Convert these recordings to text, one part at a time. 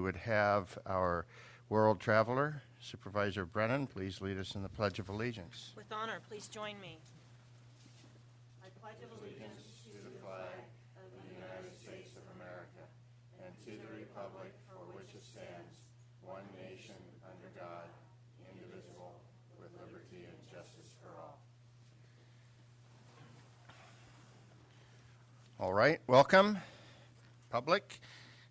would have our world traveler, Supervisor Brennan, please lead us in the Pledge of Allegiance. With honor, please join me. I pledge allegiance to the flag of the United States of America and to the republic for which it stands, one nation under God, indivisible, with liberty and justice for all. All right, welcome, public.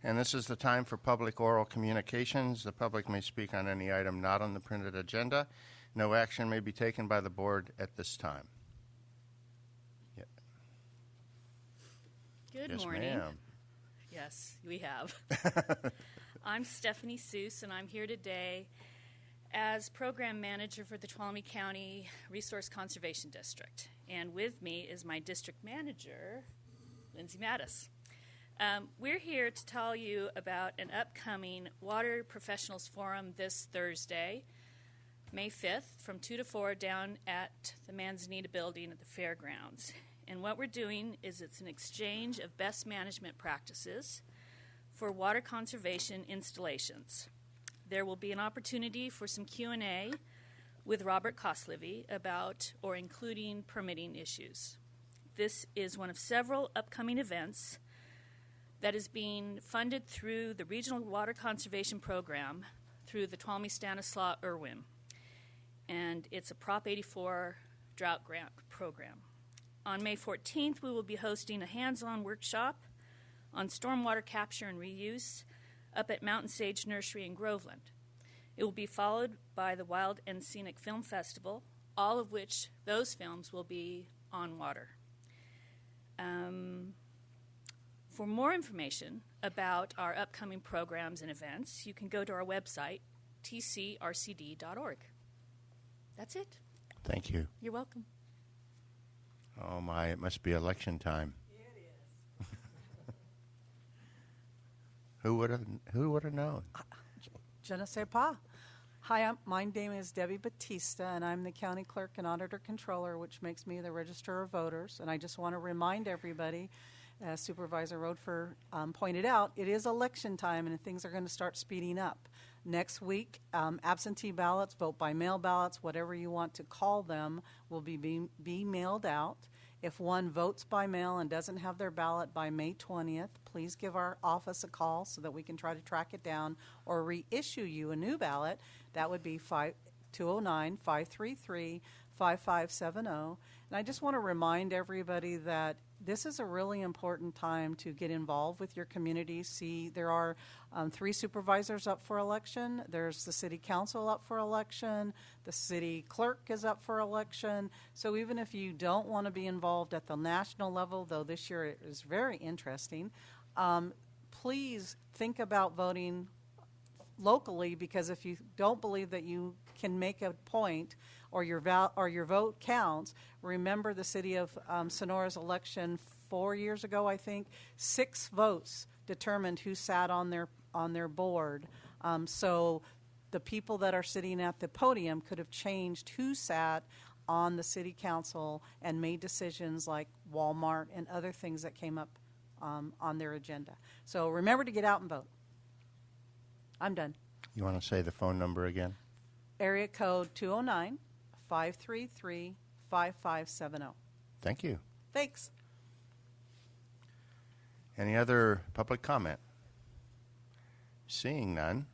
And this is the time for public oral communications. The public may speak on any item not on the printed agenda. No action may be taken by the board at this time. Yeah. Good Yes, morning. ma'am. Yes, we have. I'm Stephanie Seuss, and I'm here today as program manager for the Tuolumne County Resource Conservation District. And with me is my district manager, Lindsay Mattis. We're here to tell you about an upcoming Water Professionals Forum this Thursday, May 5th, from 2 to 4 down at the Manzanita Building at the Fairgrounds. And what we're doing is it's an exchange of best management practices for water conservation installations. There will be an opportunity for some Q&A with Robert Koslivy about or including permitting issues. This is one of several upcoming events that is being funded through the Regional Water Conservation Program through the Tuolumne Stanislaus Irwin. And it's a Prop 84 drought grant program. On May 14th, we will be hosting a hands-on workshop on stormwater capture and reuse up at Mountain Sage Nursery in Groveland. It will be followed by the Wild and Scenic Film Festival, all of which those films will be on water. For more information about our upcoming programs and events, you can go to our website, tcrcd.org. That's it. Thank you. You're welcome. Oh my, it must be election time. It is. Who would have known? Je ne sais pas. Hi, my name is Debbie Batista, and I'm the County Clerk and Auditor Controller, which makes me the Register of Voters. And I just want to remind everybody, as Supervisor Rodfer pointed out, it is election time, and things are going to start speeding up. Next week, absentee ballots, vote-by-mail ballots, whatever you want to call them, will be mailed out. If one votes by mail and doesn't have their ballot by May 20th, please give our office a call so that we can try to track it down or reissue you a new ballot. That would be 209-533-5570. And I just want to remind everybody that this is a really important time to get involved with your community. See, there are 3 supervisors up for election. There's the city council up for election. The city clerk is up for election. So even if you don't want to be involved at the national level, though this year it is very interesting, please think about voting locally, because if you don't believe that you can make a point or your vote counts, remember the city of Sonora's election 4 years ago, I think, 6 votes determined who sat on their board. So the people that are sitting at the podium could have changed who sat on the city council and made decisions like Walmart and other things that came up on their agenda. So remember to get out and vote. I'm done. You want to say the phone number again? Area code 209-533-5570. Thank you. Thanks. Any other public comment? Seeing none,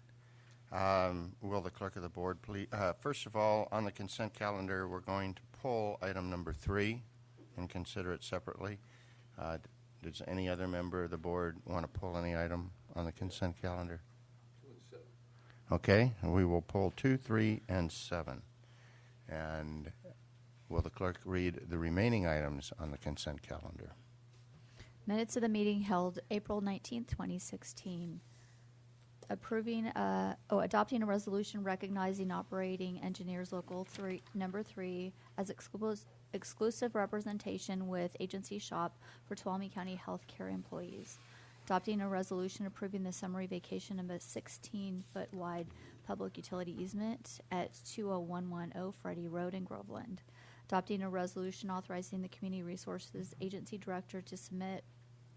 will the clerk of the board please? First of all, on the consent calendar, we're going to pull item number 3 and consider it separately. Does any other member of the board want to pull any item on the consent calendar? Okay, we will pull 2, 3, and 7. And will the clerk read the remaining items on the consent calendar? Minutes of the meeting held April 19th, 2016. Adopting a resolution recognizing operating engineers local number 3 as exclusive representation with agency shop for Tuolumne County healthcare employees. Adopting a resolution approving the summary vacation of a 16-foot wide public utility easement at 20110 Freddie Road in Groveland. Adopting a resolution authorizing the Community Resources Agency Director to submit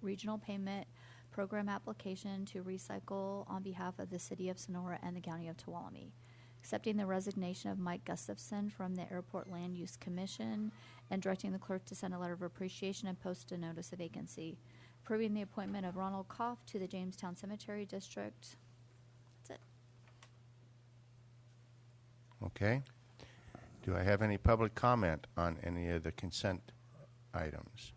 regional payment program application to recycle on behalf of the City of Sonora and the County of Tuolumne. Accepting the resignation of Mike Gustafson from the Airport Land Use Commission and directing the clerk to send a letter of appreciation and post a notice of vacancy. Approving the appointment of Ronald Koff to the Jamestown Cemetery District. That's it. Okay. Do I have any public comment on any of the consent items?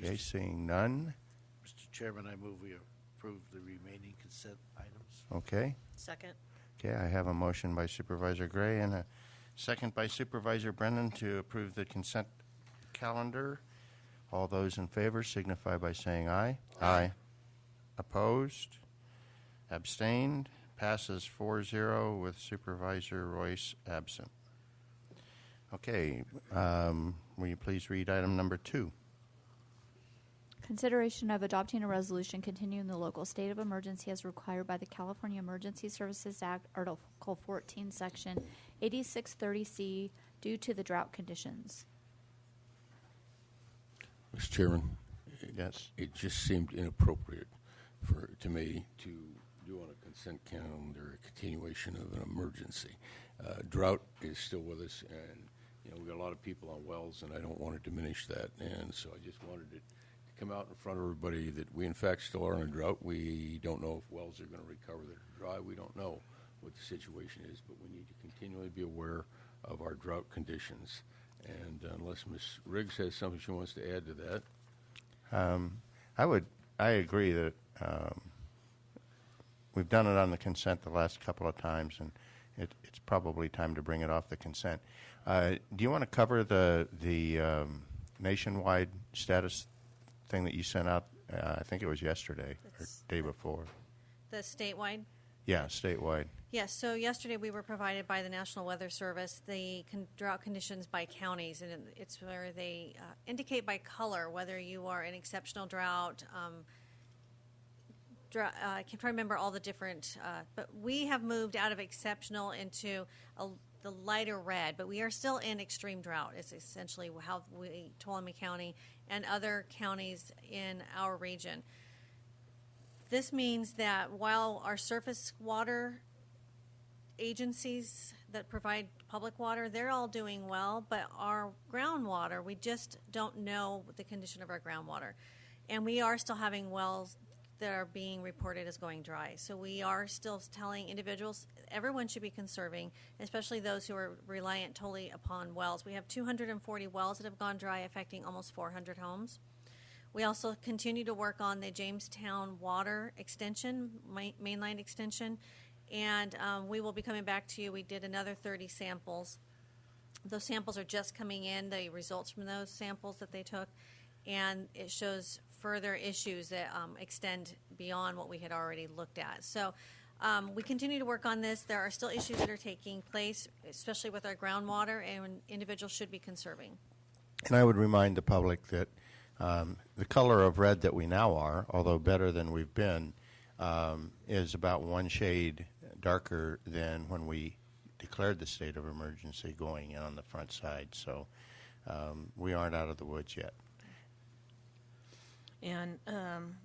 Okay, seeing none. Mr. Chairman, I move we approve the remaining consent items. Okay. Second. Okay, I have a motion by Supervisor Gray and a second by Supervisor Brennan to approve the consent calendar. All those in favor signify by saying aye. Aye. Opposed? Abstained? Passes 4-0 with Supervisor Royce absent. Okay, will you please read item number 2? Consideration of adopting a resolution continuing the local state of emergency as required by the California Emergency Services Act, Article 14, Section 8630C, due to the drought conditions. Mr. Chairman, Yes. it just seemed inappropriate to me to do on a consent calendar a continuation of an emergency. Drought is still with us, and we've got a lot of people on wells, and I don't want to diminish that. And so I just wanted it to come out in front of everybody that we, in fact, still are in a drought. We don't know if wells are going to recover that are dry. We don't know what the situation is, but we need to continually be aware of our drought conditions. And unless Ms. Riggs has something she wants to add to that. I agree that we've done it on the consent the last couple of times, and it's probably time to bring it off the consent. Do you want to cover the nationwide status thing that you sent out? I think it was yesterday or day before. The statewide? Yeah, statewide. Yes, so yesterday we were provided by the National Weather Service the drought conditions by counties, and it's where they indicate by color whether you are in exceptional drought. I can't remember all the different, but we have moved out of exceptional into the lighter red, but we are still in extreme drought. It's essentially how Tuolumne County and other counties in our region. This means that while our surface water agencies that provide public water, they're all doing well, but our groundwater, we just don't know the condition of our groundwater. And we are still having wells that are being reported as going dry. So we are still telling individuals, everyone should be conserving, especially those who are reliant totally upon wells. We have 240 wells that have gone dry, affecting almost 400 homes. We also continue to work on the Jamestown water extension, mainline extension, and we will be coming back to you. We did another 30 samples. Those samples are just coming in, the results from those samples that they took, and it shows further issues that extend beyond what we had already looked at. So we continue to work on this. There are still issues that are taking place, especially with our groundwater, and individuals should be conserving. And I would remind the public that the color of red that we now are, although better than we've been, is about one shade darker than when we declared the state of emergency going in on the front side. So we aren't out of the woods yet. And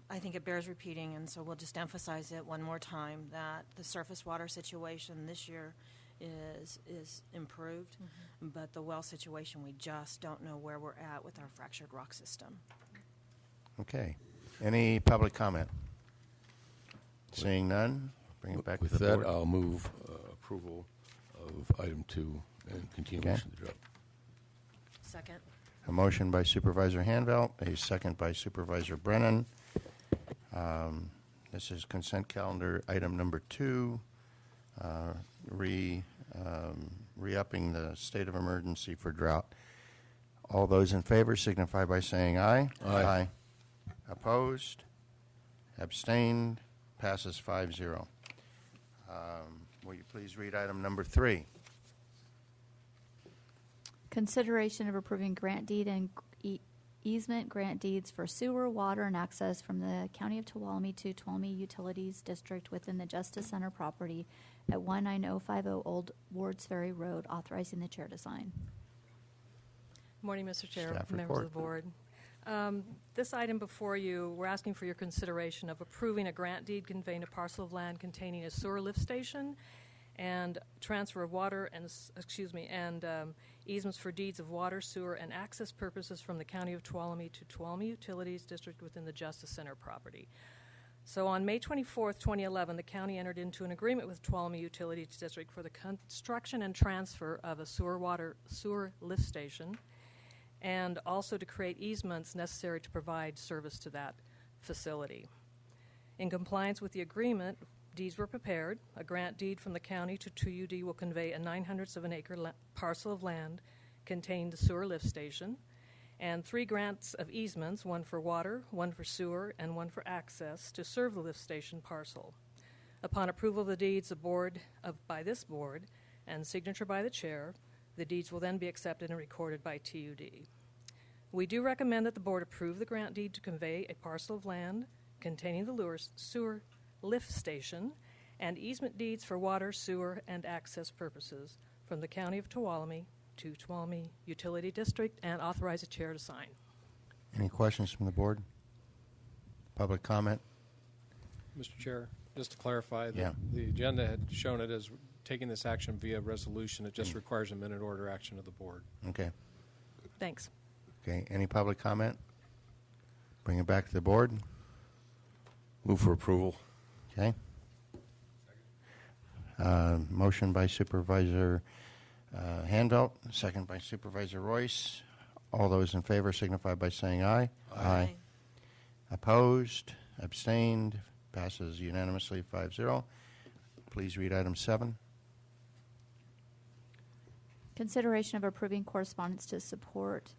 I think it bears repeating, and so we'll just emphasize it one more time, that the surface water situation this year is improved, but the well situation, we just don't know where we're at with our fractured rock system. Okay. Any public comment? Seeing none, bring it back With to the that, board. I'll move approval of item 2 and continuation of the drought. Second. A motion by Supervisor Hanvelt, a second by Supervisor Brennan. This is consent calendar item number 2, re-upping the state of emergency for drought. All those in favor signify by saying aye. Aye. Opposed? Abstained? Passes 5-0. Will you please read item number 3? Consideration of approving grant deed and easement grant deeds for sewer, water, and access from the County of Tuolumne to Tuolumne Utilities District within the Justice Center property at 19050 Old Wards Ferry Road, authorizing the chair to sign. Morning, Mr. Chair, Staff members of report. the board. This item before you, we're asking for your consideration of approving a grant deed conveying a parcel of land containing a sewer lift station and transfer of water and, easements for deeds of water, sewer, and access purposes from the County of Tuolumne to Tuolumne Utilities District within the Justice Center property. So on May 24th, 2011, the county entered into an agreement with Tuolumne Utilities District for the construction and transfer of a sewer lift station, and also to create easements necessary to provide service to that facility. In compliance with the agreement, deeds were prepared. A grant deed from the county to 2UD will convey a 9/100 of an acre parcel of land containing the sewer lift station, and 3 grants of easements, one for water, one for sewer, and one for access to serve the lift station parcel. Upon approval of the deeds by this board and signature by the chair, the deeds will then be accepted and recorded by TUD. We do recommend that the board approve the grant deed to convey a parcel of land containing the sewer lift station and easement deeds for water, sewer, and access purposes from the County of Tuolumne to Tuolumne Utility District, and authorize the chair to sign. Any questions from the board? Public comment? Mr. Chair, just to clarify, Yeah. the agenda had shown it as taking this action via resolution. It just requires a minute order action of the board. Okay. Thanks. Okay, any public comment? Bring it back to the board. Move for approval. Okay. Motion by Supervisor Handelt, second by Supervisor Royce. All those in favor signify by saying aye. Aye. Opposed? Abstained? Passes unanimously 5-0. Please read item 7. Consideration of approving correspondence to support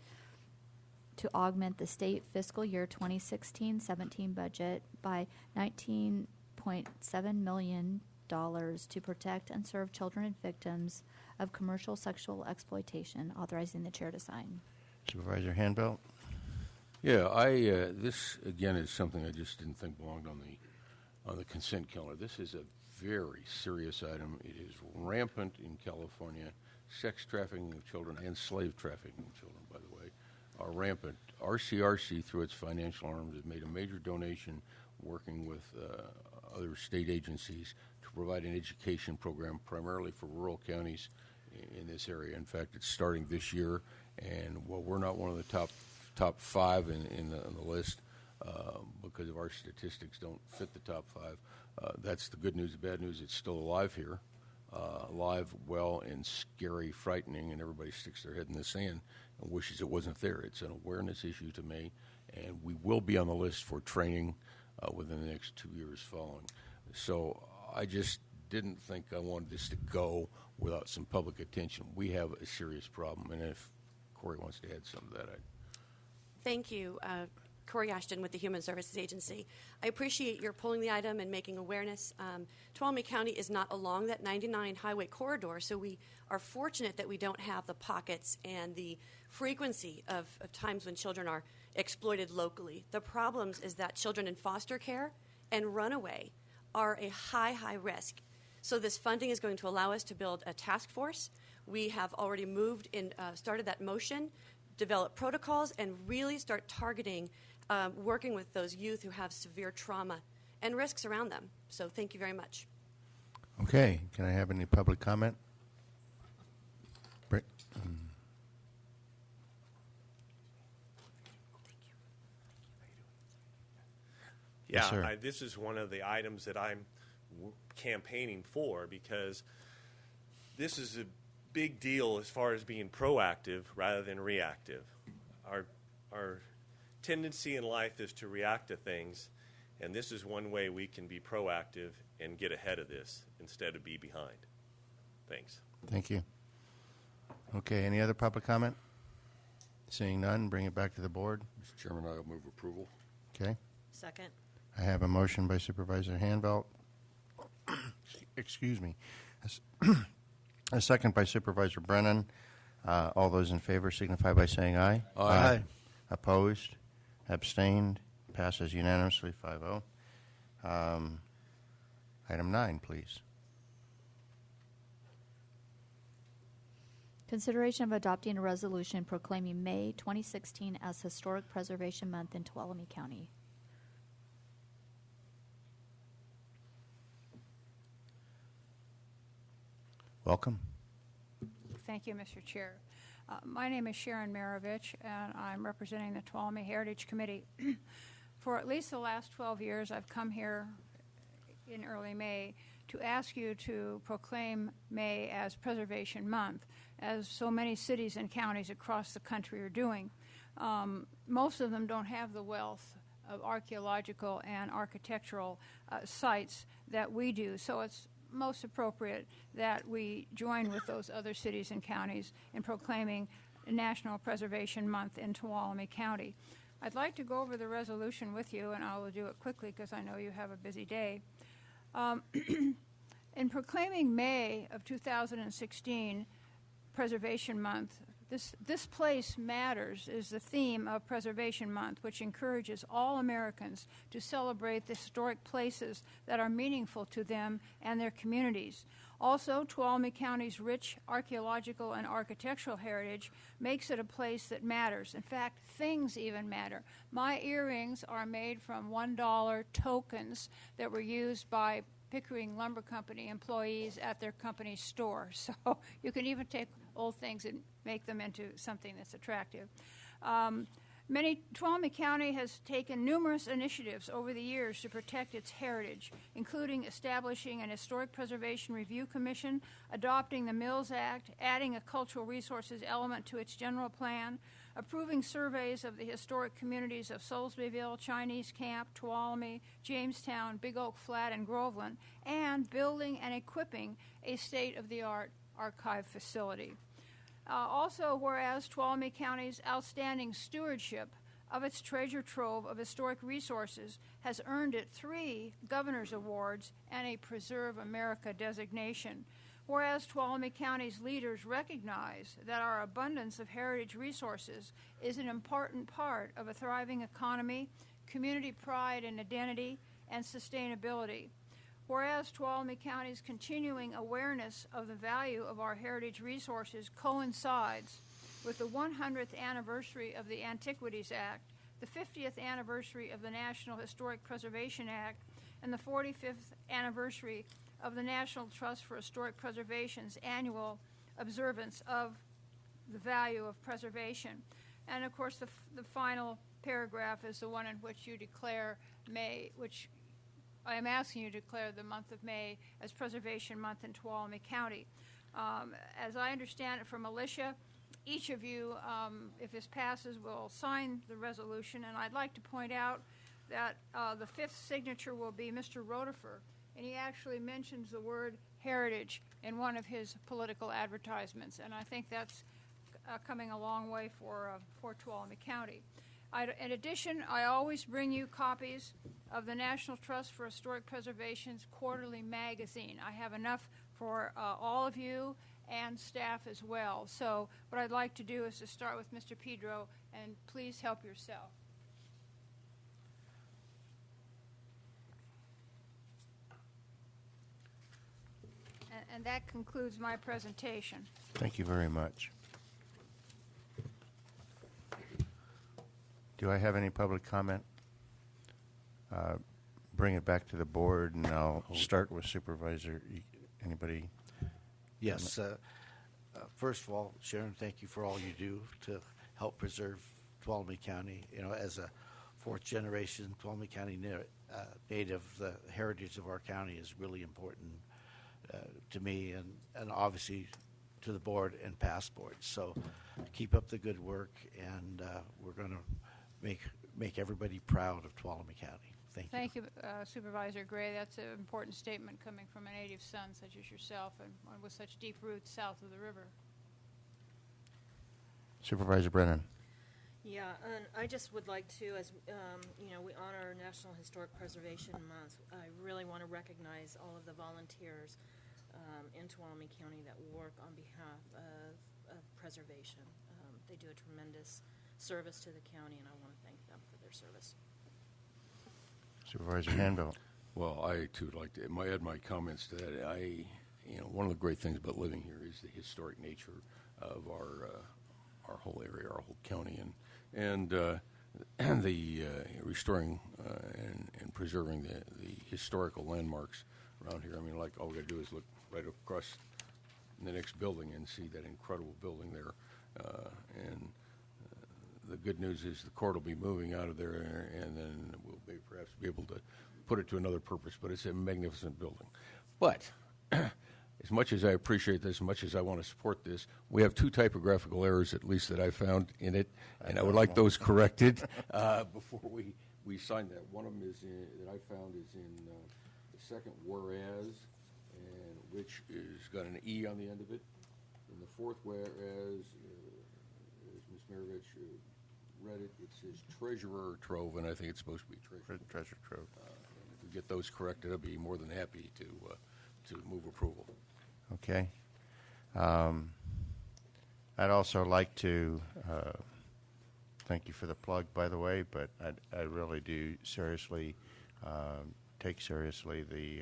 to augment the state fiscal year 2016-17 budget by $19.7 million to protect and serve children and victims of commercial sexual exploitation, authorizing the chair to sign. Supervisor Handelt. Yeah, this again is something I just didn't think belonged on the consent calendar. This is a very serious item. It is rampant in California. Sex trafficking of children and slave trafficking of children, by the way, are rampant. RCRC, through its financial arms, has made a major donation working with other state agencies to provide an education program primarily for rural counties in this area. In fact, it's starting this year, and while we're not one of the top 5 in the list because of our statistics don't fit the top 5, that's the good news. The bad news, it's still alive here. Alive, well, and scary, frightening, and everybody sticks their head in the sand and wishes it wasn't there. It's an awareness issue to me, and we will be on the list for training within the next 2 years following. So I just didn't think I wanted this to go without some public attention. We have a serious problem, and if Corey wants to add some to that, Thank you. Corey Ashton with the Human Services Agency. I appreciate your pulling the item and making awareness. Tuolumne County is not along that 99 highway corridor, so we are fortunate that we don't have the pockets and the frequency of times when children are exploited locally. The problems is that children in foster care and runaway are a high risk. So this funding is going to allow us to build a task force. We have already moved in, started that motion, develop protocols, and really start targeting working with those youth who have severe trauma and risks around them. So thank you very much. Okay, can I have any public comment? Yeah, Yes, sir. this is one of the items that I'm campaigning for because this is a big deal as far as being proactive rather than reactive. Our tendency in life is to react to things, and this is one way we can be proactive and get ahead of this instead of be behind. Thanks. Thank you. Okay, any other public comment? Seeing none, bring it back to the board. Mr. Chairman, I'll move approval. Okay. Second. I have a motion by Supervisor Handelt. Excuse me. A second by Supervisor Brennan. All those in favor signify by saying aye. Aye. Opposed? Abstained? Passes unanimously 5-0. Item 9, please. Consideration of adopting a resolution proclaiming May 2016 as Historic Preservation Month in Tuolumne County. Welcome. Thank you, Mr. Chair. My name is Sharon Marovich, and I'm representing the Tuolumne Heritage Committee. For at least the last 12 years, I've come here in early May to ask you to proclaim May as Preservation Month, as so many cities and counties across the country are doing. Most of them don't have the wealth of archaeological and architectural sites that we do, so it's most appropriate that we join with those other cities and counties in proclaiming National Preservation Month in Tuolumne County. I'd like to go over the resolution with you, and I will do it quickly because I know you have a busy day. In proclaiming May of 2016 Preservation Month, this place matters is the theme of Preservation Month, which encourages all Americans to celebrate the historic places that are meaningful to them and their communities. Also, Tuolumne County's rich archaeological and architectural heritage makes it a place that matters. In fact, things even matter. My earrings are made from $1 tokens that were used by Pickering Lumber Company employees at their company store. So you can even take old things and make them into something that's attractive. Tuolumne County has taken numerous initiatives over the years to protect its heritage, including establishing an Historic Preservation Review Commission, adopting the Mills Act, adding a cultural resources element to its general plan, approving surveys of the historic communities of Soulsbyville, Chinese Camp, Tuolumne, Jamestown, Big Oak Flat, and Groveland, and building and equipping a state-of-the-art archive facility. Also, whereas Tuolumne County's outstanding stewardship of its treasure trove of historic resources has earned it 3 Governor's Awards and a Preserve America designation. Whereas Tuolumne County's leaders recognize that our abundance of heritage resources is an important part of a thriving economy, community pride and identity, and sustainability. Whereas Tuolumne County's continuing awareness of the value of our heritage resources coincides with the 100th anniversary of the Antiquities Act, the 50th anniversary of the National Historic Preservation Act, and the 45th anniversary of the National Trust for Historic Preservation's annual observance of the value of preservation. And of course, the final paragraph is the one in which you declare May, which I am asking you to declare the month of May as Preservation Month in Tuolumne County. As I understand it from Alicia, each of you, if this passes, will sign the resolution. And I'd like to point out that the 5th signature will be Mr. Rotifer, and he actually mentions the word heritage in one of his political advertisements. And I think that's coming a long way for Tuolumne County. In addition, I always bring you copies of the National Trust for Historic Preservation's quarterly magazine. I have enough for all of you and staff as well. So what I'd like to do is to start with Mr. Pedro, and please help yourself. And that concludes my presentation. Thank you very much. Do I have any public comment? Bring it back to the board, and I'll start with Supervisor. Anybody? Yes. First of all, Sharon, thank you for all you do to help preserve Tuolumne County. You know, as a 4th generation Tuolumne County native, the heritage of our county is really important to me and obviously to the board and past boards. So keep up the good work, and we're going to make everybody proud of Tuolumne County. Thank you. Thank you, Supervisor Gray. That's an important statement coming from a native son such as yourself and one with such deep roots south of the river. Supervisor Brennan. Yeah, and I just would like to, as you know, we honor National Historic Preservation Month. I really want to recognize all of the volunteers in Tuolumne County that work on behalf of preservation. They do a tremendous service to the county, and I want to thank them for their service. Supervisor Hanville. Well, I too would like to add my comments to that. One of the great things about living here is the historic nature of our whole area, our whole county, and the restoring and preserving the historical landmarks around here. I mean, like, all we got to do is look right across the next building and see that incredible building there. And the good news is the court will be moving out of there, and then we'll perhaps be able to put it to another purpose. But it's a magnificent building. But as much as I appreciate this, as much as I want to support this, we have two typographical errors, at least that I found in it, and I would like those corrected before we sign that. One of them is that I found is in the second whereas, and which is got an E on the end of it. In the fourth whereas, as Ms. Maravich read it, it says treasurer trove, and I think it's supposed to be treasure trove. And if we get those corrected, I'll be more than happy to move approval. Okay. I'd also like to thank you for the plug, by the way, but I really do seriously take seriously the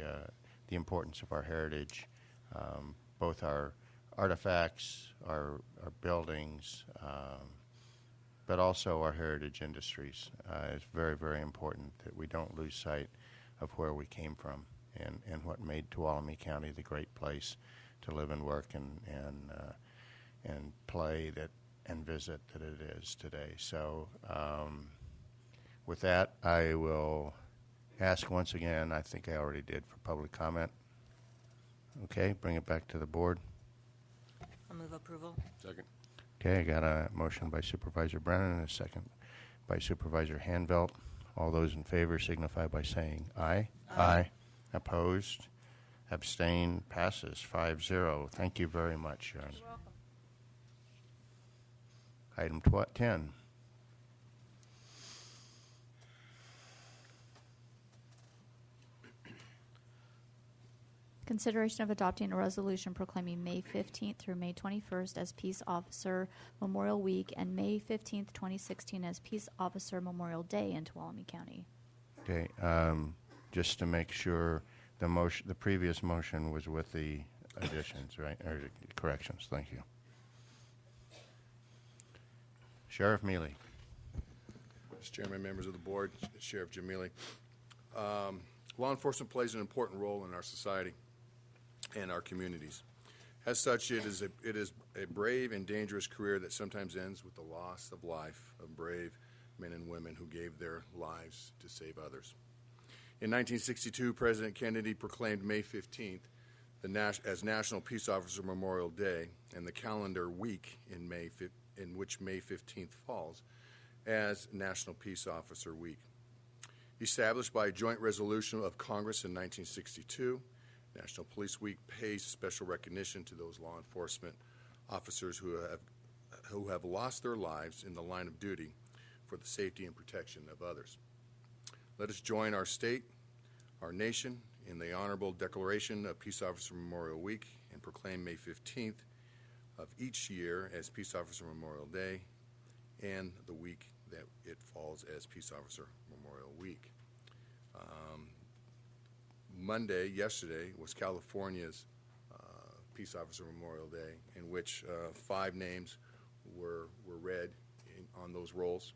importance of our heritage, both our artifacts, our buildings, but also our heritage industries. It's very, very important that we don't lose sight of where we came from and what made Tuolumne County the great place to live and work and play and visit that it is today. So with that, I will ask once again, I think I already did, for public comment. Okay, bring it back to the board. I'll move approval. Second. Okay, I got a motion by Supervisor Brennan and a second by Supervisor Hanvelt. All those in favor signify by saying aye. Aye. Opposed? Abstained? Passes 5-0. Thank you very much, Sharon. You're welcome. Item 10. Consideration of adopting a resolution proclaiming May 15th through May 21st as Peace Officer Memorial Week and May 15th, 2016 as Peace Officer Memorial Day in Tuolumne County. Okay, just to make sure, the previous motion was with the additions, right, or corrections. Thank you. Sheriff Mealy. Mr. Chairman, members of the board, Sheriff Jim Mealy. Law enforcement plays an important role in our society and our communities. As such, it is a brave and dangerous career that sometimes ends with the loss of life of brave men and women who gave their lives to save others. In 1962, President Kennedy proclaimed May 15th as National Peace Officer Memorial Day, and the calendar week in which May 15th falls as National Peace Officer Week. Established by a joint resolution of Congress in 1962, National Police Week pays special recognition to those law enforcement officers who have lost their lives in the line of duty for the safety and protection of others. Let us join our state, our nation, in the honorable declaration of Peace Officer Memorial Week and proclaim May 15th of each year as Peace Officer Memorial Day and the week that it falls as Peace Officer Memorial Week. Yesterday, was California's Peace Officer Memorial Day, in which 5 names were read on those rolls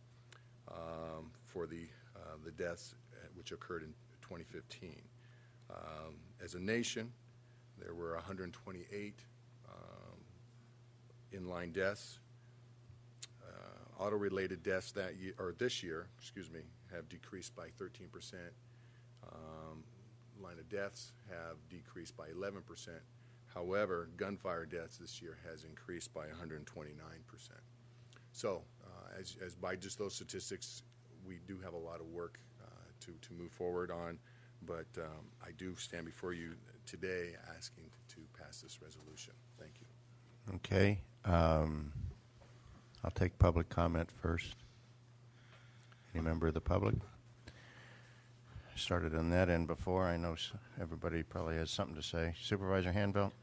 for the deaths which occurred in 2015. As a nation, there were 128 in-line deaths. Auto-related deaths this year, have decreased by 13%. Line of deaths have decreased by 11%. However, gunfire deaths this year has increased by 129%. So, as by just those statistics, we do have a lot of work to move forward on, but I do stand before you today asking to pass this resolution. Thank you. Okay. I'll take public comment first. Any member of the public? Started on that end before. I know everybody probably has something to say. Supervisor Hanvelt?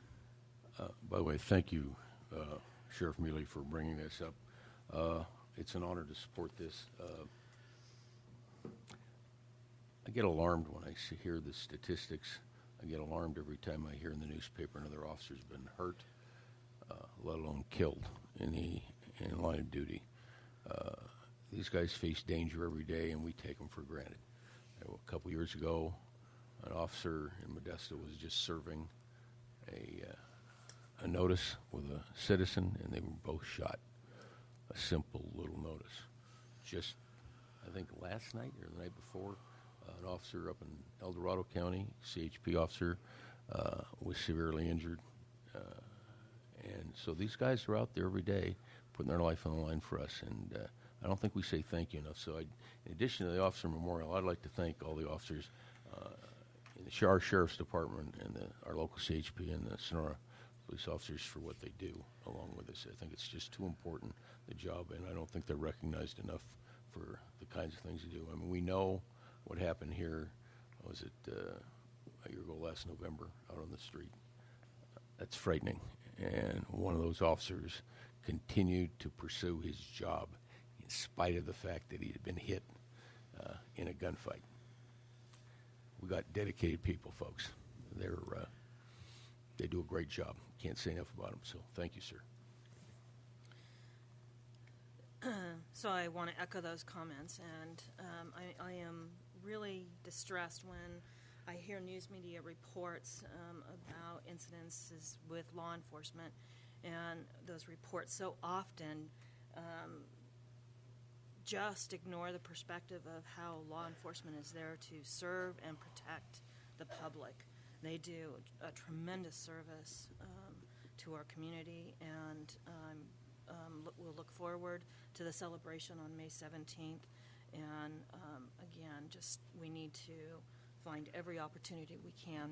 By the way, thank you, Sheriff Mealy, for bringing this up. It's an honor to support this. I get alarmed when I hear the statistics. I get alarmed every time I hear in the newspaper another officer's been hurt. let alone killed in line of duty. These guys face danger every day, and we take them for granted. A couple years ago, an officer in Modesto was just serving a notice with a citizen, and they were both shot. A simple little notice. Just, I think last night or the night before, an officer up in El Dorado County, CHP officer, was severely injured. And so these guys are out there every day putting their life on the line for us, and I don't think we say thank you enough. So in addition to the Officer Memorial, I'd like to thank all the officers in our Sheriff's Department and our local CHP and the Sonora police officers for what they do along with us. I think it's just too important, the job, and I don't think they're recognized enough for the kinds of things they do. I mean, we know what happened here, was it a year ago last November out on the street. That's frightening. And one of those officers continued to pursue his job in spite of the fact that he had been hit in a gunfight. We got dedicated people, folks. They do a great job. Can't say enough about them, so thank you, sir. So I want to echo those comments, and I am really distressed when I hear news media reports about incidences with law enforcement, and those reports so often just ignore the perspective of how law enforcement is there to serve and protect the public. They do a tremendous service to our community, and we'll look forward to the celebration on May 17th. And again, just we need to find every opportunity we can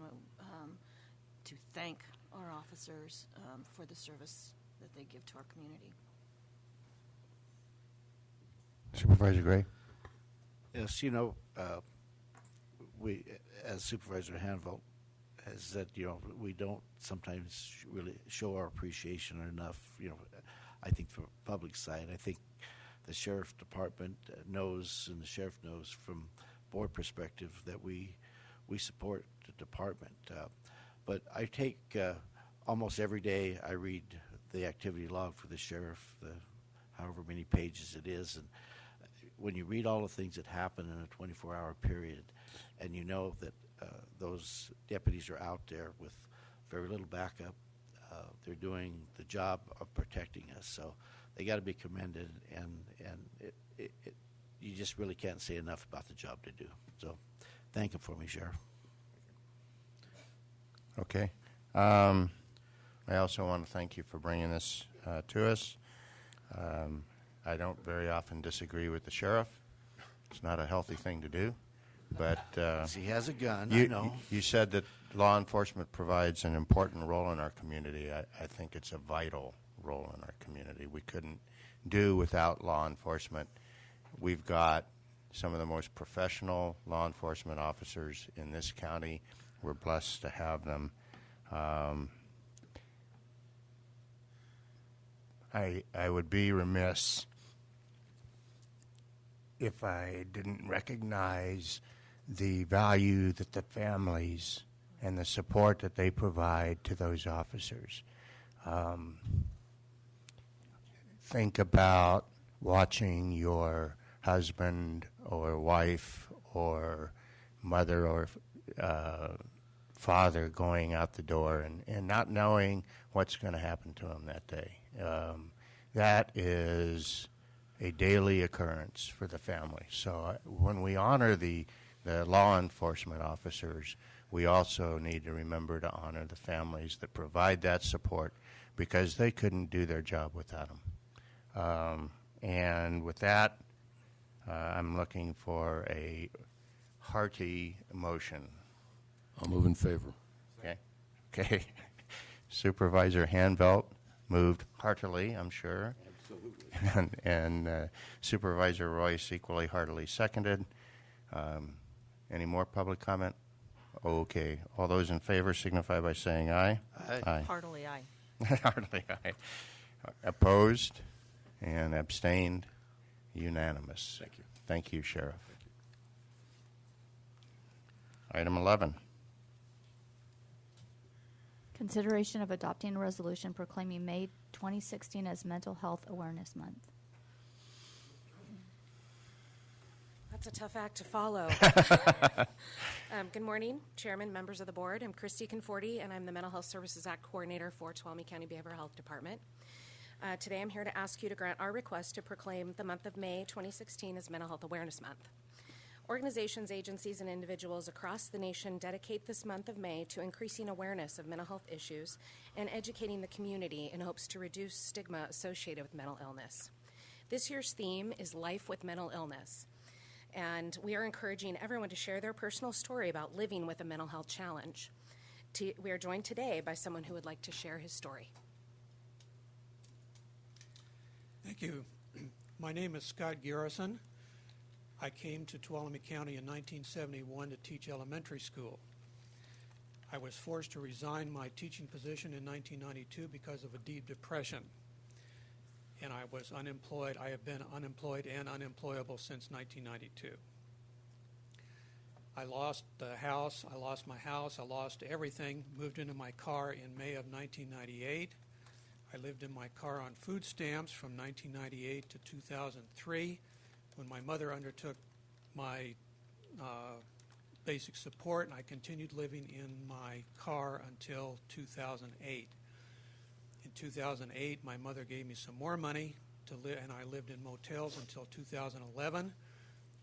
to thank our officers for the service that they give to our community. Supervisor Gray? Yes, we, as Supervisor Hanvelt has said, we don't sometimes really show our appreciation enough. I think from the public side, I think the Sheriff Department knows, and the Sheriff knows from board perspective, that we support the department. But I take almost every day, I read the activity log for the Sheriff, however many pages it is, and when you read all the things that happen in a 24-hour period, and you know that those deputies are out there with very little backup, they're doing the job of protecting us. So they got to be commended, and you just really can't say enough about the job they do. So thank them for me, Sheriff. Okay. I also want to thank you for bringing this to us. I don't very often disagree with the sheriff. It's not a healthy thing to do. But he has a gun, I know. You said that law enforcement provides an important role in our community. I think it's a vital role in our community. We couldn't do without law enforcement. We've got some of the most professional law enforcement officers in this county. We're blessed to have them. I would be remiss if I didn't recognize the value that the families and the support that they provide to those officers. Think about watching your husband or wife or mother or father going out the door and not knowing what's going to happen to them that day. That is a daily occurrence for the family. So when we honor the law enforcement officers, we also need to remember to honor the families that provide that support, because they couldn't do their job without them. And with that, I'm looking for a hearty motion. I'll move in favor. Okay. Supervisor Hanvelt moved heartily, I'm sure. Absolutely. And Supervisor Royce equally heartily seconded. Any more public comment? Okay. All those in favor signify by saying aye. Aye. Heartily aye. Heartily aye. Opposed and abstained? Unanimous. Thank you. Thank you, Sheriff. Item 11. Consideration of adopting a resolution proclaiming May 2016 as Mental Health Awareness Month. That's a tough act to follow. Good morning, Chairman, members of the board. I'm Christy Conforti, and I'm the Mental Health Services Act Coordinator for Tuolumne County Behavioral Health Department. Today I'm here to ask you to grant our request to proclaim the month of May 2016 as Mental Health Awareness Month. Organizations, agencies, and individuals across the nation dedicate this month of May to increasing awareness of mental health issues and educating the community in hopes to reduce stigma associated with mental illness. This year's theme is Life with Mental Illness, and we are encouraging everyone to share their personal story about living with a mental health challenge. We are joined today by someone who would like to share his story. Thank you. My name is Scott Garrison. I came to Tuolumne County in 1971 to teach elementary school. I was forced to resign my teaching position in 1992 because of a deep depression, and I was unemployed. I have been unemployed and unemployable since 1992. I lost the house, I lost my house, I lost everything, moved into my car in May of 1998. I lived in my car on food stamps from 1998 to 2003. When my mother undertook my basic support, and I continued living in my car until 2008. In 2008, my mother gave me some more money to live, and I lived in motels until 2011.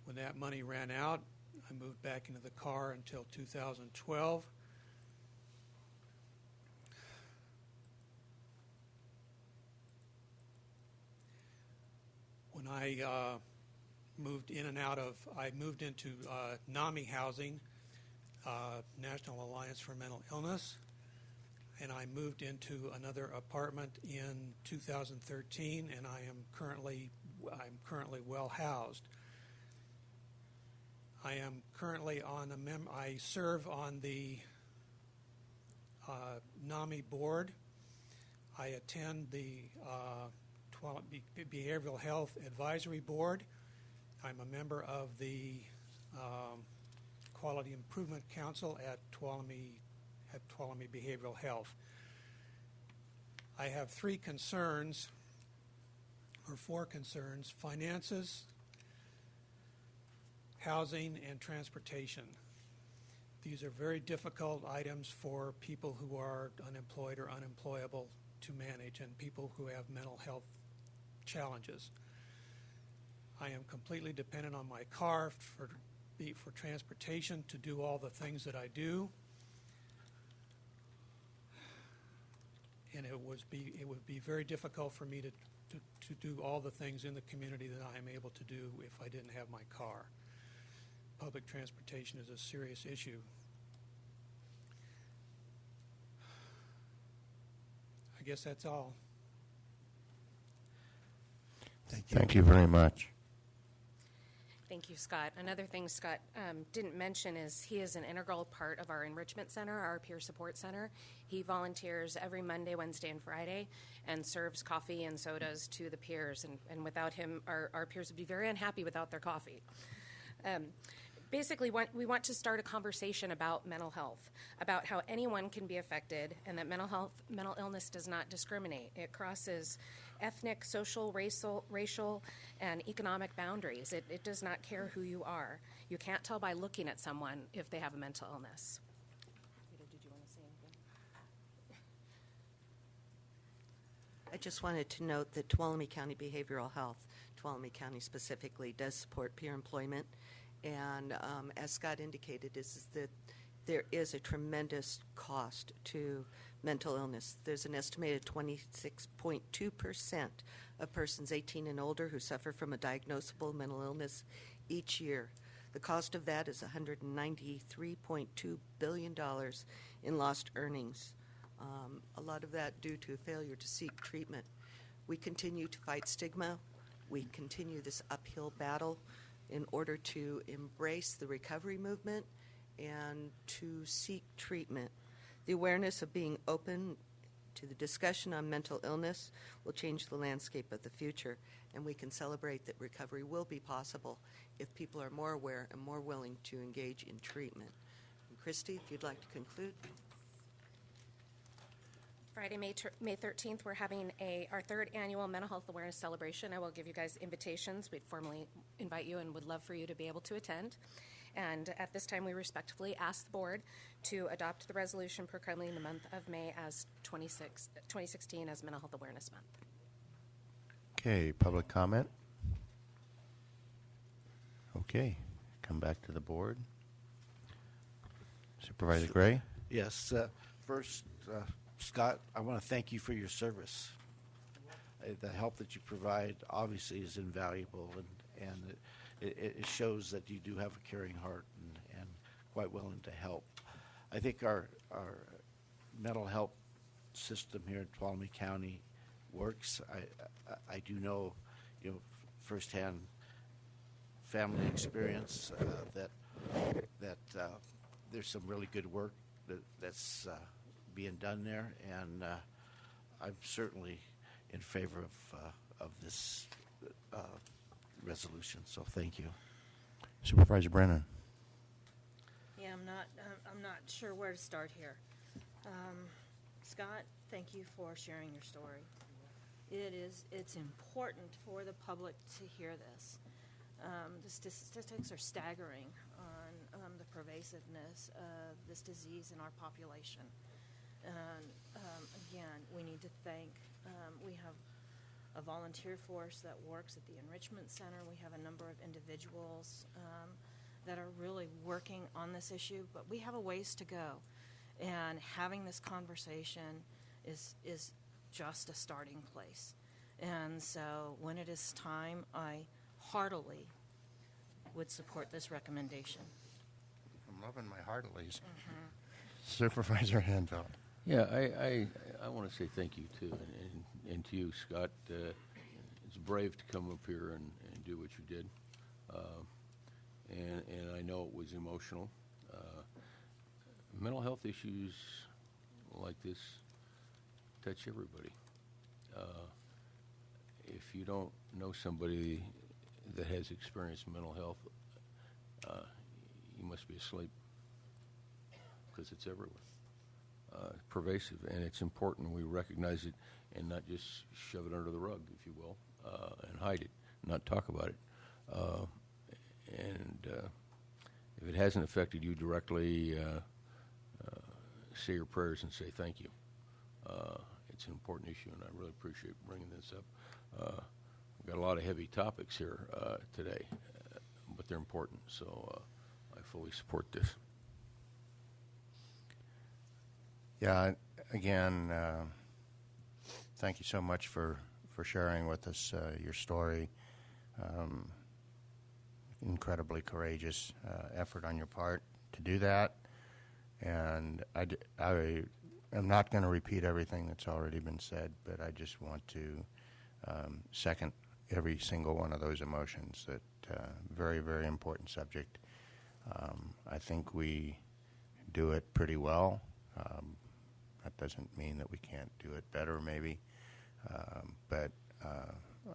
When that money ran out, I moved back into the car until 2012. When I moved in and out of, I moved into NAMI housing, National Alliance for Mental Illness, and I moved into another apartment in 2013, and I'm currently well housed. I am currently on I serve on the NAMI board. I attend the Behavioral Health Advisory Board. I'm a member of the Quality Improvement Council at Tuolumne Behavioral Health. I have four concerns: finances, housing, and transportation. These are very difficult items for people who are unemployed or unemployable to manage, and people who have mental health challenges. I am completely dependent on my car for transportation to do all the things that I do, and it would be very difficult for me to do all the things in the community that I am able to do if I didn't have my car. Public transportation is a serious issue. I guess that's all. Thank you very much. Thank you, Scott. Another thing Scott didn't mention is he is an integral part of our enrichment center, our peer support center. He volunteers every Monday, Wednesday, and Friday and serves coffee and sodas to the peers. And without him, our peers would be very unhappy without their coffee. Basically, we want to start a conversation about mental health, about how anyone can be affected, and that mental illness does not discriminate. It crosses ethnic, social, racial, and economic boundaries. It does not care who you are. You can't tell by looking at someone if they have a mental illness. Did you want to say anything? I just wanted to note that Tuolumne County Behavioral Health, Tuolumne County specifically, does support peer employment. And as Scott indicated, is that there is a tremendous cost to mental illness. There's an estimated 26.2% of persons 18 and older who suffer from a diagnosable mental illness each year. The cost of that is $193.2 billion in lost earnings, a lot of that due to failure to seek treatment. We continue to fight stigma. We continue this uphill battle in order to embrace the recovery movement and to seek treatment. The awareness of being open to the discussion on mental illness will change the landscape of the future, and we can celebrate that recovery will be possible if people are more aware and more willing to engage in treatment. And Christy, if you'd like to conclude. Friday, May 13th, we're having our third annual Mental Health Awareness Celebration. I will give you guys invitations. We'd formally invite you and would love for you to be able to attend. And at this time, we respectfully ask the board to adopt the resolution proclaiming the month of May as 2016 as Mental Health Awareness Month. Okay, public comment? Okay, come back to the board. Supervisor Gray? Yes. First, Scott, I want to thank you for your service. The help that you provide obviously is invaluable, and it shows that you do have a caring heart and quite willing to help. I think our mental health system here in Tuolumne County works. I do know, firsthand family experience that there's some really good work that's being done there, and I'm certainly in favor of this resolution. So thank you, Supervisor Brennan. Yeah, I'm not sure where to start here. Scott, thank you for sharing your story. It's important for the public to hear this. The statistics are staggering on the pervasiveness of this disease in our population. And again, we need to thank, we have a volunteer force that works at the Enrichment Center. We have a number of individuals that are really working on this issue, but we have a ways to go. And having this conversation is just a starting place. And so when it is time, I heartily would support this recommendation. I'm loving my heartilies. Supervisor Hanfeld. Yeah, I want to say thank you too, and to you, Scott. It's brave to come up here and do what you did, and I know it was emotional. Mental health issues like this touch everybody. If you don't know somebody that has experienced mental health, you must be asleep, because it's everywhere. Pervasive, and it's important we recognize it and not just shove it under the rug, if you will, and hide it, not talk about it. And if it hasn't affected you directly, say your prayers and say thank you. It's an important issue, and I really appreciate bringing this up. We've got a lot of heavy topics here today, but they're important, so I fully support this. Yeah, again, thank you so much for sharing with us your story. Incredibly courageous effort on your part to do that. And I am not going to repeat everything that's already been said, but I just want to second every single one of those emotions. That very, very important subject. I think we do it pretty well. That doesn't mean that we can't do it better, maybe. But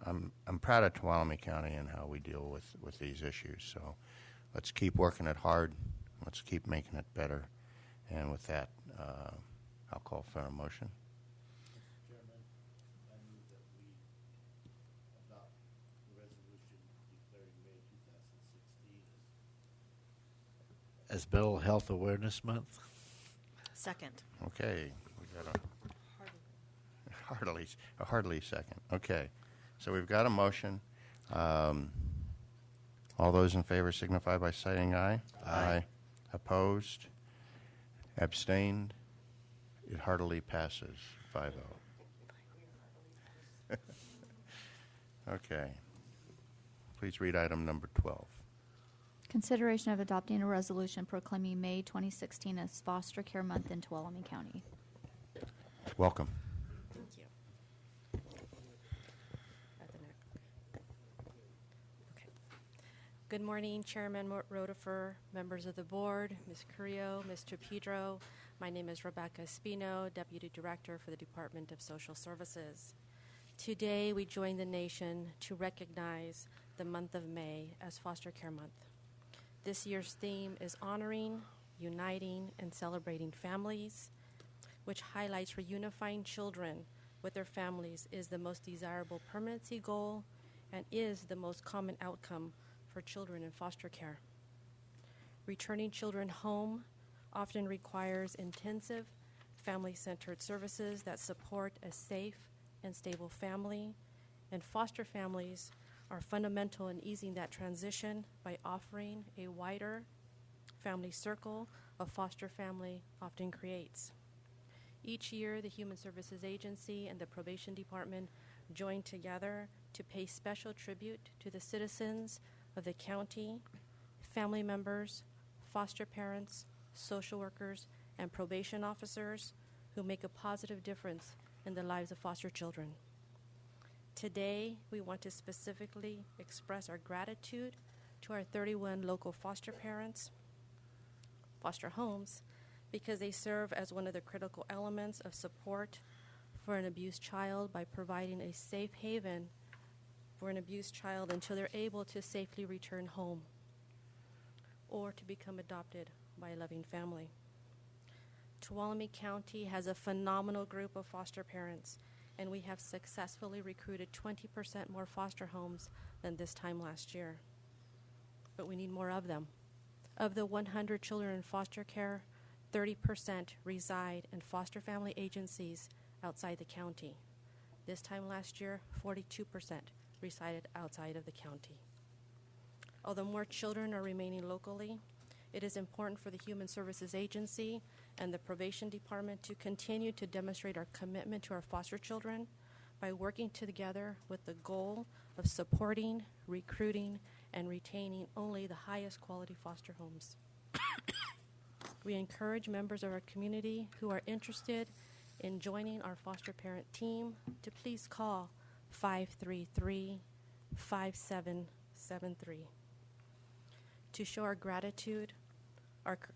I'm proud of Tuolumne County and how we deal with these issues. So let's keep working it hard. Let's keep making it better. And with that, I'll call for a motion. Mr. Chairman, I move that we adopt the resolution declaring May 2016 as Mental Health Awareness Month. Second. Okay, we got a heartily second. Okay, so we've got a motion. All those in favor signify by saying aye. Aye. Opposed? Abstained? It heartily passes 5-0. Okay. Please read item number 12. Consideration of adopting a resolution proclaiming May 2016 as Foster Care Month in Tuolumne County. Welcome. Thank you. Okay. Good morning, Chairman Rotifer, members of the board, Ms. Curio, Mr. Pedro. My name is Rebecca Espino, Deputy Director for the Department of Social Services. Today, we join the nation to recognize the month of May as Foster Care Month. This year's theme is honoring, uniting, and celebrating families, which highlights reunifying children with their families is the most desirable permanency goal and is the most common outcome for children in foster care. Returning children home often requires intensive, family-centered services that support a safe and stable family, and foster families are fundamental in easing that transition by offering a wider family circle a foster family often creates. Each year, the Human Services Agency and the Probation Department join together to pay special tribute to the citizens of the county, family members, foster parents, social workers, and probation officers who make a positive difference in the lives of foster children. Today, we want to specifically express our gratitude to our 31 local foster parents, foster homes, because they serve as one of the critical elements of support for an abused child by providing a safe haven for an abused child until they're able to safely return home or to become adopted by a loving family. Tuolumne County has a phenomenal group of foster parents, and we have successfully recruited 20% more foster homes than this time last year. But we need more of them. Of the 100 children in foster care, 30% reside in foster family agencies outside the county. This time last year, 42% resided outside of the county. Although more children are remaining locally, it is important for the Human Services Agency and the Probation Department to continue to demonstrate our commitment to our foster children by working together with the goal of supporting, recruiting, and retaining only the highest quality foster homes. We encourage members of our community who are interested in joining our foster parent team to please call 533-5773. To show our gratitude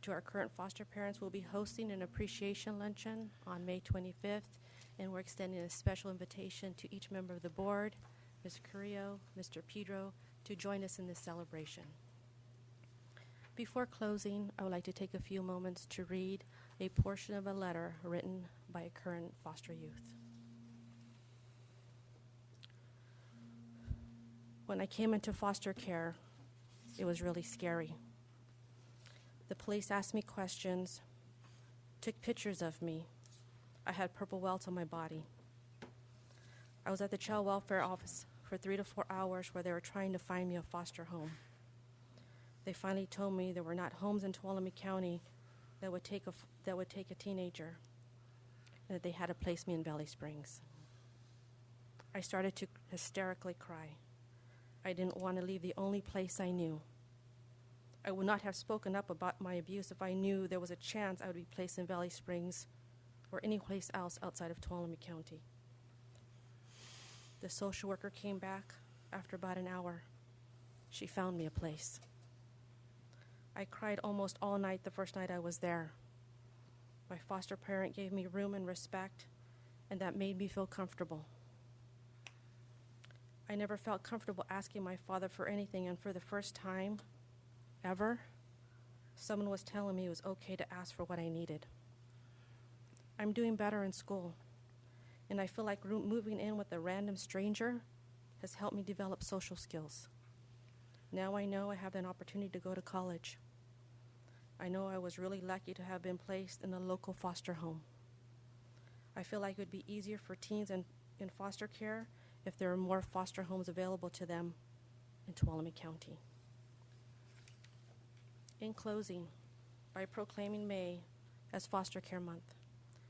to our current foster parents, we'll be hosting an appreciation luncheon on May 25th, and we're extending a special invitation to each member of the board, Ms. Carrillo, Mr. Pedro, to join us in this celebration. Before closing, I would like to take a few moments to read a portion of a letter written by a current foster youth. When I came into foster care, it was really scary. The police asked me questions, took pictures of me. I had purple welts on my body. I was at the child welfare office for 3 to 4 hours where they were trying to find me a foster home. They finally told me there were not homes in Tuolumne County that would take a teenager, and that they had to place me in Valley Springs. I started to hysterically cry. I didn't want to leave the only place I knew. I would not have spoken up about my abuse if I knew there was a chance I would be placed in Valley Springs or any place else outside of Tuolumne County. The social worker came back after about an hour. She found me a place. I cried almost all night the first night I was there. My foster parent gave me room and respect, and that made me feel comfortable. I never felt comfortable asking my father for anything, and for the first time ever, someone was telling me it was okay to ask for what I needed. I'm doing better in school, and I feel like moving in with a random stranger has helped me develop social skills. Now I know I have an opportunity to go to college. I know I was really lucky to have been placed in a local foster home. I feel like it would be easier for teens in foster care if there are more foster homes available to them in Tuolumne County. In closing, by proclaiming May as Foster Care Month,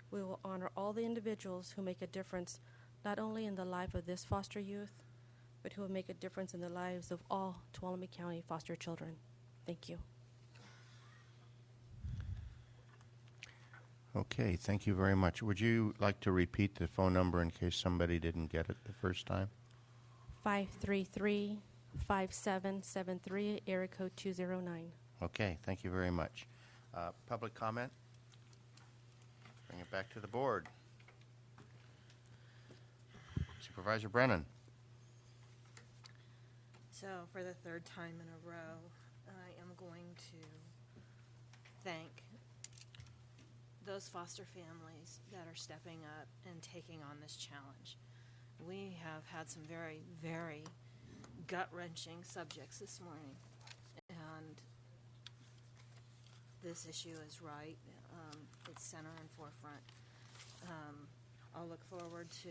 we will honor all the individuals who make a difference not only in the life of this foster youth, but who will make a difference in the lives of all Tuolumne County foster children. Thank you. Okay, thank you very much. Would you like to repeat the phone number in case somebody didn't get it the first time? 533-5773, area code 209. Okay, thank you very much. Public comment? Bring it back to the board. Supervisor Brennan. So for the third time in a row, I am going to thank those foster families that are stepping up and taking on this challenge. We have had some very, very gut-wrenching subjects this morning, and this issue is right. It's center and forefront. I'll look forward to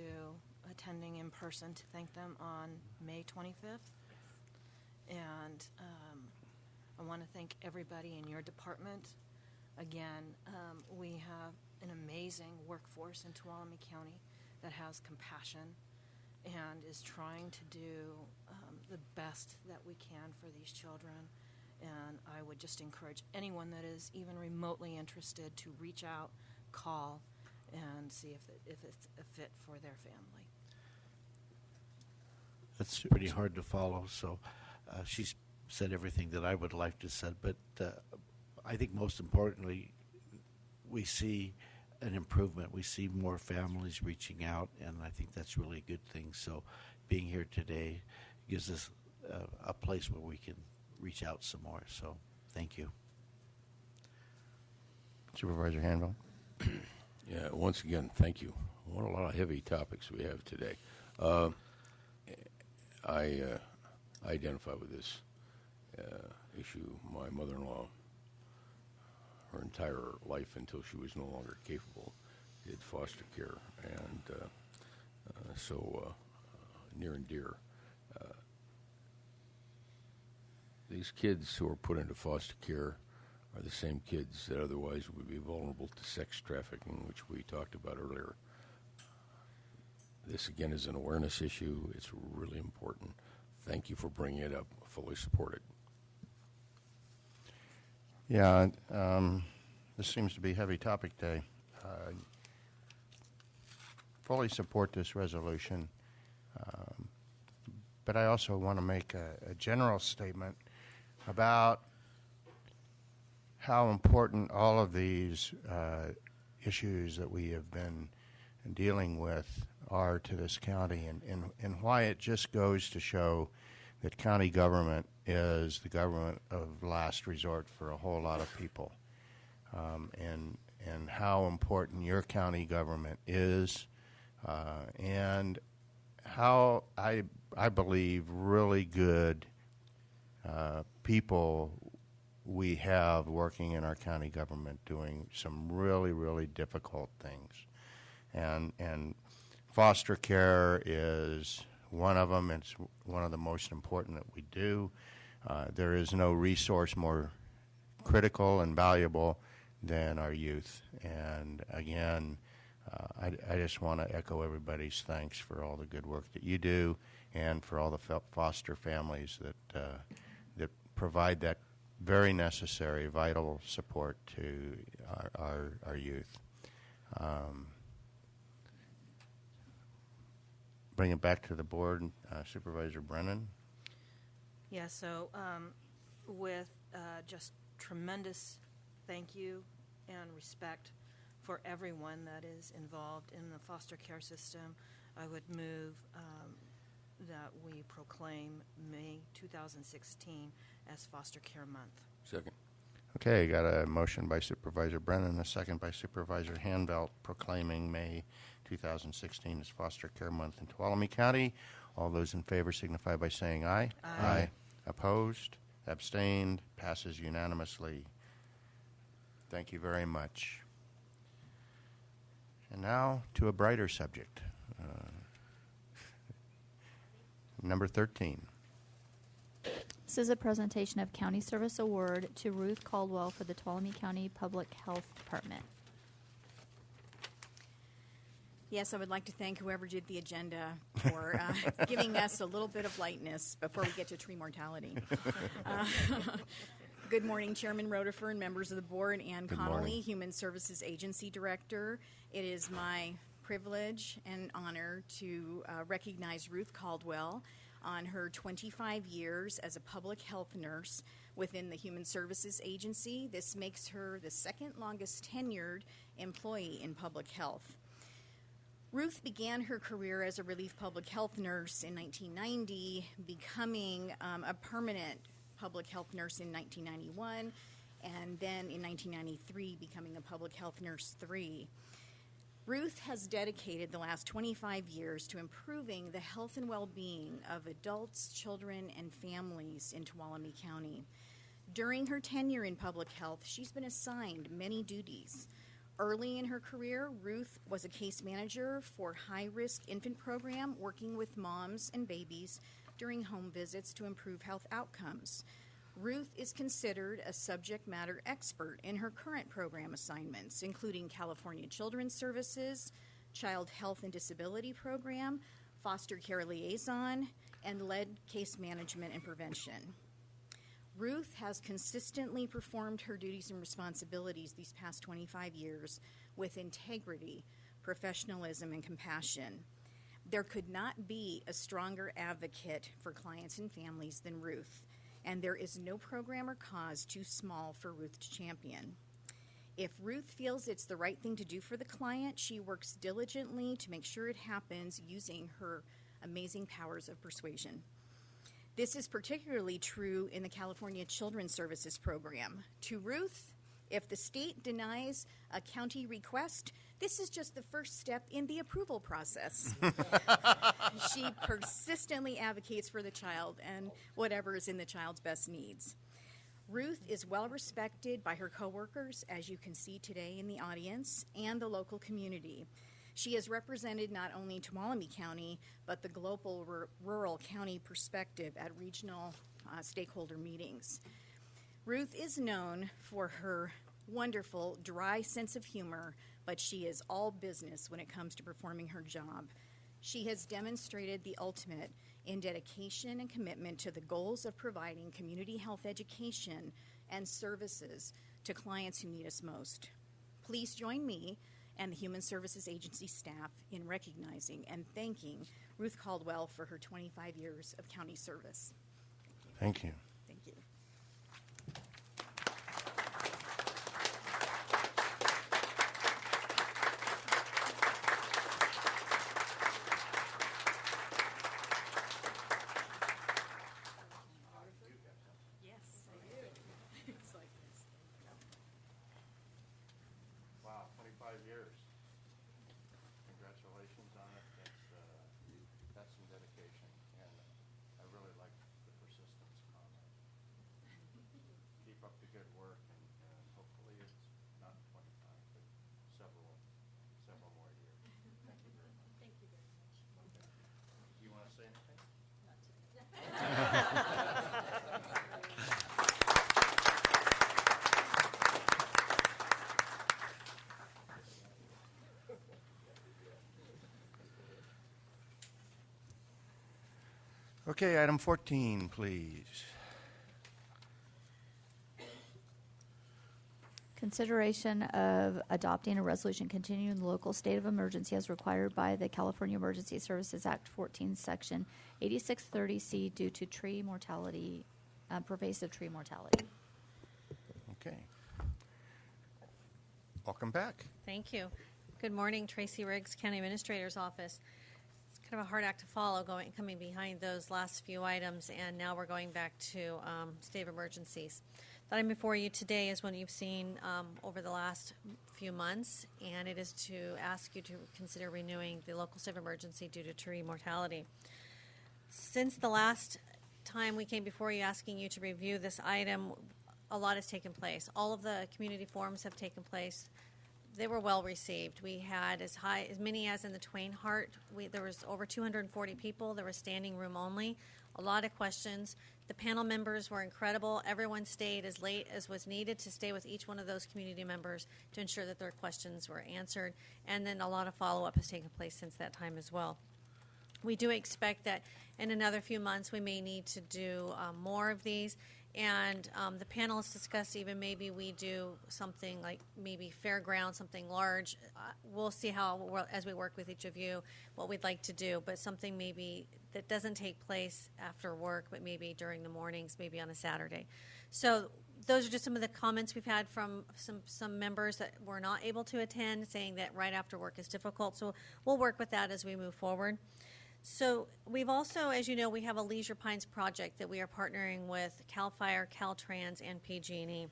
attending in person to thank them on May 25th. And I want to thank everybody in your department. Again, we have an amazing workforce in Tuolumne County that has compassion and is trying to do the best that we can for these children. And I would just encourage anyone that is even remotely interested to reach out, call, and see if it's a fit for their family. That's pretty hard to follow, so she's said everything that I would like to say, but I think most importantly, we see an improvement. We see more families reaching out, and I think that's really a good thing. So being here today gives us a place where we can reach out some more. So thank you. Supervisor Hanville. Yeah, once again, thank you. What a lot of heavy topics we have today. I identify with this issue. My mother-in-law, her entire life until she was no longer capable, did foster care, and so near and dear. These kids who are put into foster care are the same kids that otherwise would be vulnerable to sex trafficking, which we talked about earlier. This, again, is an awareness issue. It's really important. Thank you for bringing it up. Fully support it. Yeah, this seems to be heavy topic day. Fully support this resolution, but I also want to make a general statement about how important all of these issues that we have been dealing with are to this county, and why it just goes to show that county government is the government of last resort for a whole lot of people, and how important your county government is, and how I believe really good people we have working in our county government doing some really, really difficult things. And foster care is one of them. It's one of the most important that we do. There is no resource more critical and valuable than our youth. And again, I just want to echo everybody's thanks for all the good work that you do, and for all the foster families that provide that very necessary, vital support to our youth. Bring it back to the board, Supervisor Brennan. Yeah, so with just tremendous thank you and respect for everyone that is involved in the foster care system, I would move that we proclaim May 2016 as Foster Care Month. Second. Okay, got a motion by Supervisor Brennan, a second by Supervisor Hanvelt, proclaiming May 2016 as Foster Care Month in Tuolumne County. All those in favor signify by saying aye. Aye. Opposed? Abstained? Passes unanimously. Thank you very much. And now to a brighter subject. Number 13. This is a presentation of County Service Award to Ruth Caldwell for the Tuolumne County Public Health Department. Yes, I would like to thank whoever did the agenda for giving us a little bit of lightness before we get to tree mortality. Good morning, Chairman Rotifer and members of the board. Ann Connolly, Human Services Agency Director. It is my privilege and honor to recognize Ruth Caldwell on her 25 years as a public health nurse within the Human Services Agency. This makes her the second longest tenured employee in public health. Ruth began her career as a relief public health nurse in 1990, becoming a permanent public health nurse in 1991, and then in 1993 becoming a public health nurse 3. Ruth has dedicated the last 25 years to improving the health and well-being of adults, children, and families in Tuolumne County. During her tenure in public health, she's been assigned many duties. Early in her career, Ruth was a case manager for high-risk infant program, working with moms and babies during home visits to improve health outcomes. Ruth is considered a subject matter expert in her current program assignments, including California Children's Services, Child Health and Disability Program, Foster Care Liaison, and lead case management and prevention. Ruth has consistently performed her duties and responsibilities these past 25 years with integrity, professionalism, and compassion. There could not be a stronger advocate for clients and families than Ruth, and there is no program or cause too small for Ruth to champion. If Ruth feels it's the right thing to do for the client, she works diligently to make sure it happens using her amazing powers of persuasion. This is particularly true in the California Children's Services program. To Ruth, if the state denies a county request, this is just the first step in the approval process. She persistently advocates for the child and whatever is in the child's best needs. Ruth is well respected by her coworkers, as you can see today in the audience, and the local community. She has represented not only Tuolumne County, but the global rural county perspective at regional stakeholder meetings. Ruth is known for her wonderful, dry sense of humor, but she is all business when it comes to performing her job. She has demonstrated the ultimate in dedication and commitment to the goals of providing community health education and services to clients who need us most. Please join me and the Human Services Agency staff in recognizing and thanking Ruth Caldwell for her 25 years of county service. Thank you. Thank you. Yes, I do. It's like this. Wow, 25 years. Congratulations on it. That's some dedication, and I really like the persistence comment. Keep up the good work, and hopefully it's not 25, but several more years. Thank you very much. Thank you very much. Okay. You want to say anything? Not today. Okay, item 14, please. Consideration of adopting a resolution continuing the local state of emergency as required by the California Emergency Services Act 14, Section 8630C due to tree mortality, pervasive tree mortality. Okay. Welcome back. Thank you. Good morning, Tracy Riggs, County Administrator's Office. It's kind of a hard act to follow, coming behind those last few items, and now we're going back to state of emergencies. The item before you today is one you've seen over the last few months, and it is to ask you to consider renewing the local state of emergency due to tree mortality. Since the last time we came before you asking you to review this item, a lot has taken place. All of the community forums have taken place. They were well received. We had as many as in the Twain Hart. There was over 240 people. There was standing room only. A lot of questions. The panel members were incredible. Everyone stayed as late as was needed to stay with each one of those community members to ensure that their questions were answered. And then a lot of follow-up has taken place since that time as well. We do expect that in another few months we may need to do more of these. And the panelists discussed even maybe we do something like maybe fairground, something large. We'll see how, as we work with each of you, what we'd like to do, but something maybe that doesn't take place after work, but maybe during the mornings, maybe on a Saturday. So those are just some of the comments we've had from some members that were not able to attend, saying that right after work is difficult. So we'll work with that as we move forward. So we've also, as you know, we have a Leisure Pines project that we are partnering with CAL FIRE, Caltrans, and PG&E.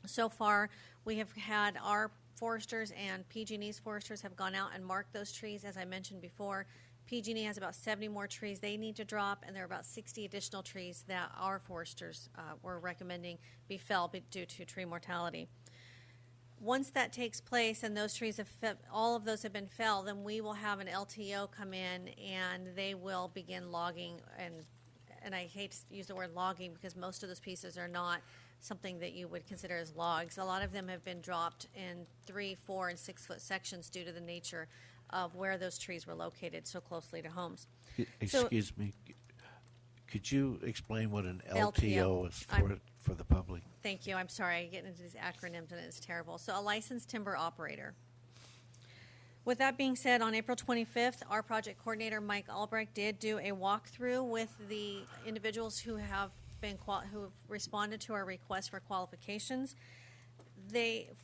So far, we have had our foresters and PG&E's foresters have gone out and marked those trees. As I mentioned before, PG&E has about 70 more trees they need to drop, and there are about 60 additional trees that our foresters were recommending be felled due to tree mortality. Once that takes place and those trees all of those have been felled, then we will have an LTO come in and they will begin logging. And I hate to use the word logging because most of those pieces are not something that you would consider as logs. A lot of them have been dropped in 3, 4, and 6 foot sections due to the nature of where those trees were located so closely to homes. Excuse me. Could you explain what an LTO is for the public? Thank you. I'm sorry. I get into these acronyms and it's terrible. So a licensed timber operator. With that being said, on April 25th, our project coordinator, Mike Albrecht, did do a walkthrough with the individuals who have responded to our request for qualifications.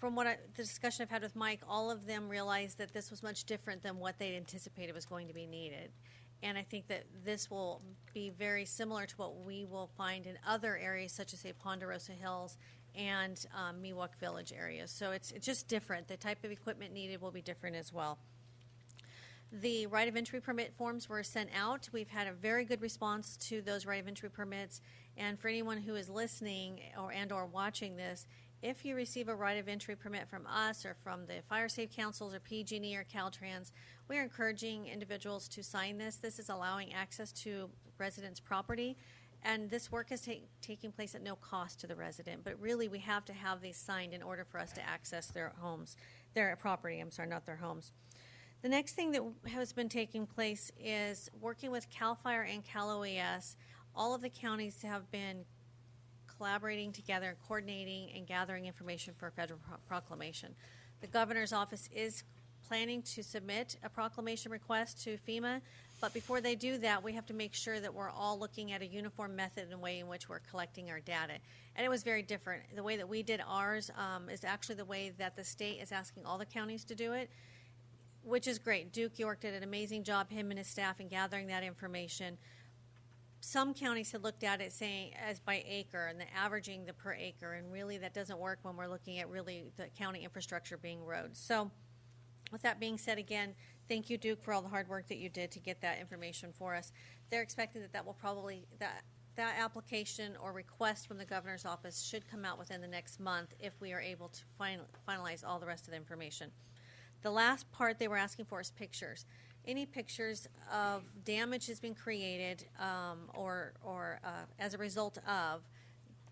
From the discussion I've had with Mike, all of them realized that this was much different than what they anticipated was going to be needed. And I think that this will be very similar to what we will find in other areas, such as, say, Ponderosa Hills and Miwok Village areas. So it's just different. The type of equipment needed will be different as well. The right of entry permit forms were sent out. We've had a very good response to those right of entry permits. And for anyone who is listening or watching this, if you receive a right of entry permit from us or from the Fire Safe Councils or PG&E or Caltrans, we are encouraging individuals to sign this. This is allowing access to residents' property, and this work is taking place at no cost to the resident. But really, we have to have these signed in order for us to access their property. Not their homes. The next thing that has been taking place is working with CAL FIRE and Cal OES. All of the counties have been collaborating together, coordinating, and gathering information for a federal proclamation. The governor's office is planning to submit a proclamation request to FEMA, but before they do that, we have to make sure that we're all looking at a uniform method and way in which we're collecting our data. And it was very different. The way that we did ours is actually the way that the state is asking all the counties to do it, which is great. Duke York did an amazing job, him and his staff, in gathering that information. Some counties had looked at it saying as by acre and the averaging the per acre, and really that doesn't work when we're looking at really the county infrastructure being roads. So with that being said, again, thank you, Duke, for all the hard work that you did to get that information for us. They're expecting that will probably, that application or request from the governor's office should come out within the next month if we are able to finalize all the rest of the information. The last part they were asking for is pictures. Any pictures of damage has been created or as a result of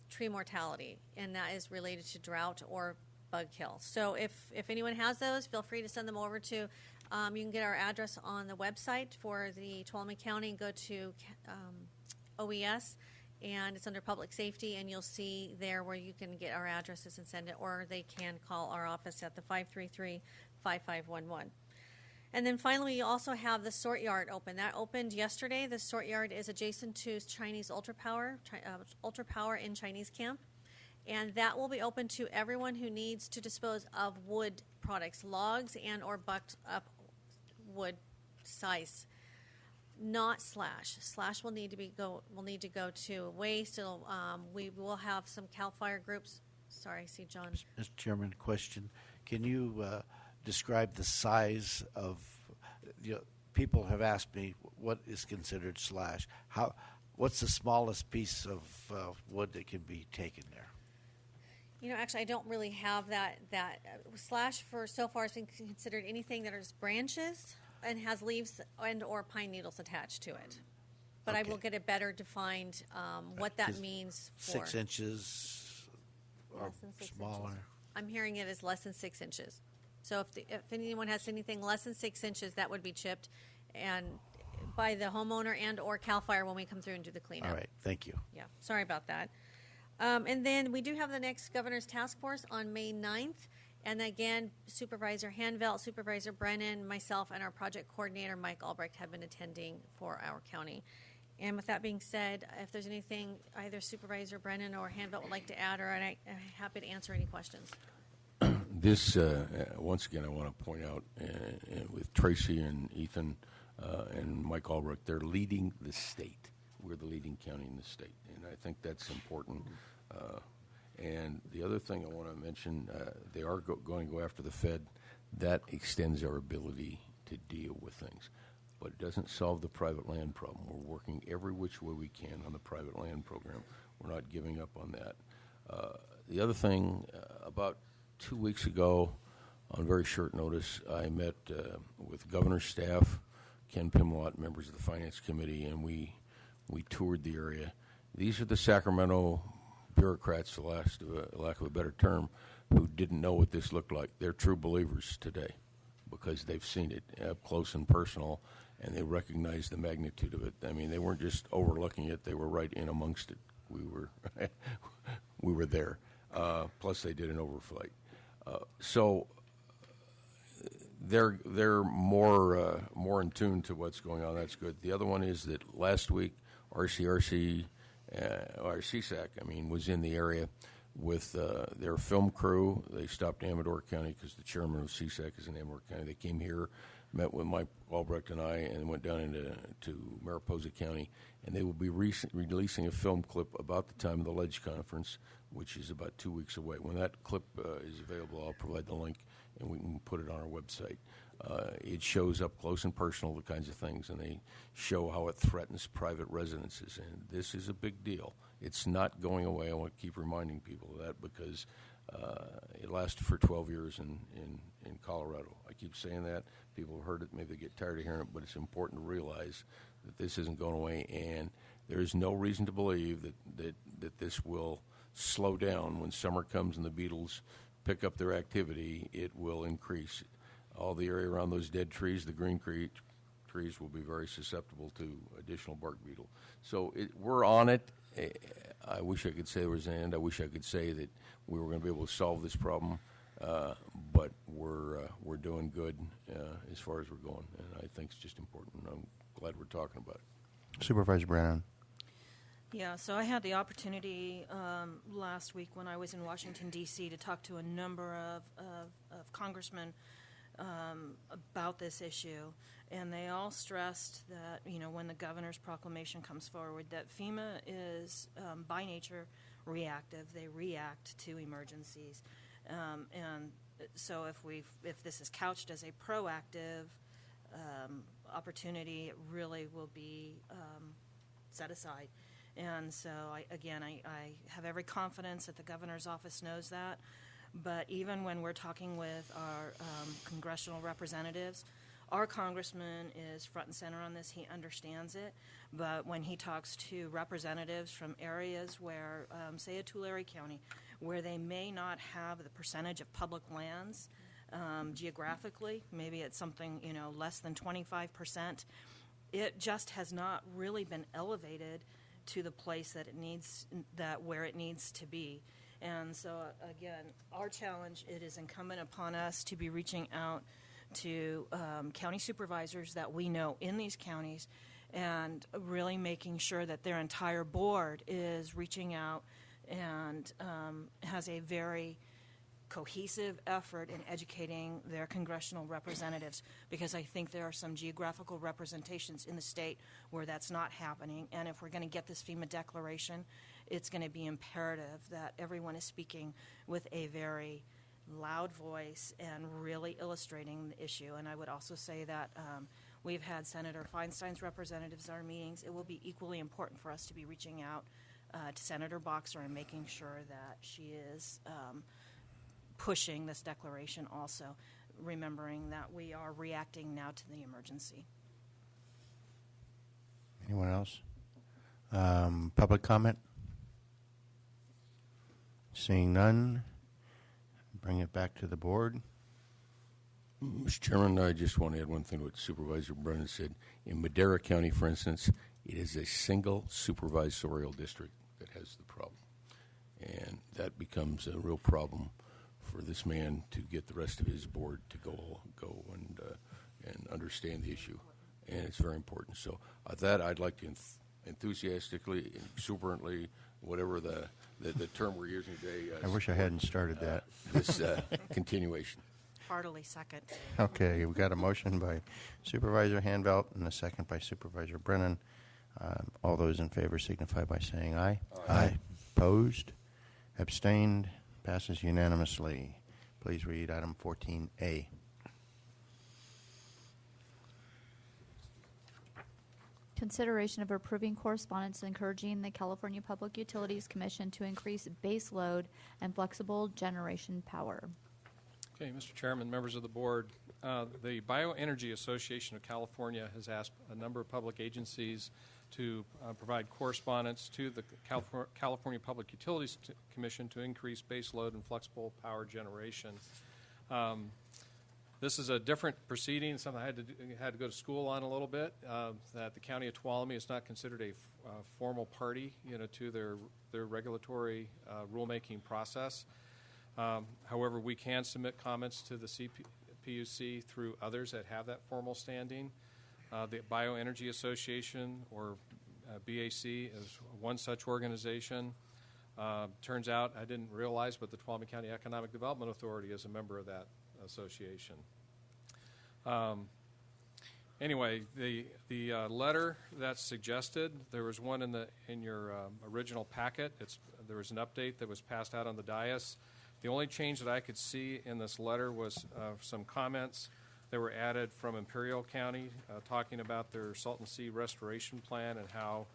tree mortality, and that is related to drought or bug kill. So if anyone has those, feel free to send them over to, you can get our address on the website for the Tuolumne County and go to OES, and it's under public safety, and you'll see there where you can get our addresses and send it, or they can call our office at the 533-5511. And then finally, you also have the sort yard open. That opened yesterday. The sort yard is adjacent to Chinese Ultra Power in Chinese Camp. And that will be open to everyone who needs to dispose of wood products, logs and or bucked up wood size. Not slash. Slash will need to go to waste. We will have some CAL FIRE groups. Sorry, I see John. Mr. Chairman, question. Can you describe the size of, people have asked me what is considered slash. What's the smallest piece of wood that can be taken there? Actually, I don't really have that. Slash for so far has been considered anything that is branches and has leaves and or pine needles attached to it. But okay. I will get a better defined what that means for. 6 inches or smaller? Inches. I'm hearing it as less than 6 inches. So if anyone has anything less than 6 inches, that would be chipped and by the homeowner and or CAL FIRE when we come through and do the cleanup. All right, thank you. Yeah, sorry about that. And then we do have the next Governor's Task Force on May 9th. And again, Supervisor Hanvelt, Supervisor Brennan, myself, and our project coordinator, Mike Albrecht, have been attending for our county. And with that being said, if there's anything either Supervisor Brennan or Hanvelt would like to add, I'm happy to answer any questions. This, once again, I want to point out with Tracy and Ethan and Mike Albrecht, they're leading the state. We're the leading county in the state, and I think that's important. And the other thing I want to mention, they are going to go after the Fed. That extends our ability to deal with things. But it doesn't solve the private land problem. We're working every which way we can on the private land program. We're not giving up on that. The other thing, about 2 weeks ago, on very short notice, I met with governor's staff, Ken Pimlott, members of the Finance Committee, and we toured the area. These are the Sacramento bureaucrats, for lack of a better term, who didn't know what this looked like. They're true believers today because they've seen it up close and personal, and they recognize the magnitude of it. I mean, they weren't just overlooking it; they were right in amongst it. We were there. Plus, they did an overflight. So they're more in tune to what's going on. That's good. The other one is that last week, RCRC, or CSAC, was in the area with their film crew. They stopped in Amador County because the chairman of CSAC is in Amador County. They came here, met with Mike Albrecht and I, and went down to Mariposa County. And they will be releasing a film clip about the time of the Ledge Conference, which is about 2 weeks away. When that clip is available, I'll provide the link, and we can put it on our website. It shows up close and personal, the kinds of things, and they show how it threatens private residences. And this is a big deal. It's not going away. I want to keep reminding people of that because it lasted for 12 years in Colorado. I keep saying that. People have heard it. Maybe they get tired of hearing it, but it's important to realize that this isn't going away, and there is no reason to believe that this will slow down. When summer comes and the beetles pick up their activity, it will increase. All the area around those dead trees, the green trees, will be very susceptible to additional bark beetle. So we're on it. I wish I could say there was an end. I wish I could say that we were going to be able to solve this problem, but we're doing good as far as we're going, and I think it's just important. I'm glad we're talking about it. Supervisor Brennan. Yeah, so I had the opportunity last week when I was in Washington, D.C. to talk to a number of congressmen about this issue, and they all stressed that, when the governor's proclamation comes forward, that FEMA is by nature reactive. They react to emergencies. And so if this is couched as a proactive opportunity, it really will be set aside. And so, I have every confidence that the governor's office knows that. But even when we're talking with our congressional representatives, our congressman is front and center on this. He understands it. But when he talks to representatives from areas where, say, a Tulare County, where they may not have the percentage of public lands geographically, maybe it's something, less than 25%, it just has not really been elevated to the place where it needs to be. And so, again, our challenge, it is incumbent upon us to be reaching out to county supervisors that we know in these counties and really making sure that their entire board is reaching out and has a very cohesive effort in educating their congressional representatives, because I think there are some geographical representations in the state where that's not happening. And if we're going to get this FEMA declaration, it's going to be imperative that everyone is speaking with a very loud voice and really illustrating the issue. And I would also say that we've had Senator Feinstein's representatives at our meetings. It will be equally important for us to be reaching out to Senator Boxer and making sure that she is pushing this declaration also, remembering that we are reacting now to the emergency. Anyone else? Public comment? Seeing none, bring it back to the board. Mr. Chairman, I just want to add one thing to what Supervisor Brennan said. In Madera County, for instance, it is a single supervisorial district that has the problem. And that becomes a real problem for this man to get the rest of his board to go and understand the issue. And it's very important. So that I'd like to enthusiastically, exuberantly, whatever the term we're using today. I wish I hadn't started that. This continuation. Heartily second. Okay, we got a motion by Supervisor Hanvelt and a second by Supervisor Brennan. All those in favor signify by saying aye. Aye. Opposed? Abstained? Passes unanimously. Please read item 14A. Consideration of approving correspondence encouraging the California Public Utilities Commission to increase base load and flexible generation power. Okay, Mr. Chairman, members of the board, the Bioenergy Association of California has asked a number of public agencies to provide correspondence to the California Public Utilities Commission to increase base load and flexible power generation. This is a different proceeding, something I had to go to school on a little bit, that the County of Tuolumne is not considered a formal party, to their regulatory rulemaking process. However, we can submit comments to the CPUC through others that have that formal standing. The Bioenergy Association, or BAC, is one such organization. Turns out, I didn't realize, but the Tuolumne County Economic Development Authority is a member of that association. Anyway, the letter that's suggested, there was one in your original packet. There was an update that was passed out on the dais. The only change that I could see in this letter was some comments that were added from Imperial County talking about their Salton Sea restoration plan and how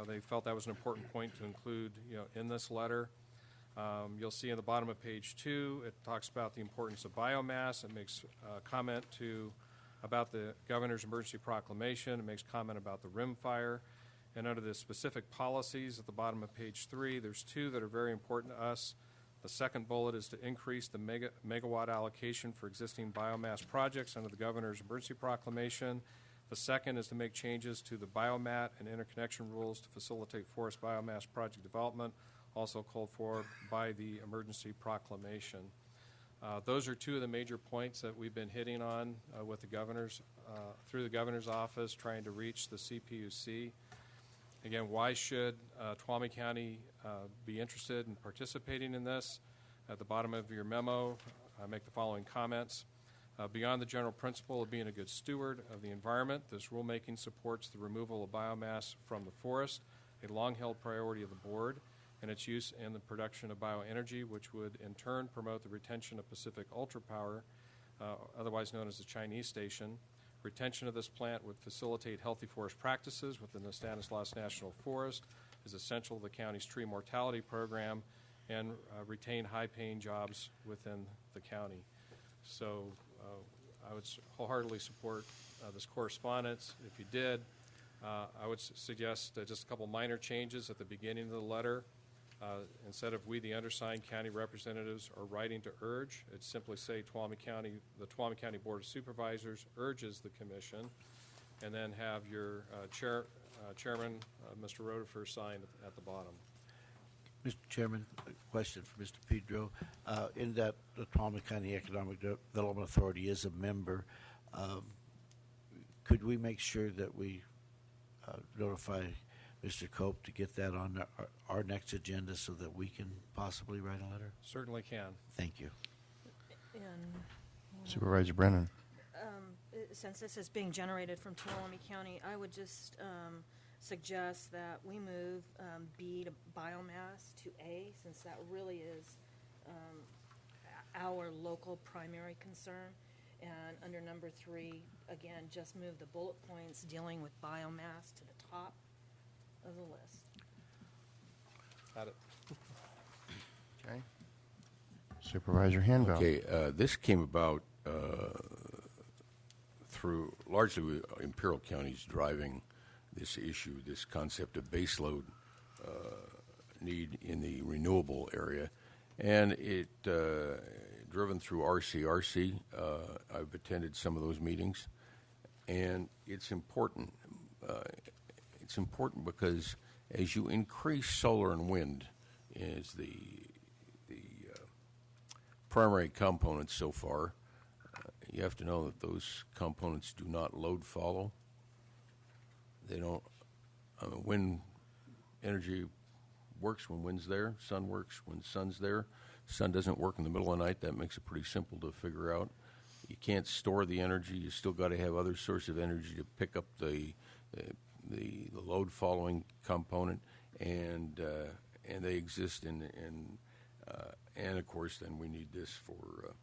they felt that was an important point to include in this letter. You'll see in the bottom of page 2, it talks about the importance of biomass. It makes a comment about the governor's emergency proclamation. It makes comment about the rim fire. And under the specific policies at the bottom of page 3, there's 2 that are very important to us. The second bullet is to increase the megawatt allocation for existing biomass projects under the governor's emergency proclamation. The second is to make changes to the biomat and interconnection rules to facilitate forest biomass project development, also called for by the emergency proclamation. Those are 2 of the major points that we've been hitting on with the governor's, through the governor's office, trying to reach the CPUC. Again, why should Tuolumne County be interested in participating in this? At the bottom of your memo, I make the following comments. Beyond the general principle of being a good steward of the environment, this rulemaking supports the removal of biomass from the forest, a long-held priority of the board, and its use in the production of bioenergy, which would in turn promote the retention of Pacific Ultra Power, otherwise known as the Chinese Station. Retention of this plant would facilitate healthy forest practices within the Stanislaus National Forest, is essential to the county's tree mortality program, and retain high-paying jobs within the county. So I would wholeheartedly support this correspondence. If you did, I would suggest just a couple minor changes at the beginning of the letter. Instead of "we, the undersigned county representatives, are writing to urge," it simply say the Tuolumne County Board of Supervisors urges the commission, and then have your chairman, Mr. Rotifer, sign at the bottom. Mr. Chairman, a question for Mr. Pedro. In that the Tuolumne County Economic Development Authority is a member, could we make sure that we notify Mr. Cope to get that on our next agenda so that we can possibly write a letter? Certainly can. Thank you. And, Supervisor Brennan. since this is being generated from Tuolumne County, I would just suggest that we move B to biomass to A, since that really is our local primary concern. And under number 3, again, just move the bullet points dealing with biomass to the top of the list. Got it. Okay. Supervisor Hanville. Okay, this came about through largely Imperial County's driving this issue, this concept of baseload need in the renewable area, and it driven through RCRC. I've attended some of those meetings, and it's important. It's important because as you increase solar and wind as the primary components so far, you have to know that those components do not load follow. They don't. Wind energy works when wind's there. Sun works when sun's there. Sun doesn't work in the middle of the night. That makes it pretty simple to figure out. You can't store the energy. You still got to have other sources of energy to pick up the load following component, and and they exist and of course, then we need this for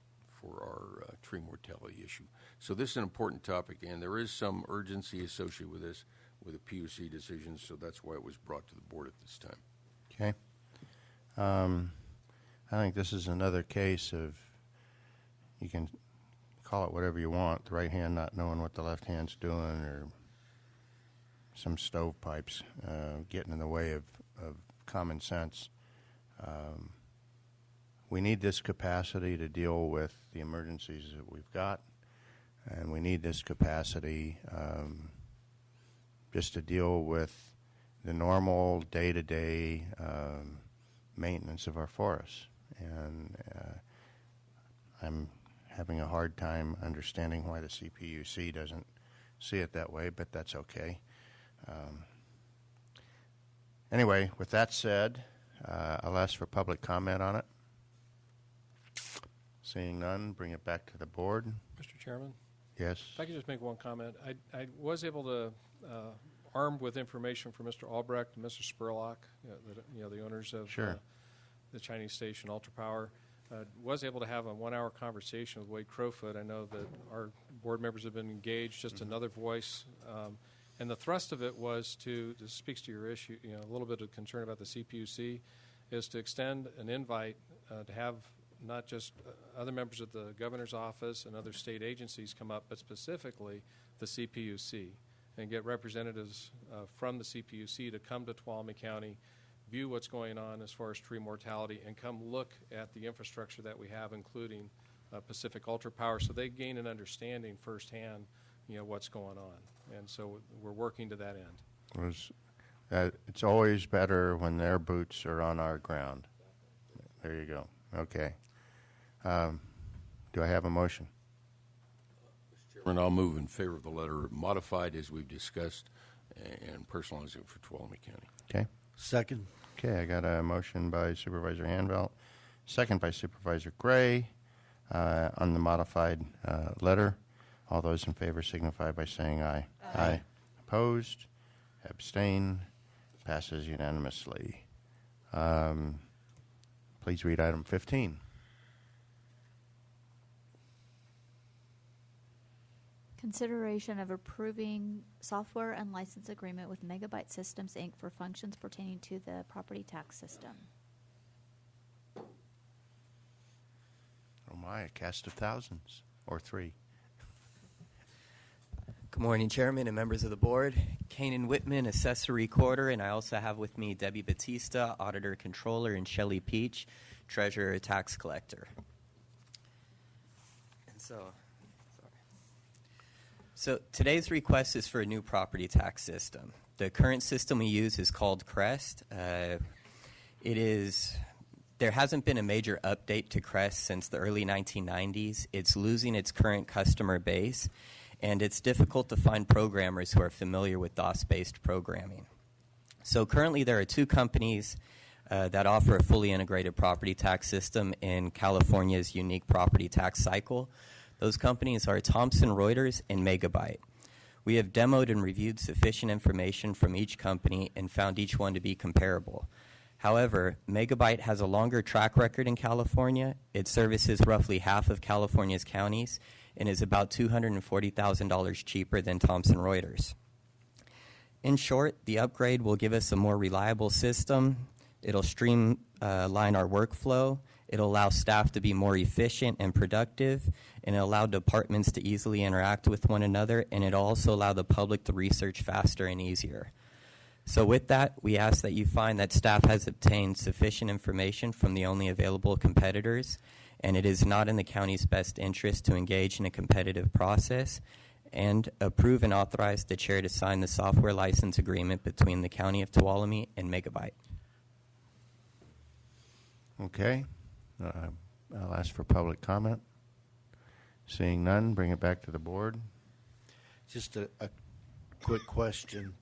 our tree mortality issue. So this is an important topic, and there is some urgency associated with this, with a PUC decision, so that's why it was brought to the board at this time. Okay. I think this is another case of, you can call it whatever you want, the right hand not knowing what the left hand's doing, or some stovepipes getting in the way of common sense. We need this capacity to deal with the emergencies that we've got, and we need this capacity just to deal with the normal day-to-day maintenance of our forests. And I'm having a hard time understanding why the CPUC doesn't see it that way, but that's okay. Anyway, with that said, I'll ask for public comment on it. Seeing none, bring it back to the board. Mr. Chairman? Yes. If I could just make one comment. I was able to, armed with information from Mr. Albrecht and Mr. Spurlock, the owners of Sure. The Chinese station Ultra Power, was able to have a 1-hour conversation with Wade Crowfoot. I know that our board members have been engaged, just another voice. And the thrust of it was this speaks to your issue, a little bit of concern about the CPUC, is to extend an invite to have not just other members of the governor's office and other state agencies come up, but specifically the CPUC, and get representatives from the CPUC to come to Tuolumne County, view what's going on as far as tree mortality, and come look at the infrastructure that we have, including Pacific Ultra Power, so they gain an understanding firsthand, what's going on. And so we're working to that end. It's always better when their boots are on our ground. There you go. Okay. Do I have a motion? Mr. Chairman, I'll move in favor of the letter modified as we've discussed and personalize it for Tuolumne County. Okay. Second. Okay, I got a motion by Supervisor Hanvelt, second by Supervisor Gray on the modified letter. All those in favor signify by saying aye. Aye. Opposed? Abstain? Passes unanimously. Please read item 15. Consideration of approving software and license agreement with Megabyte Systems, Inc. for functions pertaining to the property tax system. Oh my, a cast of thousands, or three. Good morning, Chairman and members of the board. Kanan Whitman, Assessor Recorder, and I also have with me Debbie Batista, Auditor Controller, and Shelley Peach, Treasurer Tax Collector. And so today's request is for a new property tax system. The current system we use is called Crest. There hasn't been a major update to Crest since the early 1990s. It's losing its current customer base, and it's difficult to find programmers who are familiar with DOS-based programming. So currently there are two companies that offer a fully integrated property tax system in California's unique property tax cycle. Those companies are Thomson Reuters and Megabyte. We have demoed and reviewed sufficient information from each company and found each one to be comparable. However, Megabyte has a longer track record in California. It services roughly half of California's counties and is about $240,000 cheaper than Thomson Reuters. In short, the upgrade will give us a more reliable system. It'll streamline our workflow. It'll allow staff to be more efficient and productive, and it'll allow departments to easily interact with one another, and it'll also allow the public to research faster and easier. So with that, we ask that you find that staff has obtained sufficient information from the only available competitors, and it is not in the county's best interest to engage in a competitive process, and approve and authorize the chair to sign the software license agreement between the County of Tuolumne and Megabyte. Okay. I'll ask for public comment. Seeing none, bring it back to the board. Just a quick question.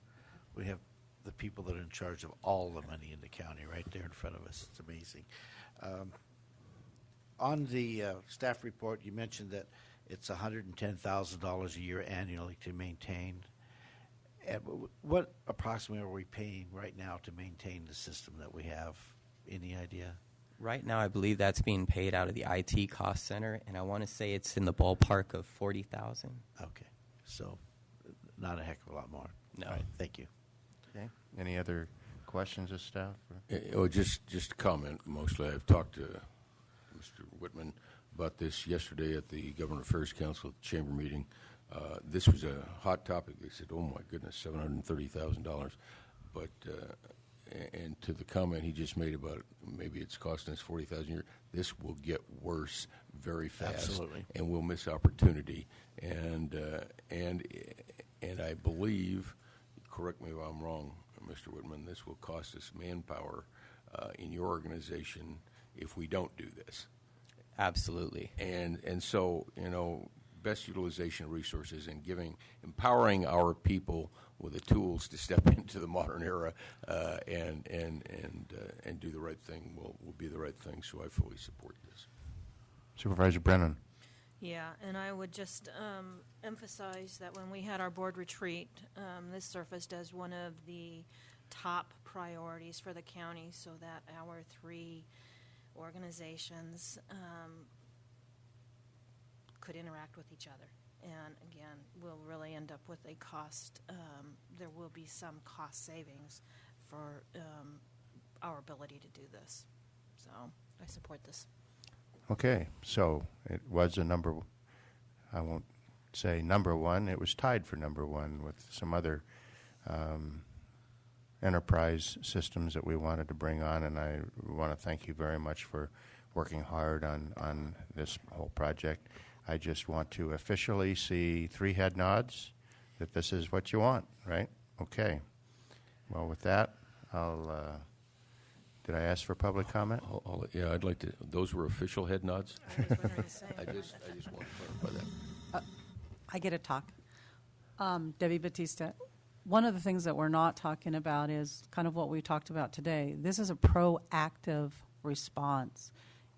We have the people that are in charge of all the money in the county right there in front of us. It's amazing. On the staff report, you mentioned that it's $110,000 a year annually to maintain. And what approximately are we paying right now to maintain the system that we have Any idea? Right now, I believe that's being paid out of the IT cost center, and I want to say it's in the ballpark of 40,000. Okay, so not a heck of a lot more. No. All right, thank you. Okay. Any other questions of staff? Just a comment. Mostly, I've talked to Mr. Whitman about this yesterday at the Government Affairs Council chamber meeting. This was a hot topic. They said, "Oh my goodness, $730,000," but and to the comment he just made about maybe it's costing us 40,000 a year, this will get worse very fast, Absolutely. and we'll miss opportunity. And I believe, correct me if I'm wrong, Mr. Whitman, this will cost us manpower in your organization if we don't do this. Absolutely. And so, best utilization of resources and empowering our people with the tools to step into the modern era and do the right thing will be the right thing. So I fully support this. Supervisor Brennan. Yeah, and I would just emphasize that when we had our board retreat, this surfaced as one of the top priorities for the county so that our three organizations could interact with each other. And again, we'll really end up with a cost, there will be some cost savings for our ability to do this. So I support this. Okay, so it was I won't say number one, it was tied for number one with some other enterprise systems that we wanted to bring on, and I want to thank you very much for working hard on this whole project. I just want to officially see 3 head nods that this is what you want, right? Okay. Well, with that, did I ask for public comment? Yeah, I'd like to. Those were official head nods. I just want to clarify that. I get a talk. Debbie Batista. One of the things that we're not talking about is kind of what we talked about today. This is a proactive response.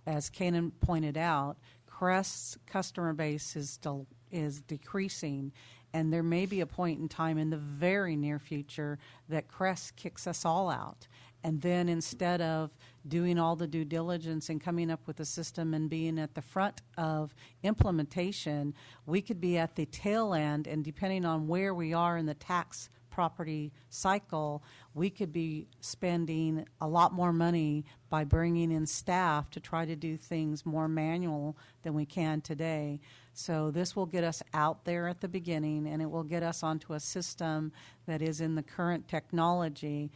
As Kanan pointed out, Crest's customer base is decreasing, and there may be a point in time in the very near future that Crest kicks us all out. And then instead of doing all the due diligence and coming up with a system and being at the front of implementation, we could be at the tail end, and depending on where we are in the tax property cycle, we could be spending a lot more money by bringing in staff to try to do things more manual than we can today. So this will get us out there at the beginning, and it will get us onto a system that is in the current technology.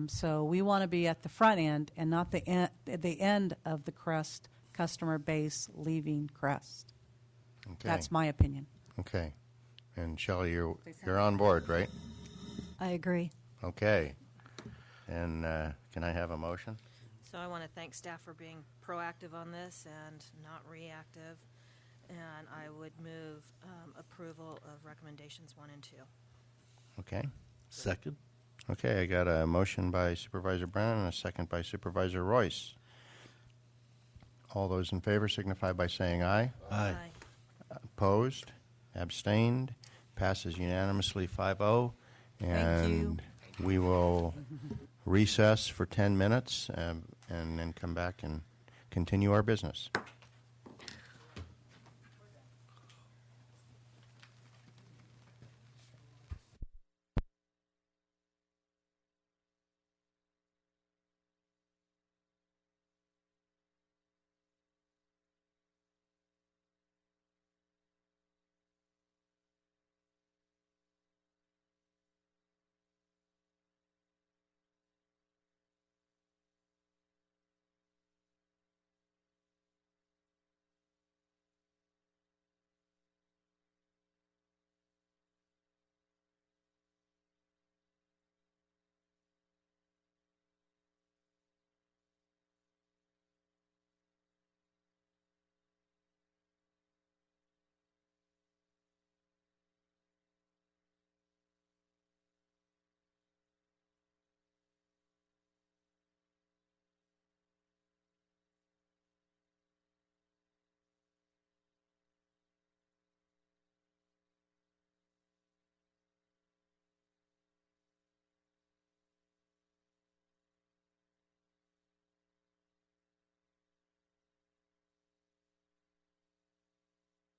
So we want to be at the front end and not the end of the Crest customer base leaving Crest. Okay. That's my opinion. Okay. And Shelley, you're on board, right? I agree. Okay. And can I have a motion? So I want to thank staff for being proactive on this and not reactive. And I would move approval of recommendations 1 and 2. Okay. Second. Okay, I got a motion by Supervisor Brennan and a second by Supervisor Royce. All those in favor signify by saying aye. Aye. Opposed? Abstained? Passes unanimously 5-0. And we will recess for 10 minutes and then come back and continue our business.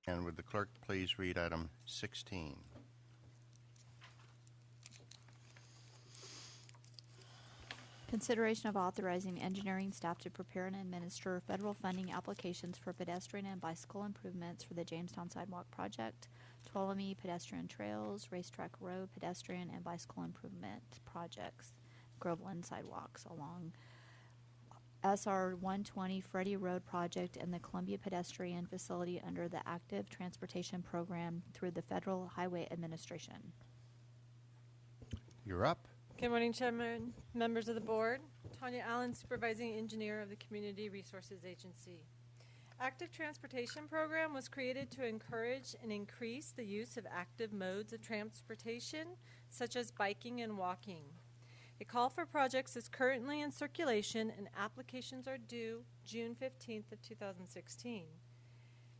And would the clerk please read item 16? Consideration of authorizing engineering staff to prepare and administer federal funding applications for pedestrian and bicycle improvements for the Jamestown Sidewalk Project, Tuolumne Pedestrian Trails, Racetrack Road Pedestrian and Bicycle Improvement Projects, Groveland Sidewalks along SR 120 Freddie Road Project and the Columbia Pedestrian Facility under the Active Transportation Program through the Federal Highway Administration. You're up. Good morning, Chairman, members of the board. Tanya Allen, Supervising Engineer of the Community Resources Agency. Active Transportation Program was created to encourage and increase the use of active modes of transportation, such as biking and walking. A call for projects is currently in circulation and applications are due June 15th of 2016.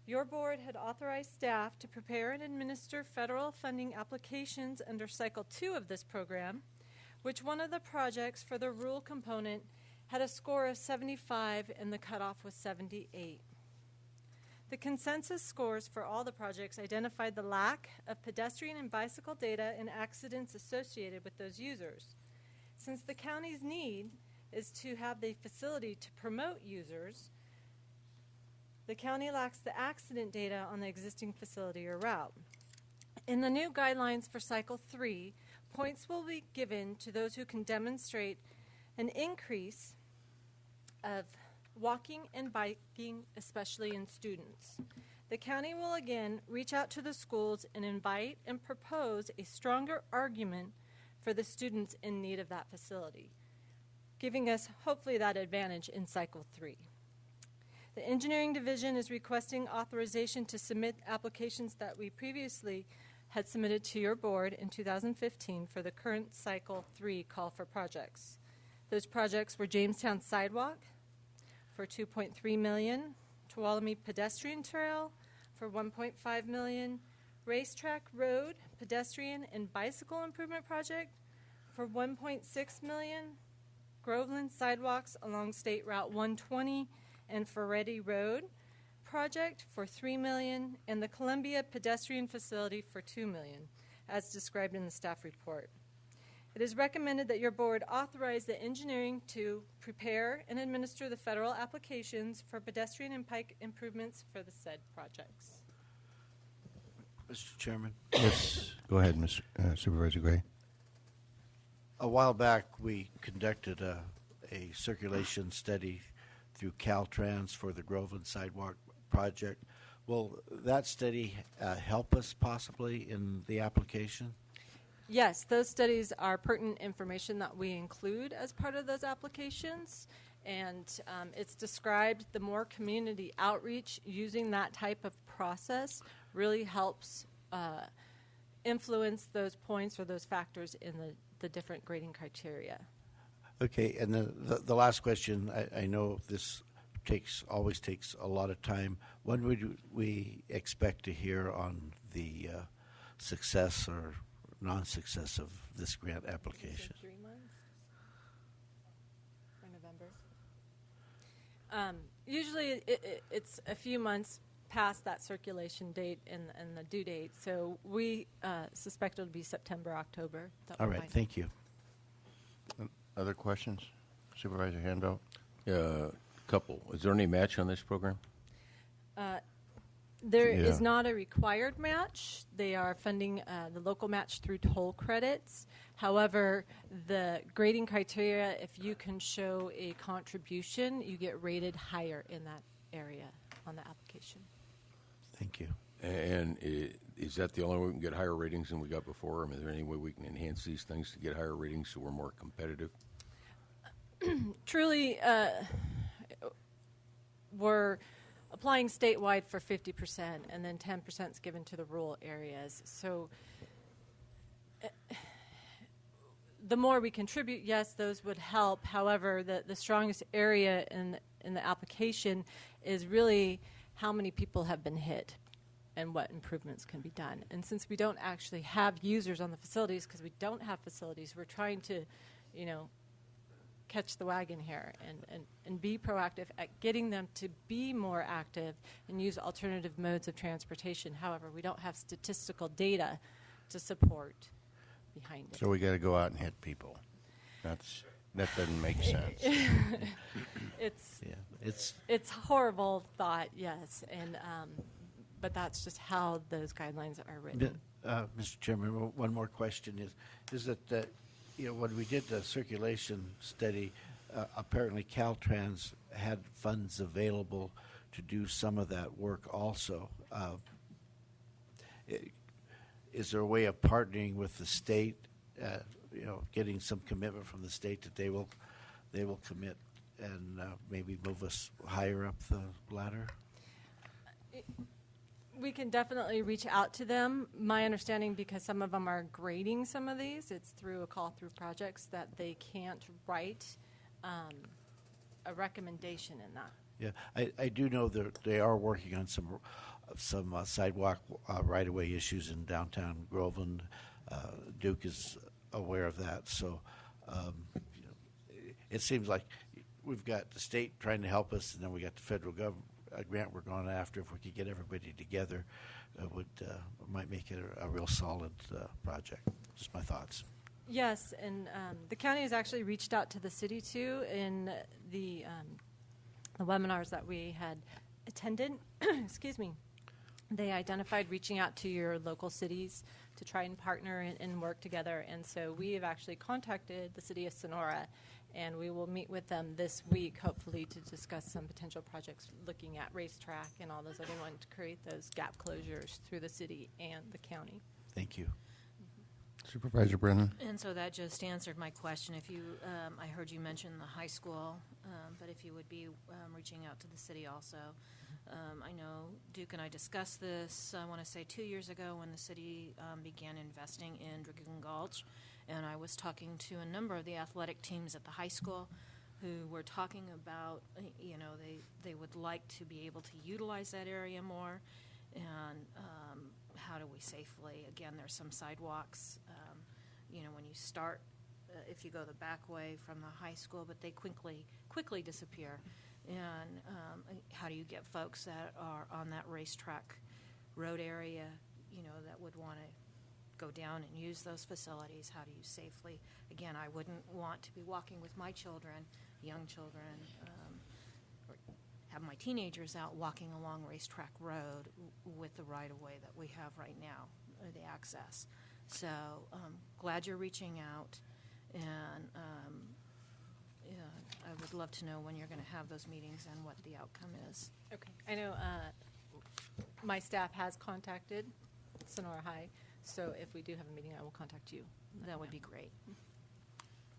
Your board had authorized staff to prepare and administer federal funding applications under Cycle 2 of this program, which one of the projects for the rural component had a score of 75 and the cutoff was 78. The consensus scores for all the projects identified the lack of pedestrian and bicycle data and accidents associated with those users. Since the county's need is to have the facility to promote users, the county lacks the accident data on the existing facility or route. In the new guidelines for Cycle 3, points will be given to those who can demonstrate an increase of walking and biking, especially in students. The county will again reach out to the schools and invite and propose a stronger argument for the students in need of that facility, giving us hopefully that advantage in Cycle 3. The Engineering Division is requesting authorization to submit applications that we previously had submitted to your board in 2015 for the current Cycle 3 call for projects. Those projects were Jamestown Sidewalk for $2.3 million, Tuolumne Pedestrian Trail for $1.5 million, Racetrack Road Pedestrian and Bicycle Improvement Project for $1.6 million, Groveland Sidewalks along State Route 120 and Ferretti Road Project for $3 million, and the Columbia Pedestrian Facility for $2 million, as described in the staff report. It is recommended that your board authorize the engineering to prepare and administer the federal applications for pedestrian and bike improvements for the said projects. Mr. Chairman? Yes, go ahead, Mr. Supervisor Gray. A while back, we conducted a circulation study through Caltrans for the Groveland Sidewalk project. Will that study help us possibly in the application? Yes, those studies are pertinent information that we include as part of those applications, and it's described the more community outreach using that type of process really helps influence those points or those factors in the different grading criteria. Okay, and the last question, I know this always takes a lot of time. When would we expect to hear on the success or non-success of this grant application? 3 months for November. Usually it's a few months past that circulation date and the due date, so we suspect it'll be September, October. All right, thank you. Other questions? Supervisor Handel? Couple. Is there any match on this program? There is not a required match. They are funding the local match through toll credits. However, the grading criteria, if you can show a contribution, you get rated higher in that area on the application. Thank you. And is that the only way we can get higher ratings than we got before? I mean, is there any way we can enhance these things to get higher ratings so we're more competitive? Truly, we're applying statewide for 50%, and then 10% is given to the rural areas. So the more we contribute, yes, those would help. However, the strongest area in the application is really how many people have been hit and what improvements can be done. And since we don't actually have users on the facilities, because we don't have facilities, we're trying to, catch the wagon here and be proactive at getting them to be more active and use alternative modes of transportation. However, we don't have statistical data to support behind it. So we got to go out and hit people. That doesn't make sense. It's a horrible thought, yes, and but that's just how those guidelines are written. Mr. Chairman, one more question is that when we did the circulation study, apparently Caltrans had funds available to do some of that work also. Is there a way of partnering with the state, getting some commitment from the state that they will commit and maybe move us higher up the ladder? We can definitely reach out to them. My understanding, because some of them are grading some of these, it's through a call through projects that they can't write a recommendation in that. Yeah, I do know that they are working on some sidewalk right-of-way issues in downtown Groveland. Duke is aware of that, so it seems like we've got the state trying to help us, and then we got the federal government grant we're going after. If we could get everybody together, might make it a real solid project. Just my thoughts. Yes, and the county has actually reached out to the city too in the webinars that we had attended. Excuse me. They identified reaching out to your local cities to try and partner and work together. And so we have actually contacted the city of Sonora, and we will meet with them this week, hopefully, to discuss some potential projects looking at racetrack and all those other ones to create those gap closures through the city and the county. Thank you. Supervisor Brennan. And so that just answered my question. If you, I heard you mention the high school, but if you would be reaching out to the city also. I know Duke and I discussed this, I want to say 2 years ago when the city began investing in Dragoon Gulch, and I was talking to a number of the athletic teams at the high school who were talking about, they would like to be able to utilize that area more, and how do we safely, again, there's some sidewalks, when you start, if you go the back way from the high school, but they quickly disappear. And how do you get folks that are on that racetrack road area, that would want to go down and use those facilities? How do you safely, again, I wouldn't want to be walking with my children, young children, or have my teenagers out walking along Racetrack Road with the right-of-way that we have right now, or the access. So glad you're reaching out, and I would love to know when you're going to have those meetings and what the outcome is. Okay. I know my staff has contacted Sonora High, so if we do have a meeting, I will contact you. That would be great.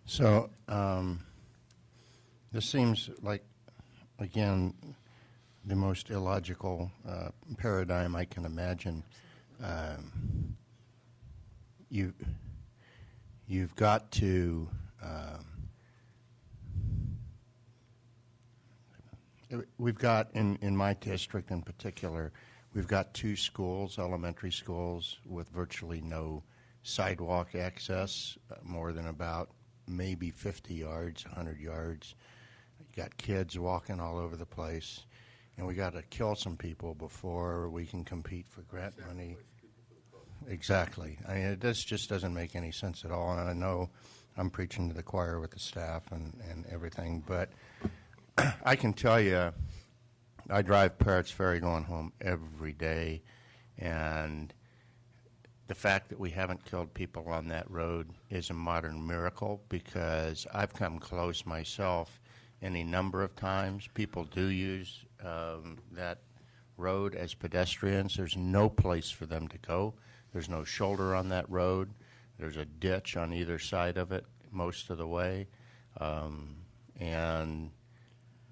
So this seems like, again, the most illogical paradigm I can imagine. You've got to we've got in my district in particular, we've got 2 schools, elementary schools, with virtually no sidewalk access, more than about maybe 50 yards, 100 yards. You got kids walking all over the place, and we got to kill some people before we can compete for grant money. Exactly. I mean, this just doesn't make any sense at all, and I know I'm preaching to the choir with the staff and everything, but I can tell you, I drive Parrots Ferry going home every day, and the fact that we haven't killed people on that road is a modern miracle, because I've come close myself any number of times. People do use that road as pedestrians. There's no place for them to go. There's no shoulder on that road. There's a ditch on either side of it most of the way, and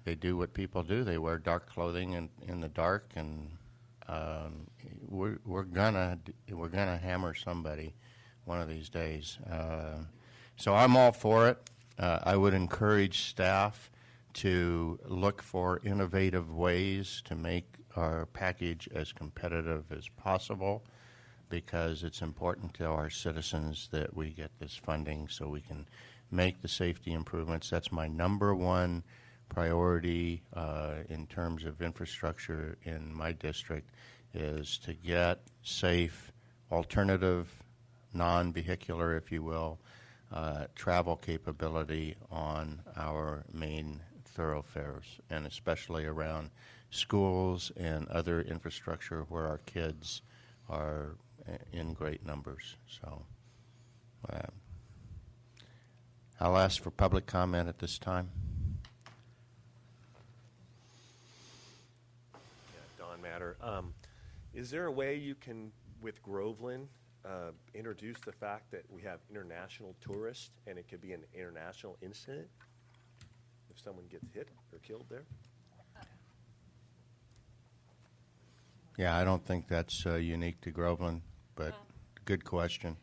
they do what people do. They wear dark clothing in the dark, and we're gonna hammer somebody one of these days. So I'm all for it. I would encourage staff to look for innovative ways to make our package as competitive as possible, because it's important to our citizens that we get this funding so we can make the safety improvements. That's my number one priority in terms of infrastructure in my district, is to get safe, alternative, non-vehicular, if you will, travel capability on our main thoroughfares, and especially around schools and other infrastructure where our kids are in great numbers. So I'll ask for public comment at this time. Don Matter. Is there a way you can, with Groveland, introduce the fact that we have international tourists and it could be an international incident if someone gets hit or killed there? Yeah, I don't think that's unique to Groveland, but good question.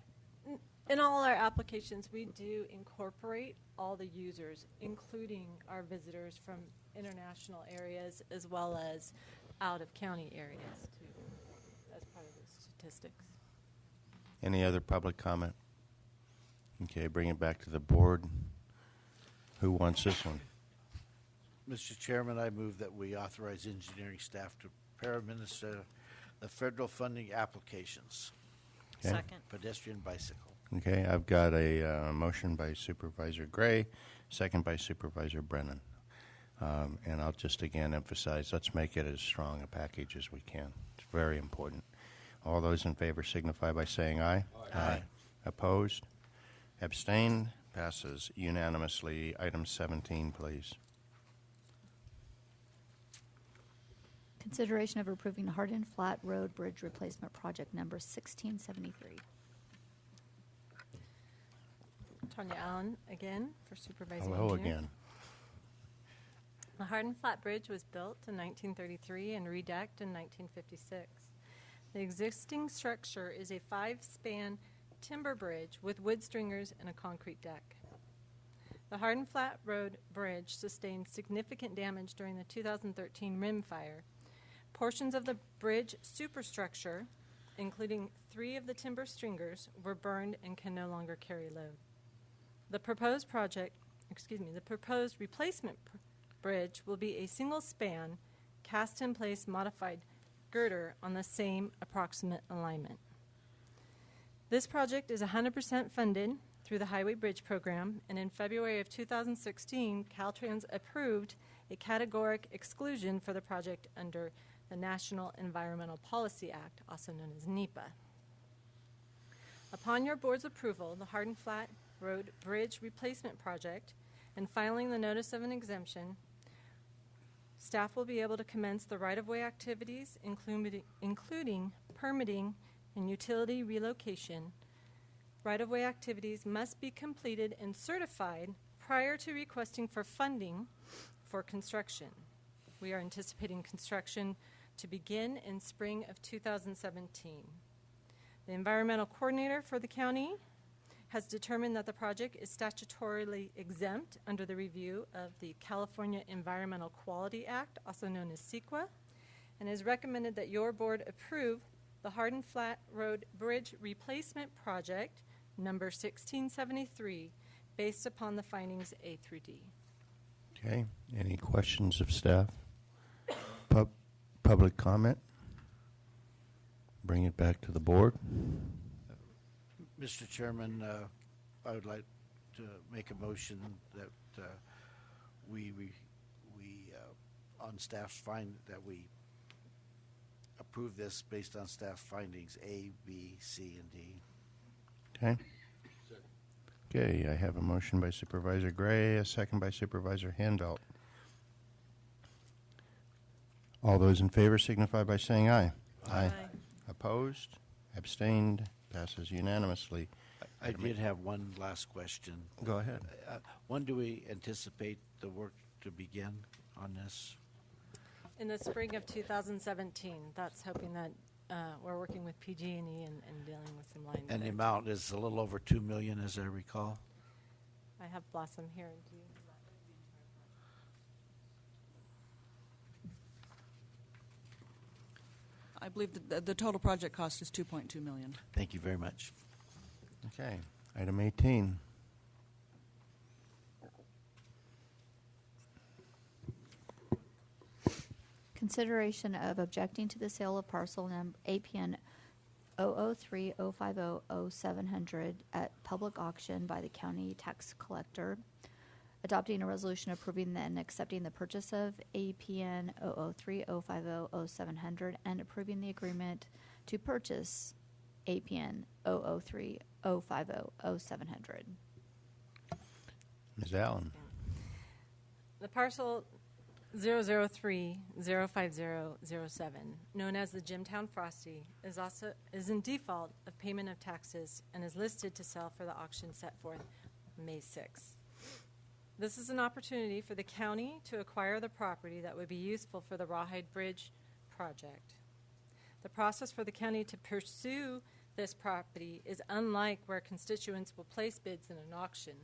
In all our applications, we do incorporate all the users, including our visitors from international areas as well as out-of-county areas, too, as part of the statistics. Any other public comment? Okay, bring it back to the board. Who wants this one? Mr. Chairman, I move that we authorize engineering staff to prepare and administer the federal funding applications. Okay. Second. Pedestrian bicycle. Okay, I've got a motion by Supervisor Gray, second by Supervisor Brennan. And I'll just again emphasize, let's make it as strong a package as we can. It's very important. All those in favor signify by saying aye. Aye. Opposed? Abstained? Passes unanimously. Item 17, please. Consideration of approving the Hardin Flat Road Bridge Replacement Project number 1673. Tanya Allen again for supervising Hello engineer. again. The Hardin Flat Bridge was built in 1933 and redecked in 1956. The existing structure is a 5-span timber bridge with wood stringers and a concrete deck. The Hardin Flat Road Bridge sustained significant damage during the 2013 rim fire. Portions of the bridge superstructure, including 3 of the timber stringers, were burned and can no longer carry load. The proposed replacement bridge will be a single-span, cast-in-place modified girder on the same approximate alignment. This project is 100% funded through the Highway Bridge Program, and in February of 2016, Caltrans approved a categoric exclusion for the project under the National Environmental Policy Act, also known as NEPA. Upon your board's approval, the Hardin Flat Road Bridge Replacement Project, and filing the notice of an exemption, staff will be able to commence the right-of-way activities, including permitting and utility relocation. Right-of-way activities must be completed and certified prior to requesting for funding for construction. We are anticipating construction to begin in spring of 2017. The environmental coordinator for the county has determined that the project is statutorily exempt under the review of the California Environmental Quality Act, also known as CEQA, and has recommended that your board approve the Hardin Flat Road Bridge Replacement Project number 1673 based upon the findings A through D. Okay, any questions of staff? Public comment? Bring it back to the board. Mr. Chairman, I would like to make a motion that we on staff's find that we approve this based on staff's findings A, B, C, and D. Okay. Okay, I have a motion by Supervisor Gray, a second by Supervisor Handelt. All those in favor signify by saying aye. Aye. Opposed? Abstained? Passes unanimously. I did have one last question. Go ahead. When do we anticipate the work to begin on this? In the spring of 2017, that's hoping that we're working with PG&E and dealing with some line. And the amount is a little over $2 million, as I recall. I have Blossom here. Do you? I believe that the total project cost is $2.2 million. Thank you very much. Okay, item 18. Consideration of objecting to the sale of parcel number APN 003-050-0700 at public auction by the county tax collector. Adopting a resolution approving and accepting the purchase of APN 003-050-0700 and approving the agreement to purchase APN 003-050-0700. Ms. Allen. The parcel 003-050-07, known as the Jimtown Frosty, is in default of payment of taxes and is listed to sell for the auction set forth May 6th. This is an opportunity for the county to acquire the property that would be useful for the Rawhide Bridge project. The process for the county to pursue this property is unlike where constituents will place bids in an auction.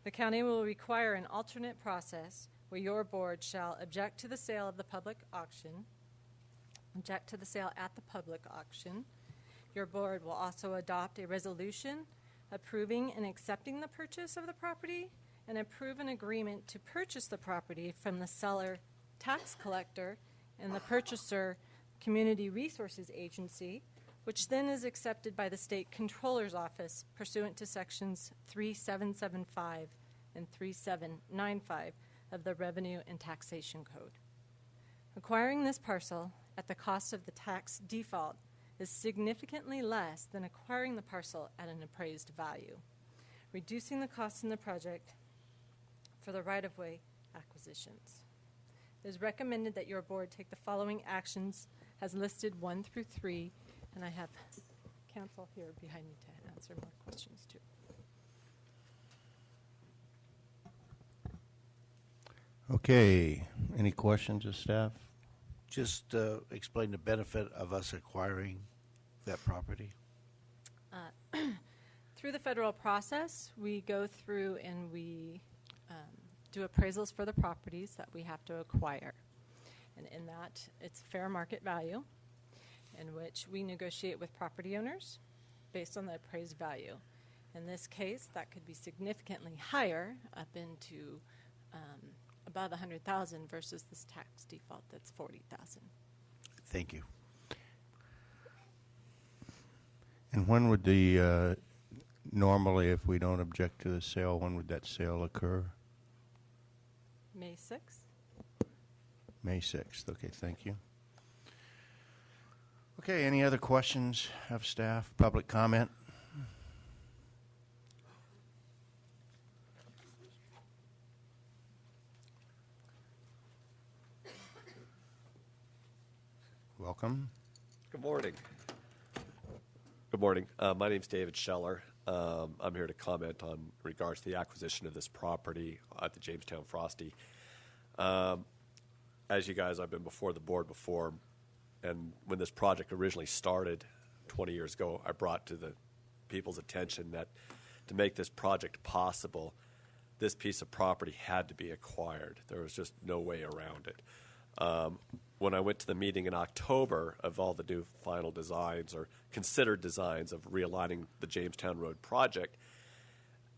The county will require an alternate process where your board shall object to the sale of the public auction, object to the sale at the public auction. Your board will also adopt a resolution approving and accepting the purchase of the property and approve an agreement to purchase the property from the seller tax collector and the purchaser Community Resources Agency, which then is accepted by the State Controller's Office pursuant to Sections 3775 and 3795 of the Revenue and Taxation Code. Acquiring this parcel at the cost of the tax default is significantly less than acquiring the parcel at an appraised value, reducing the costs in the project for the right-of-way acquisitions. It is recommended that your board take the following actions as listed 1 through 3, and I have counsel here behind me to answer more questions too. Okay. Any questions of staff? Just explain the benefit of us acquiring that property. Through the federal process, we go through and we do appraisals for the properties that we have to acquire. And in that, it's fair market value, in which we negotiate with property owners based on the appraised value. In this case, that could be significantly higher, up into above $100,000 versus this tax default that's $40,000. Thank you. And when would the, normally if we don't object to the sale, when would that sale occur? May 6th. May 6th. Okay, thank you. Okay, any other questions of staff? Public comment? Welcome. Good morning. Good morning. My name's David Scheller. I'm here to comment on regards to the acquisition of this property at the Jamestown Frosty. As you guys, I've been before the board before, and when this project originally started 20 years ago, I brought to the people's attention that to make this project possible, this piece of property had to be acquired. There was just no way around it. When I went to the meeting in October of all the new final designs or considered designs of realigning the Jamestown Road project,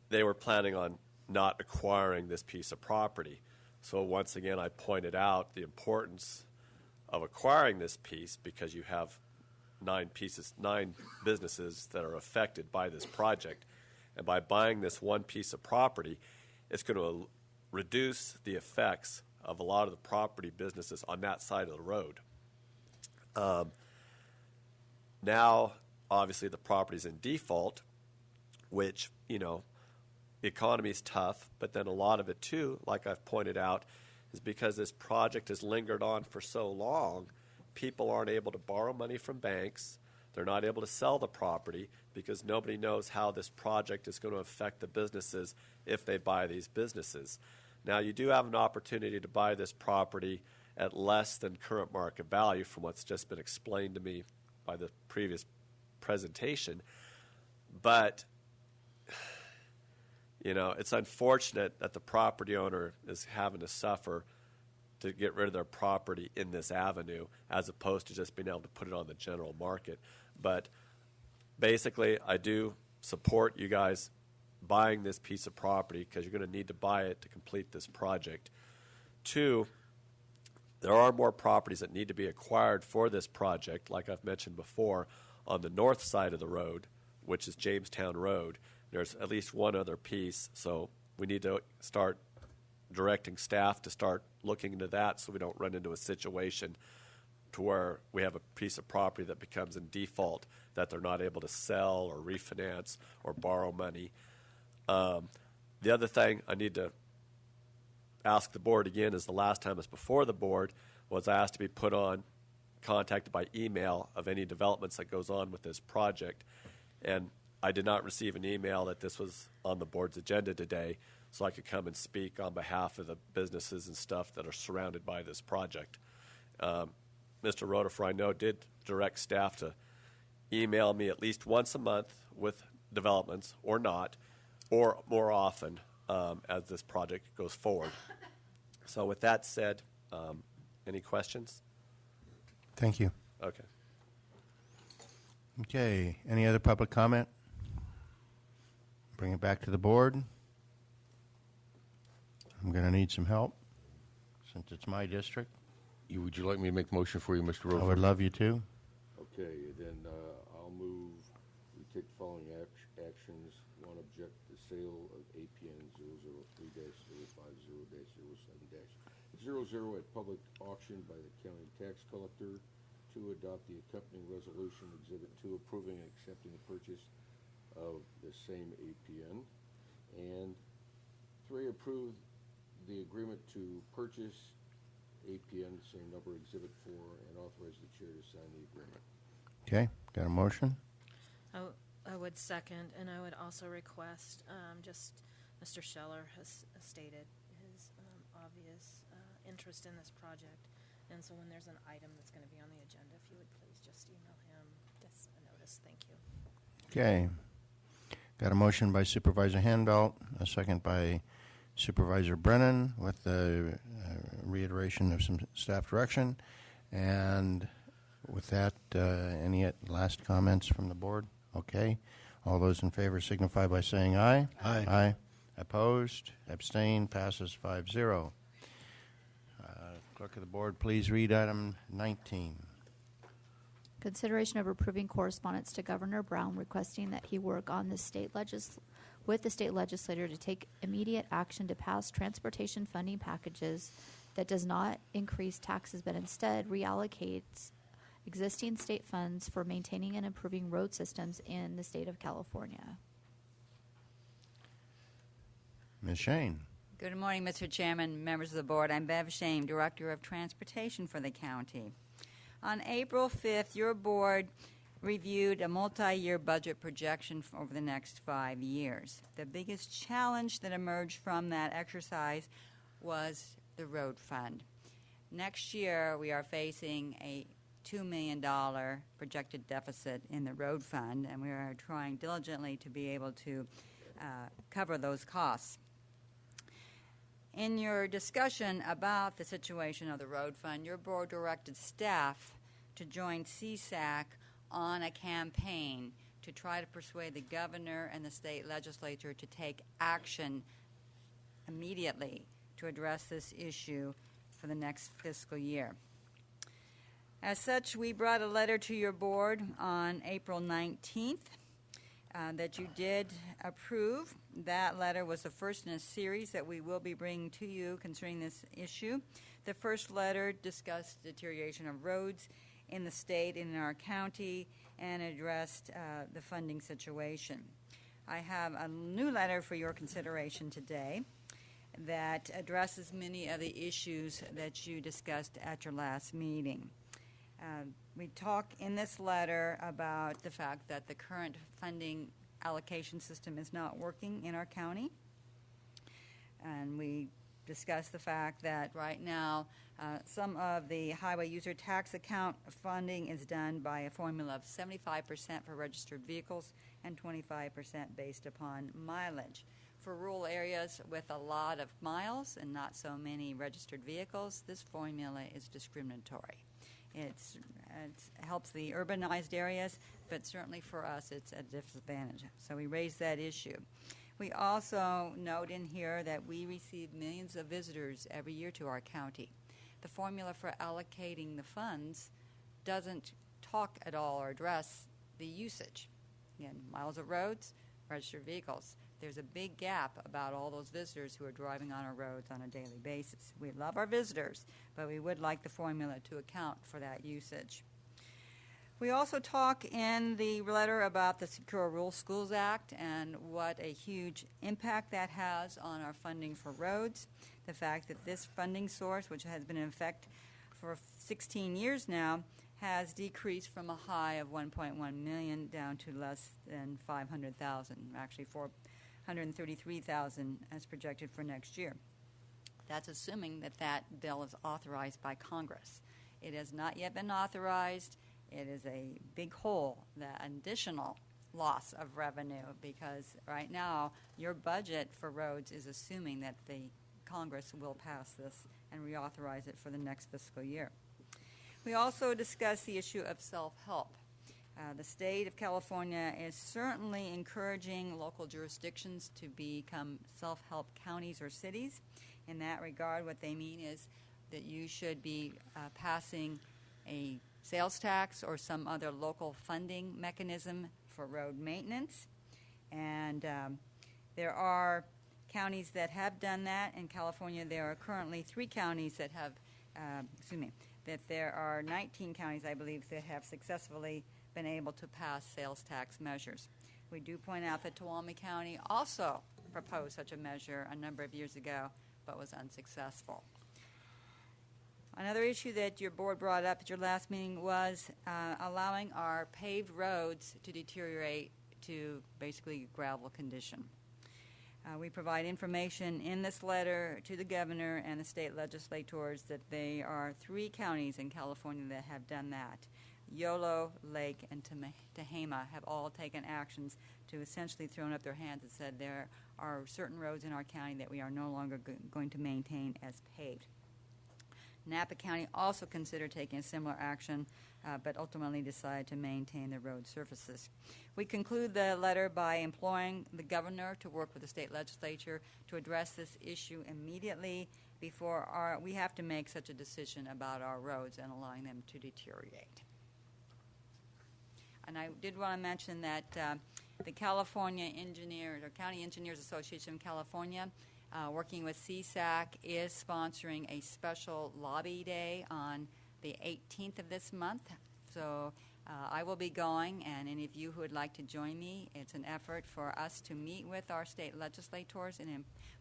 they were planning on not acquiring this piece of property. So once again, I pointed out the importance of acquiring this piece because you have 9 businesses that are affected by this project. And by buying this one piece of property, it's going to reduce the effects of a lot of the property businesses on that side of the road. Now, obviously, the property's in default, which, you know, the economy is tough, but then a lot of it, too, like I've pointed out, is because this project has lingered on for so long, people aren't able to borrow money from banks. They're not able to sell the property because nobody knows how this project is going to affect the businesses if they buy these businesses. Now, you do have an opportunity to buy this property at less than current market value from what's just been explained to me by the previous presentation. But, you know, it's unfortunate that the property owner is having to suffer to get rid of their property in this avenue as opposed to just being able to put it on the general market. But basically, I do support you guys buying this piece of property because you're going to need to buy it to complete this project. 2, There are more properties that need to be acquired for this project, like I've mentioned before, on the north side of the road, which is Jamestown Road. There's at least one other piece, so we need to start directing staff to start looking into that so we don't run into a situation to where we have a piece of property that becomes in default, that they're not able to sell or refinance or borrow money. The other thing I need to ask the board again is the last time it was before the board was asked to be contacted by email of any developments that goes on with this project. And I did not receive an email that this was on the board's agenda today, so I could come and speak on behalf of the businesses and stuff that are surrounded by this project. Mr. Rotifer, I know, did direct staff to email me at least once a month with developments or not, or more often as this project goes forward. So with that said, any questions? Thank you. Okay. Okay, any other public comment? Bring it back to the board. I'm going to need some help since it's my district. Would you like me to make the motion for you, Mr. Rover? I would love you to. Okay, then I'll move, we take the following actions. One, object the sale of APN 003-050-07-00 at public auction by the county tax collector. 2, adopt the accompanying resolution, Exhibit 2, approving and accepting the purchase of the same APN. And 3, approve the agreement to purchase APN, same number, Exhibit 4, and authorize the chair to sign the agreement. Okay, got a motion? I would second, and I would also request, just Mr. Scheller has stated his obvious interest in this project. And so when there's an item that's going to be on the agenda, if you would please just email him just a notice. Thank you. Okay. Got a motion by Supervisor Handbelt, a second by Supervisor Brennan with the reiteration of some staff direction. And with that, any last comments from the board? Okay. All those in favor signify by saying aye. Aye. Aye. Opposed? Abstained? Passes 5-0. Clerk of the board, please read item 19. Consideration of approving correspondence to Governor Brown requesting that he work on the with the state legislator to take immediate action to pass transportation funding packages that does not increase taxes but instead reallocates existing state funds for maintaining and improving road systems in the state of California. Ms. Shane. Good morning, Mr. Chairman, members of the board. I'm Bev Shane, Director of Transportation for the county. On April 5th, your board reviewed a multi-year budget projection for over the next 5 years. The biggest challenge that emerged from that exercise was the road fund. Next year, we are facing a $2 million projected deficit in the road fund, and we are trying diligently to be able to cover those costs. In your discussion about the situation of the road fund, your board directed staff to join CSAC on a campaign to try to persuade the governor and the state legislature to take action immediately to address this issue for the next fiscal year. As such, we brought a letter to your board on April 19th that you did approve. That letter was the first in a series that we will be bringing to you concerning this issue. The first letter discussed deterioration of roads in the state and in our county and addressed the funding situation. I have a new letter for your consideration today that addresses many of the issues that you discussed at your last meeting. We talk in this letter about the fact that the current funding allocation system is not working in our county. And we discuss the fact that right now some of the highway user tax account funding is done by a formula of 75% for registered vehicles and 25% based upon mileage. For rural areas with a lot of miles and not so many registered vehicles, this formula is discriminatory. It helps the urbanized areas, but certainly for us it's a disadvantage. So we raised that issue. We also note in here that we receive millions of visitors every year to our county. the formula for allocating the funds doesn't talk at all or address the usage. Again, miles of roads, registered vehicles. There's a big gap about all those visitors who are driving on our roads on a daily basis. We love our visitors, but we would like the formula to account for that usage. We also talk in the letter about the Secure Rural Schools Act and what a huge impact that has on our funding for roads. The fact that this funding source, which has been in effect for 16 years now, has decreased from a high of $1.1 million down to less than $500,000, actually $433,000 as projected for next year. That's assuming that that bill is authorized by Congress. It has not yet been authorized. It is a big hole, the additional loss of revenue, because right now your budget for roads is assuming that the Congress will pass this and reauthorize it for the next fiscal year. We also discuss the issue of self-help. The state of California is certainly encouraging local jurisdictions to become self-help counties or cities. In that regard, what they mean is that you should be passing a sales tax or some other local funding mechanism for road maintenance. And there are counties that have done that. In California, there are currently 3 counties that have, that there are 19 counties, I believe, that have successfully been able to pass sales tax measures. We do point out that Tuolumne County also proposed such a measure a number of years ago, but was unsuccessful. Another issue that your board brought up at your last meeting was allowing our paved roads to deteriorate to basically gravel condition. We provide information in this letter to the governor and the state legislators that there are 3 counties in California that have done that. Yolo, Lake, and Tehama have all taken actions to essentially thrown up their hands and said there are certain roads in our county that we are no longer going to maintain as paved. Napa County also considered taking a similar action, but ultimately decided to maintain the road surfaces. We conclude the letter by imploring the governor to work with the state legislature to address this issue immediately before we have to make such a decision about our roads and allowing them to deteriorate. And I did want to mention that the California Engineers, or County Engineers Association of California, working with CSAC, is sponsoring a special lobby day on the 18th of this month. So I will be going, and any of you who would like to join me, it's an effort for us to meet with our state legislators and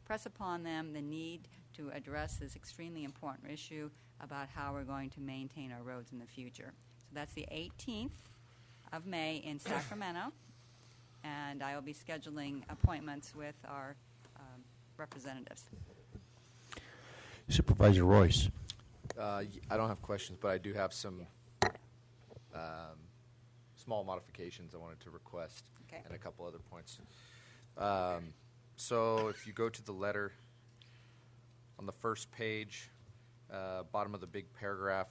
impress upon them the need to address this extremely important issue about how we're going to maintain our roads in the future. So that's the 18th of May in Sacramento, and I will be scheduling appointments with our representatives. Supervisor Royce. I don't have questions, but I do have some small modifications I wanted to request, and a couple other points. So if you go to the letter, on the first page, bottom of the big paragraph,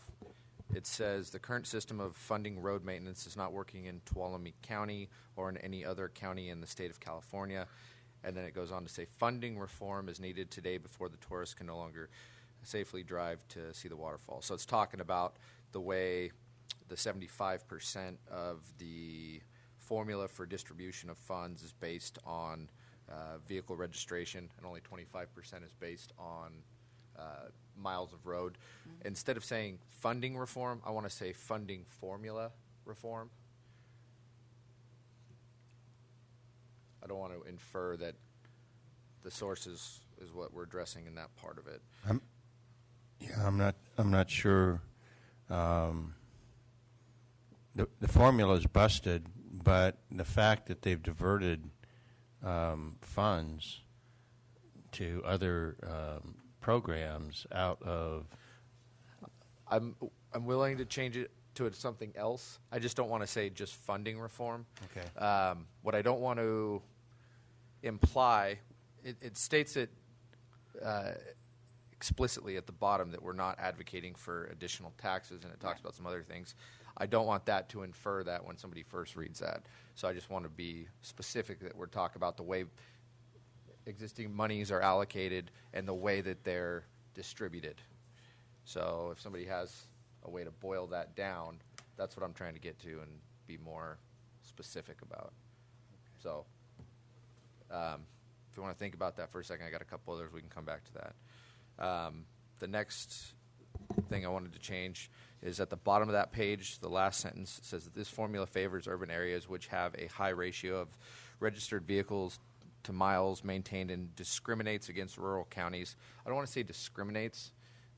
it says the current system of funding road maintenance is not working in Tuolumne County or in any other county in the state of California. And then it goes on to say funding reform is needed today before the tourists can no longer safely drive to see the waterfall. So it's talking about the way the 75% of the formula for distribution of funds is based on vehicle registration, and only 25% is based on miles of road. Mm-hmm. Instead of saying funding reform, I want to say funding formula reform. I don't want to infer that the source is what we're addressing in that part of it. I'm not sure. The formula is busted, but the fact that they've diverted funds to other programs out of. I'm willing to change it to something else. I just don't want to say just funding reform. Okay. What I don't want to imply, it states it explicitly at the bottom that we're not advocating for additional taxes, and it talks about some other things. I don't want that to infer that when somebody first reads that. So I just want to be specific that we're talking about the way existing monies are allocated and the way that they're distributed. So if somebody has a way to boil that down, that's what I'm trying to get to and be more specific about. So if you want to think about that for a second, I got a couple others. We can come back to that. The next thing I wanted to change is at the bottom of that page, the last sentence says that this formula favors urban areas which have a high ratio of registered vehicles to miles maintained and discriminates against rural counties. I don't want to say discriminates.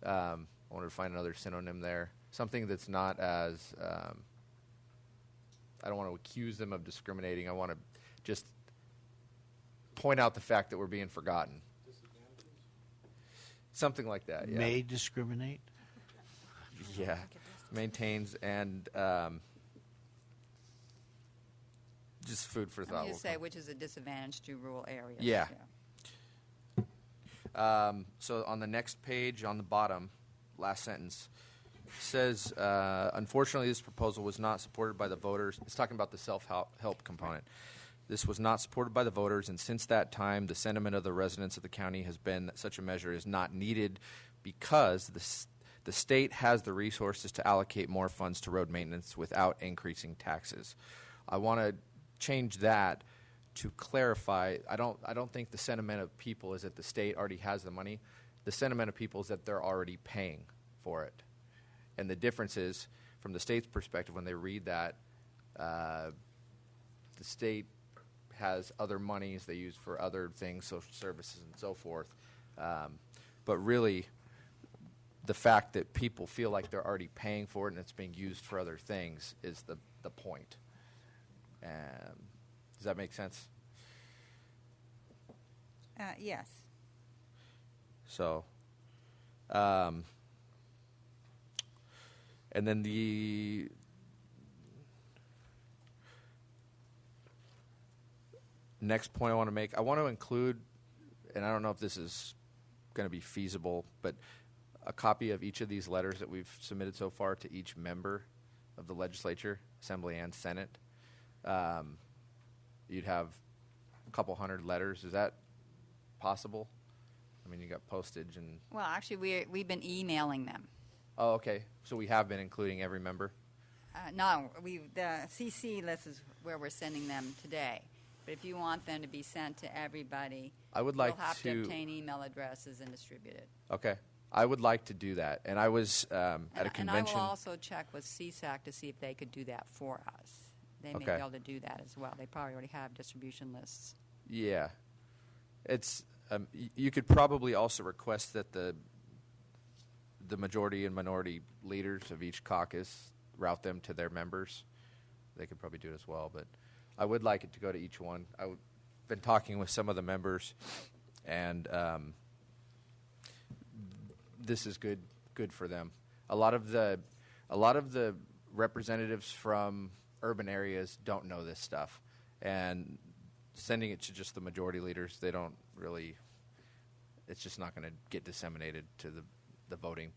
I wanted to find another synonym there. Something that's not as, I don't want to accuse them of discriminating. I want to just point out the fact that we're being forgotten. Something like that, yeah. May discriminate? Yeah. Maintains and just food for thought. You say which is a disadvantage to rural areas. Yeah. So on the next page, on the bottom, last sentence, says, unfortunately, this proposal was not supported by the voters. It's talking about the self-help component. This was not supported by the voters, and since that time, the sentiment of the residents of the county has been that such a measure is not needed because the state has the resources to allocate more funds to road maintenance without increasing taxes. I want to change that to clarify. I don't think the sentiment of people is that the state already has the money. The sentiment of people is that they're already paying for it. And the difference is, from the state's perspective, when they read that, the state has other monies they use for other things, social services and so forth. But really, the fact that people feel like they're already paying for it and it's being used for other things is the point. Does that make sense? Yes. So, and then the next point I want to make, I want to include, and I don't know if this is going to be feasible, but a copy of each of these letters that we've submitted so far to each member of the legislature, Assembly and Senate. You'd have a couple hundred letters. Is that possible? I mean, you got postage and... Well, actually, we've been emailing them. Oh, okay. So we have been including every member? No, the CC list is where we're sending them today. But if you want them to be sent to everybody, I would like you'll have to obtain email addresses and distribute it. Okay. I would like to do that. And I was at a convention... And I will also check with CSAC to see if they could do that for us. They may be able to do that as well. They probably already have distribution lists. Yeah. It's... you could probably also request that the majority and minority leaders of each caucus route them to their members. They could probably do it as well, but I would like it to go to each one. I've been talking with some of the members, and this is good for them. A lot of the representatives from urban areas don't know this stuff, and sending it to just the majority leaders, they don't really. It's just not going to get disseminated to the voting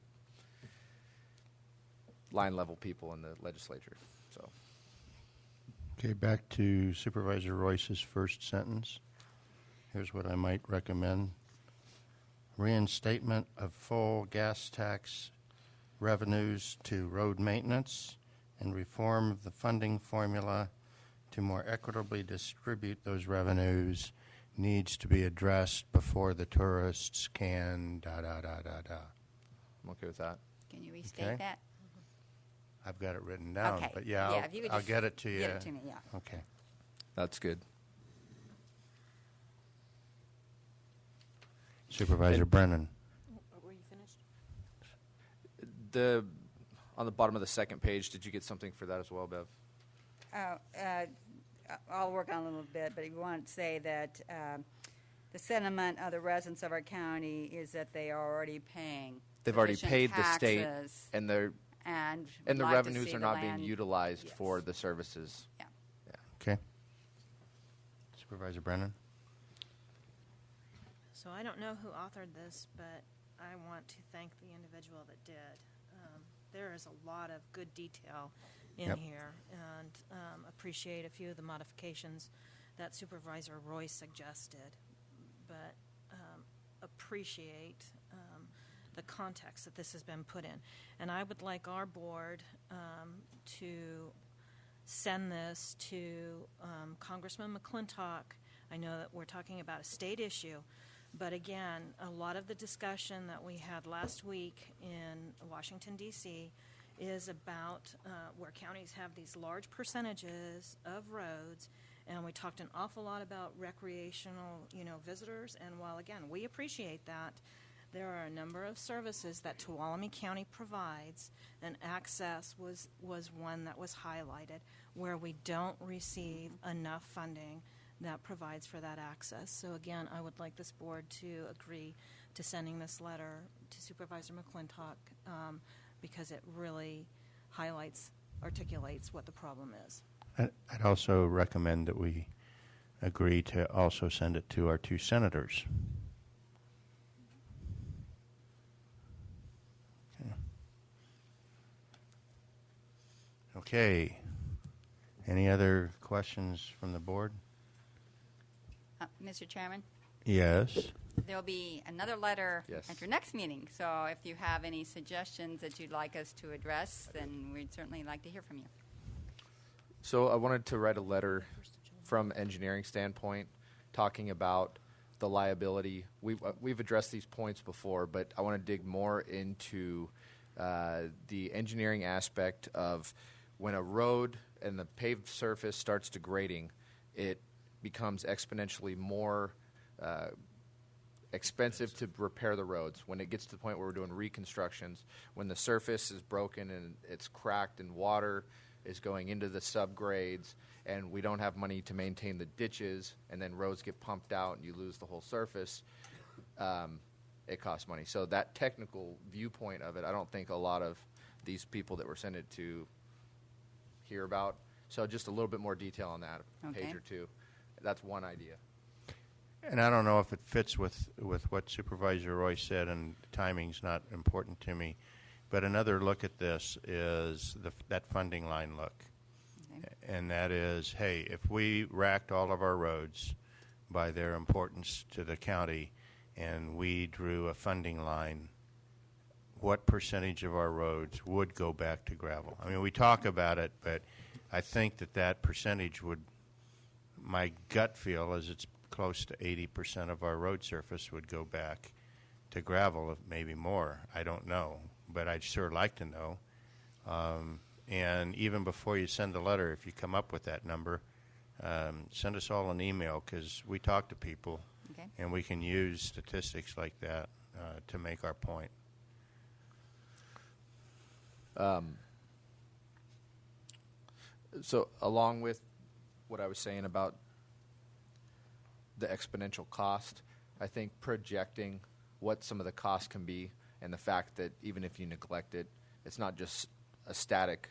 line level people in the legislature. So. Okay, back to Supervisor Royce's first sentence. Here's what I might recommend. Reinstatement of full gas tax revenues to road maintenance and reform of the funding formula to more equitably distribute those revenues needs to be addressed before the tourists can I'm okay with that. Can you restate that? I've got it written down, Okay. but yeah, Yeah, if you could I'll just get it to you. give it to me, yeah. Okay. That's good. Supervisor Brennan. Were you finished? On the bottom of the second page, did you get something for that as well, Bev? I'll work on it a little bit, but you want to say that the sentiment of the residents of our county is that they are already paying. They've already sufficient paid the state, taxes and the like to revenues see are the not being land- utilized Yes. for the services. Yeah. Okay. Supervisor Brennan. So I don't know who authored this, but I want to thank the individual that did. There is a lot of good detail in here, and appreciate a few of the modifications that Supervisor Royce suggested, but appreciate the context that this has been put in. And I would like our board to send this to Congressman McClintock. I know that we're talking about a state issue, but again, a lot of the discussion that we had last week in Washington, D.C. is about where counties have these large percentages of roads, and we talked an awful lot about recreational, visitors, and while, again, we appreciate that, there are a number of services that Tuolumne County provides, and access was one that was highlighted, where we don't receive enough funding that provides for that access. So again, I would like this board to agree to sending this letter to Supervisor McClintock because it really articulates what the problem is. I'd also recommend that we agree to also send it to our 2 senators. Okay. Any other questions from the board? Mr. Chairman? Yes. There'll be another letter Yes. at your next meeting. So if you have any suggestions that you'd like us to address, then we'd certainly like to hear from you. So I wanted to write a letter from engineering standpoint talking about the liability. We've addressed these points before, but I want to dig more into the engineering aspect of when a road and the paved surface starts degrading, it becomes exponentially more expensive to repair the roads. When it gets to the point where we're doing reconstructions, when the surface is broken and it's cracked and water is going into the subgrades and we don't have money to maintain the ditches and then roads get pumped out and you lose the whole surface, it costs money. So that technical viewpoint of it, I don't think a lot of these people that were sent it to hear about. So just a little bit more detail on that, a page or two. That's one idea. And I don't know if it fits with what Supervisor Roy said, and timing's not important to me, but another look at this is that funding line look. Okay. And that is, hey, if we racked all of our roads by their importance to the county and we drew a funding line, what percentage of our roads would go back to gravel? I mean, we talk about it, but I think that percentage would, my gut feel is it's close to 80% of our road surface would go back to gravel, if maybe more. I don't know, but I'd sure like to know. And even before you send the letter, if you come up with that number, send us all an email, because we talk to people, and we can use statistics like that to make our point. So along with what I was saying about the exponential cost, I think projecting what some of the costs can be and the fact that even if you neglect it, it's not just a static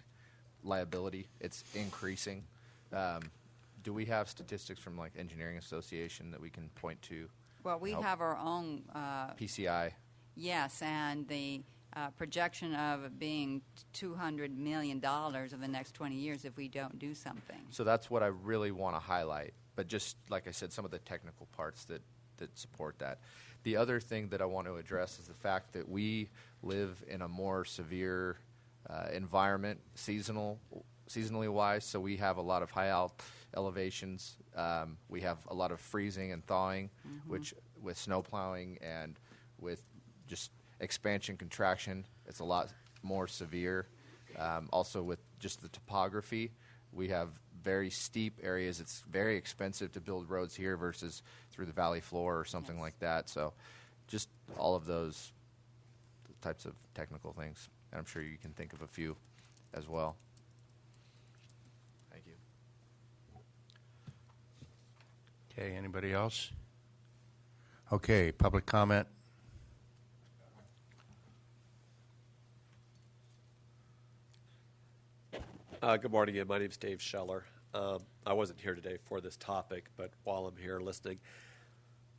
liability, it's increasing. Do we have statistics from like Engineering Association that we can point to? Well, we have our own PCI. Yes, and the projection of it being $200 million over the next 20 years if we don't do something. So that's what I really want to highlight. But just like I said, some of the technical parts that support that. The other thing that I want to address is the fact that we live in a more severe environment, seasonally wise. So we have a lot of high elevations. We have a lot of freezing and thawing, which with snow plowing and with just expansion, contraction, it's a lot more severe. Also with just the topography, we have very steep areas. It's very expensive to build roads here versus through the valley floor or something like that. So just all of those types of technical things. And I'm sure you can think of a few as well. Thank you. Okay, anybody else? Okay, public comment. Good morning again. My name is Dave Scheller. I wasn't here today for this topic, but while I'm here listening,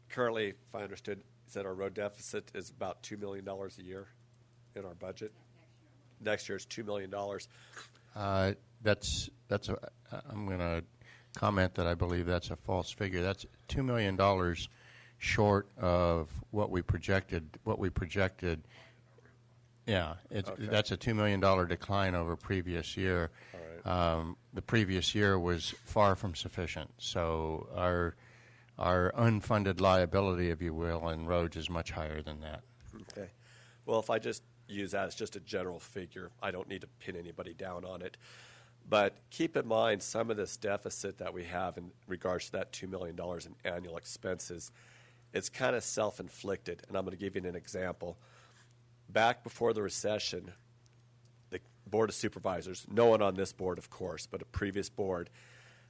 currently, if I understood, is that our road deficit is about $2 million a year in our budget. Next year is $2 million. That's I'm going to comment that I believe that's a false figure. That's $2 million short of what we projected Yeah, Okay. that's a $2 million decline over previous year. All right. The previous year was far from sufficient, so our unfunded liability, if you will, in roads is much higher than that. Okay. Well, if I just use that as just a general figure, I don't need to pin anybody down on it. But keep in mind some of this deficit that we have in regards to that $2 million in annual expenses, it's kind of self-inflicted, and I'm going to give you an example. Back before the recession, the Board of Supervisors, no one on this board, of course, but a previous board,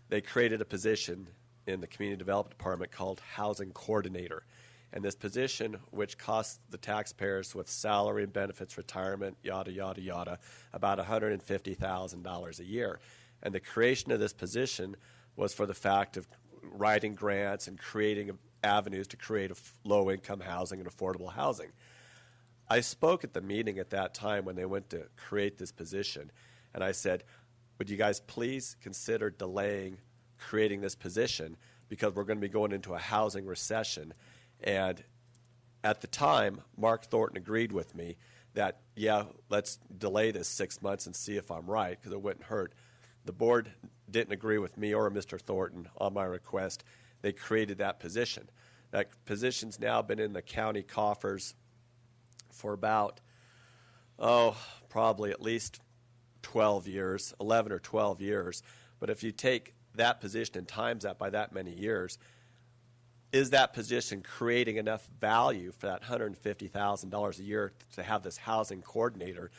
they created a position in the Community Development Department called Housing Coordinator. And this position, which costs the taxpayers with salary and benefits, retirement, yada, yada, yada, about $150,000 a year. And the creation of this position was for the fact of writing grants and creating avenues to create low-income housing and affordable housing. I spoke at the meeting at that time when they went to create this position, and I said, would you guys please consider delaying creating this position because we're going to be going into a housing recession. And at the time, Mark Thornton agreed with me that, yeah, let's delay this 6 months and see if I'm right because it wouldn't hurt. The board didn't agree with me or Mr. Thornton on my request. They created that position. That position's now been in the county coffers for about, probably at least 12 years, 11 or 12 years. But if you take that position and times that by that many years, is that position creating enough value for that $150,000 a year to have this housing coordinator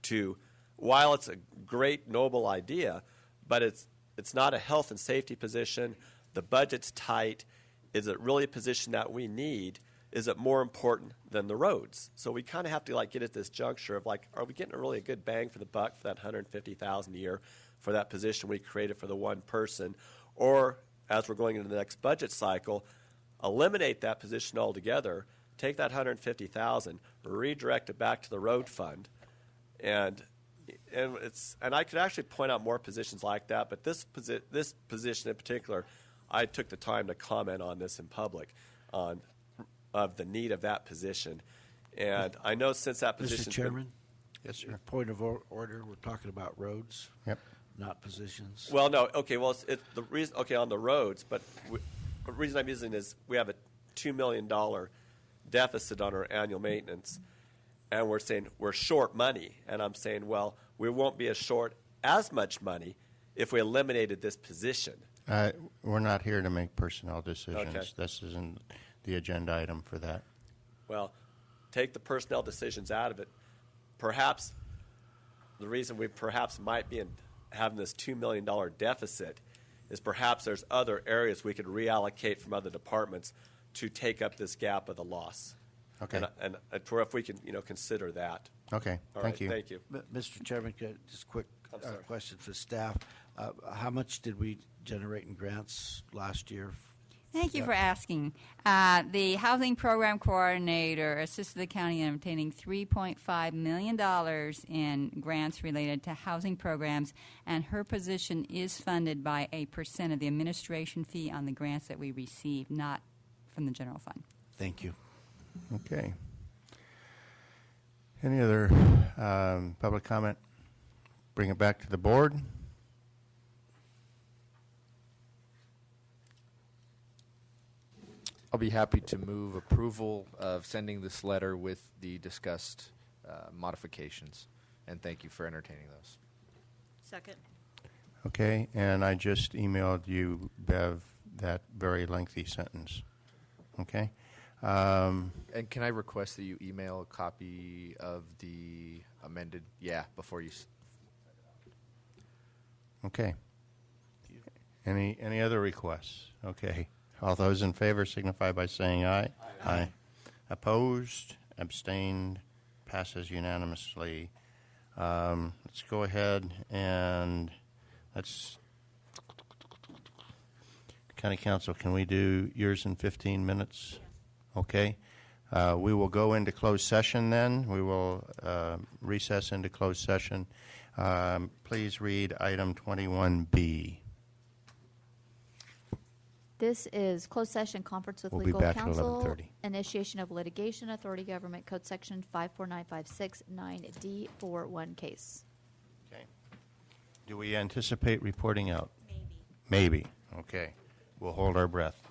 to, while it's a great, noble idea, but it's not a health and safety position, the budget's tight, is it really a position that we need? Is it more important than the roads? So we kind of have to get at this juncture of are we getting really a good bang for the buck for that $150,000 a year for that position we created for the one person, or as we're going into the next budget cycle, eliminate that position altogether, take that $150,000, redirect it back to the road fund, and I could actually point out more positions like that, but this position in particular, I took the time to comment on this in public of the need of that position. And I know since that position... Mr. Chairman? Yes, sir. Point of order, we're talking about roads, Yep. not positions. Well, no, okay, well, it's the reason, okay, on the roads, but the reason I'm using is we have a $2 million deficit on our annual maintenance, and we're saying we're short money. And I'm saying, well, we won't be as short as much money if we eliminated this position. We're not here to make personnel decisions. Okay. This isn't the agenda item for that. Well, take the personnel decisions out of it. Perhaps the reason we perhaps might be having this $2 million deficit is perhaps there's other areas we could reallocate from other departments to take up this gap of the loss. Okay. And if we can, consider that. Okay. All Thank right, you. Thank you. Mr. Chairman, just a quick I'm sorry. question for staff. How much did we generate in grants last year? Thank you for asking. The Housing Program Coordinator assisted the county in obtaining $3.5 million in grants related to housing programs, and her position is funded by a % of the administration fee on the grants that we receive, not from the general fund. Thank you. Okay. Any other public comment? Bring it back to the board. I'll be happy to move approval of sending this letter with the discussed modifications, and thank you for entertaining those. Second. Okay, and I just emailed you, Bev, that very lengthy sentence. Okay? And can I request that you email a copy of the amended, before you... Okay. Any other requests? Okay. All those in favor signify by saying aye. Aye. Opposed? Abstained? Passes unanimously. Let's go ahead and County Council, can we do yours in 15 minutes? Okay. We will go into closed session then. We will recess into closed session. Please read item 21B. This is closed session conference with We'll be legal back at counsel. 11:30. Initiation of litigation, authority government code section 54956 for one case. Okay. Do we anticipate reporting out? Maybe. Okay. We'll hold our breath.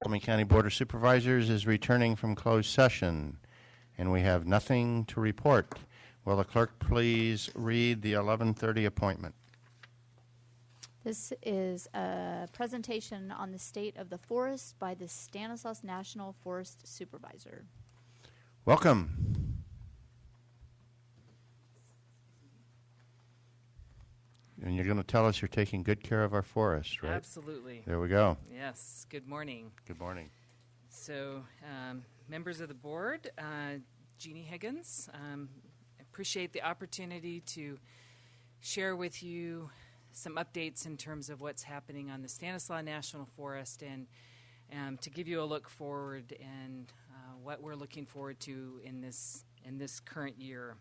Ptolemy County Board of Supervisors is returning from closed session, and we have nothing to report. Will the clerk please read the 11:30 appointment? This is a presentation on the state of the forest by the Stanislaus National Forest Supervisor. Welcome. And you're going to tell us you're taking good care of our forest, right? Absolutely. There we go. Yes. Good morning. Good morning. So, members of the board, Jeannie Higgins, appreciate the opportunity to share with you some updates in terms of what's happening on the Stanislaus National Forest and to give you a look forward and what we're looking forward to in this current year.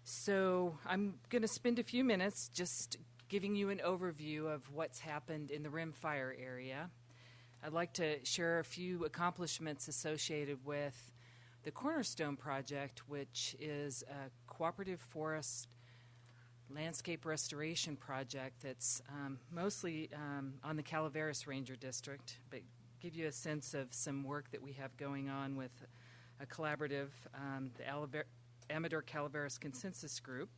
So I'm going to spend a few minutes just giving you an overview of what's happened in the Rim Fire area. I'd like to share a few accomplishments associated with the Cornerstone Project, which is a cooperative forest landscape restoration project that's mostly on the Calaveras Ranger District, but give you a sense of some work that we have going on with a collaborative, the Amador Calaveras Consensus Group,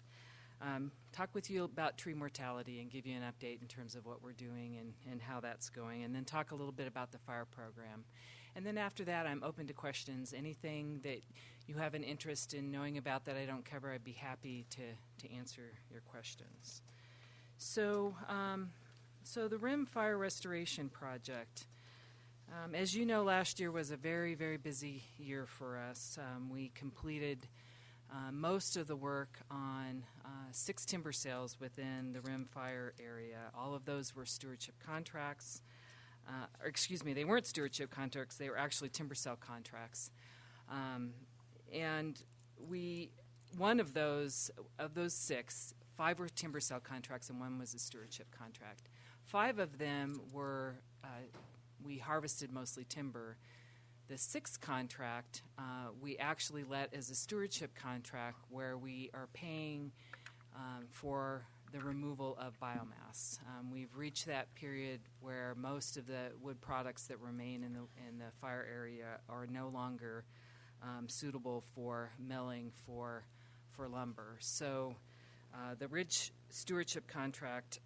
talk with you about tree mortality and give you an update in terms of what we're doing and how that's going, and then talk a little bit about the fire program. And then after that, I'm open to questions. Anything that you have an interest in knowing about that I don't cover, I'd be happy to answer your questions. So the Rim Fire Restoration Project. As you know, last year was a very, very busy year for us. We completed most of the work on 6 timber sales within the Rim Fire area. All of those were stewardship contracts. They weren't stewardship contracts. They were actually timber sale contracts. And one of those 6, 5 were timber sale contracts and 1 was a stewardship contract. 5 of them were, we harvested mostly timber. The 6th contract, we actually let as a stewardship contract where we are paying for the removal of biomass. We've reached that period where most of the wood products that remain in the fire area are no longer suitable for milling for lumber. So the Ridge Stewardship Contract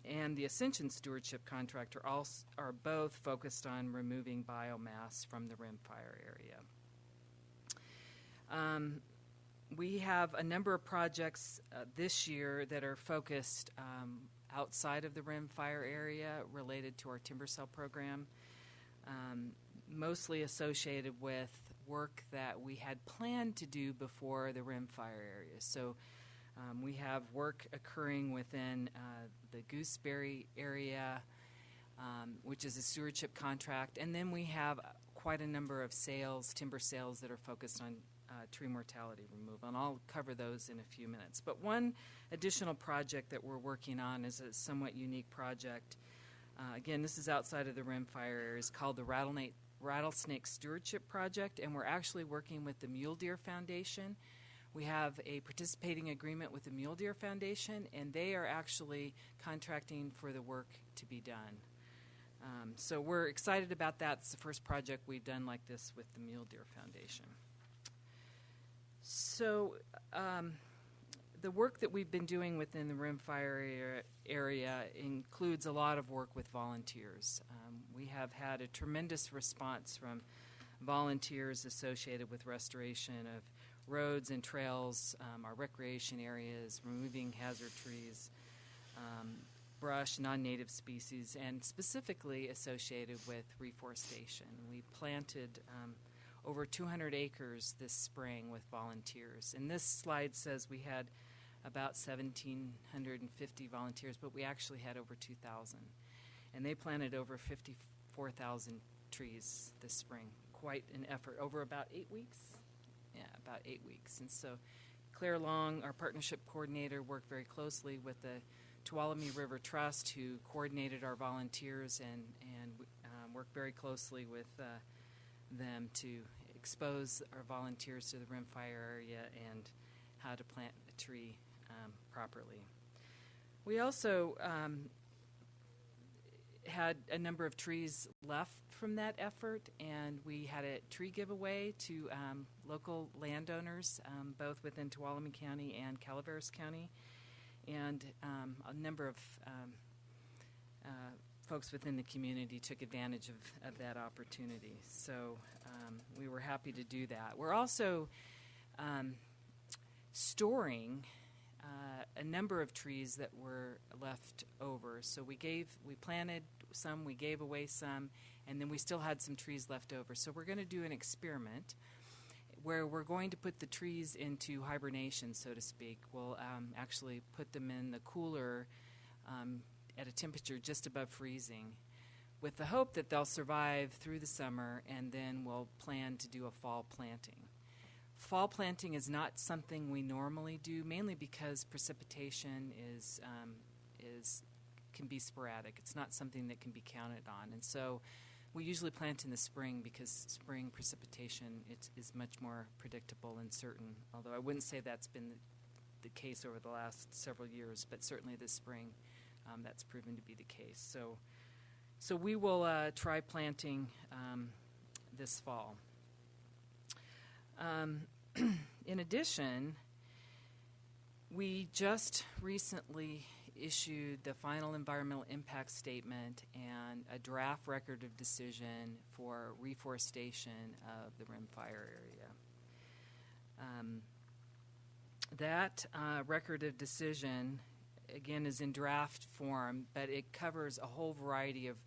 and the Ascension Stewardship Contract are both focused on removing biomass from the Rim Fire area. We have a number of projects this year that are focused outside of the Rim Fire area related to our timber sale program, mostly associated with work that we had planned to do before the Rim Fire area. So we have work occurring within the Gooseberry area, which is a stewardship contract, and then we have quite a number of timber sales that are focused on tree mortality removal, and I'll cover those in a few minutes. But one additional project that we're working on is a somewhat unique project. Again, this is outside of the Rim Fire area. It's called the Rattlesnake Stewardship Project, and we're actually working with the Mule Deer Foundation. We have a participating agreement with the Mule Deer Foundation, and they are actually contracting for the work to be done. So we're excited about that. It's the first project we've done like this with the Mule Deer Foundation. So the work that we've been doing within the Rim Fire area includes a lot of work with volunteers. We have had a tremendous response from volunteers associated with restoration of roads and trails, our recreation areas, removing hazard trees. brush, non-native species, and specifically associated with reforestation. We planted over 200 acres this spring with volunteers. And this slide says we had about 1,750 volunteers, but we actually had over 2,000. And they planted over 54,000 trees this spring. Quite an effort over about 8 weeks. Yeah, about 8 weeks. And so Claire Long, our partnership coordinator, worked very closely with the Tuolumne River Trust, who coordinated our volunteers and worked very closely with them to expose our volunteers to the rimfire area and how to plant a tree properly. We also had a number of trees left from that effort, and we had a tree giveaway to local landowners, both within Tuolumne County and Calaveras County, and a number of folks within the community took advantage of that opportunity. So we were happy to do that. We're also storing a number of trees that were left over. So we planted some, we gave away some, and then we still had some trees left over. So we're going to do an experiment where we're going to put the trees into hibernation, so to speak. We'll actually put them in the cooler at a temperature just above freezing, with the hope that they'll survive through the summer, and then we'll plan to do a fall planting. Fall planting is not something we normally do, mainly because precipitation can be sporadic. It's not something that can be counted on, and so we usually plant in the spring because spring precipitation is much more predictable and certain. Although I wouldn't say that's been the case over the last several years, but certainly this spring, that's proven to be the case. So we will try planting this fall. In addition, we just recently issued the final environmental impact statement and a draft record of decision for reforestation of the rimfire area. That record of decision, again, is in draft form, but it covers a whole variety of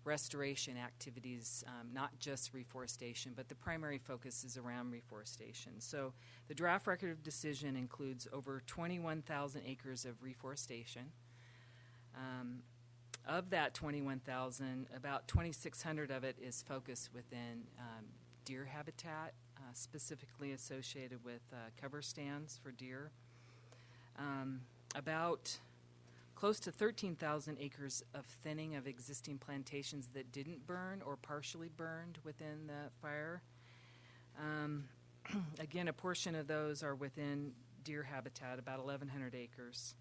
restoration activities, not just reforestation, but the primary focus is around reforestation. So the draft record of decision includes over 21,000 acres of reforestation. Of that 21,000, about 2,600 of it is focused within deer habitat, specifically associated with cover stands for deer. About close to 13,000 acres of thinning of existing plantations that didn't burn or partially burned within the fire. Again, a portion of those are within deer habitat, about 1,100 acres.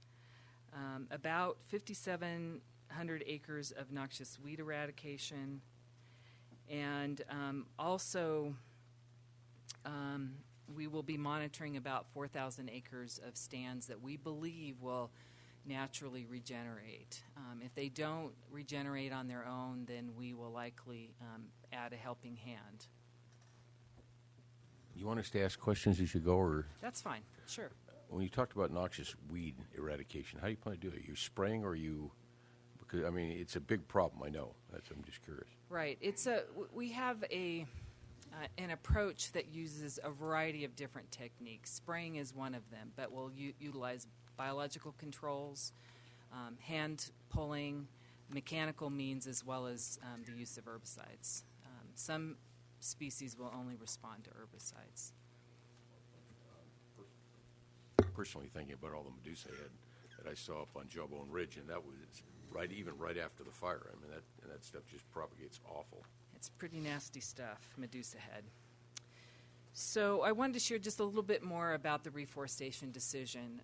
About 5,700 acres of noxious weed eradication. And also, we will be monitoring about 4,000 acres of stands that we believe will naturally regenerate. If they don't regenerate on their own, then we will likely add a helping hand. You want us to ask questions as you go, or? That's fine, sure. When you talked about noxious weed eradication, how do you plan to do it? Are you spraying, or you? Because I mean, it's a big problem. I know. I'm just curious. Right. We have an approach that uses a variety of different techniques. Spraying is one of them, but we'll utilize biological controls, hand pulling, mechanical means, as well as the use of herbicides. Some species will only respond to herbicides. Personally thinking about all the Medusa head that I saw up on Jawbone Ridge, and that was right after the fire. I mean, that stuff just propagates awful. It's pretty nasty stuff, Medusa head. So I wanted to share just a little bit more about the reforestation decision.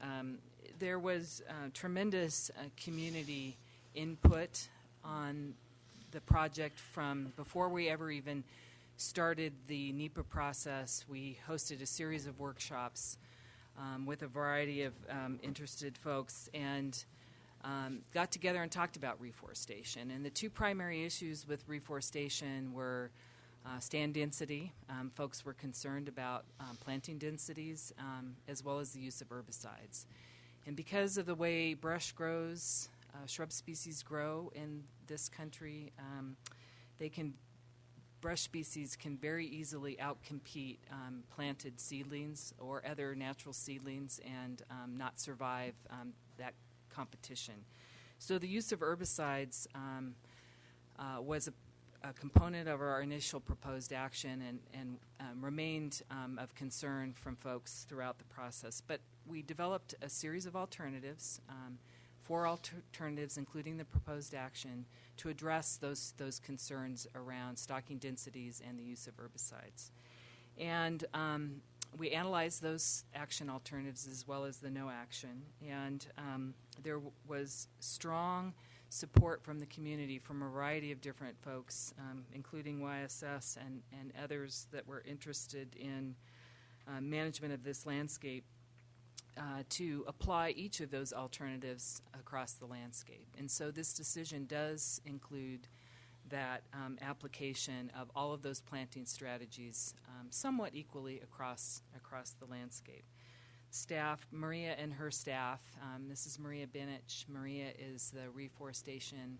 There was tremendous community input on the project from before we ever even started the NEPA process. We hosted a series of workshops with a variety of interested folks and got together and talked about reforestation. And the two primary issues with reforestation were stand density. Folks were concerned about planting densities as well as the use of herbicides. And because of the way brush grows, shrub species grow in this country, brush species can very easily outcompete planted seedlings or other natural seedlings and not survive that competition. So the use of herbicides was a component of our initial proposed action and remained of concern from folks throughout the process. But we developed a series of alternatives, 4 alternatives, including the proposed action, to address those concerns around stocking densities and the use of herbicides. And we analyzed those action alternatives as well as the no action. And there was strong support from the community from a variety of different folks, including YSS and others that were interested in management of this landscape, to apply each of those alternatives across the landscape. And so this decision does include that application of all of those planting strategies somewhat equally across the landscape. Staff, Maria and her staff, this is Maria Benich. Maria is the reforestation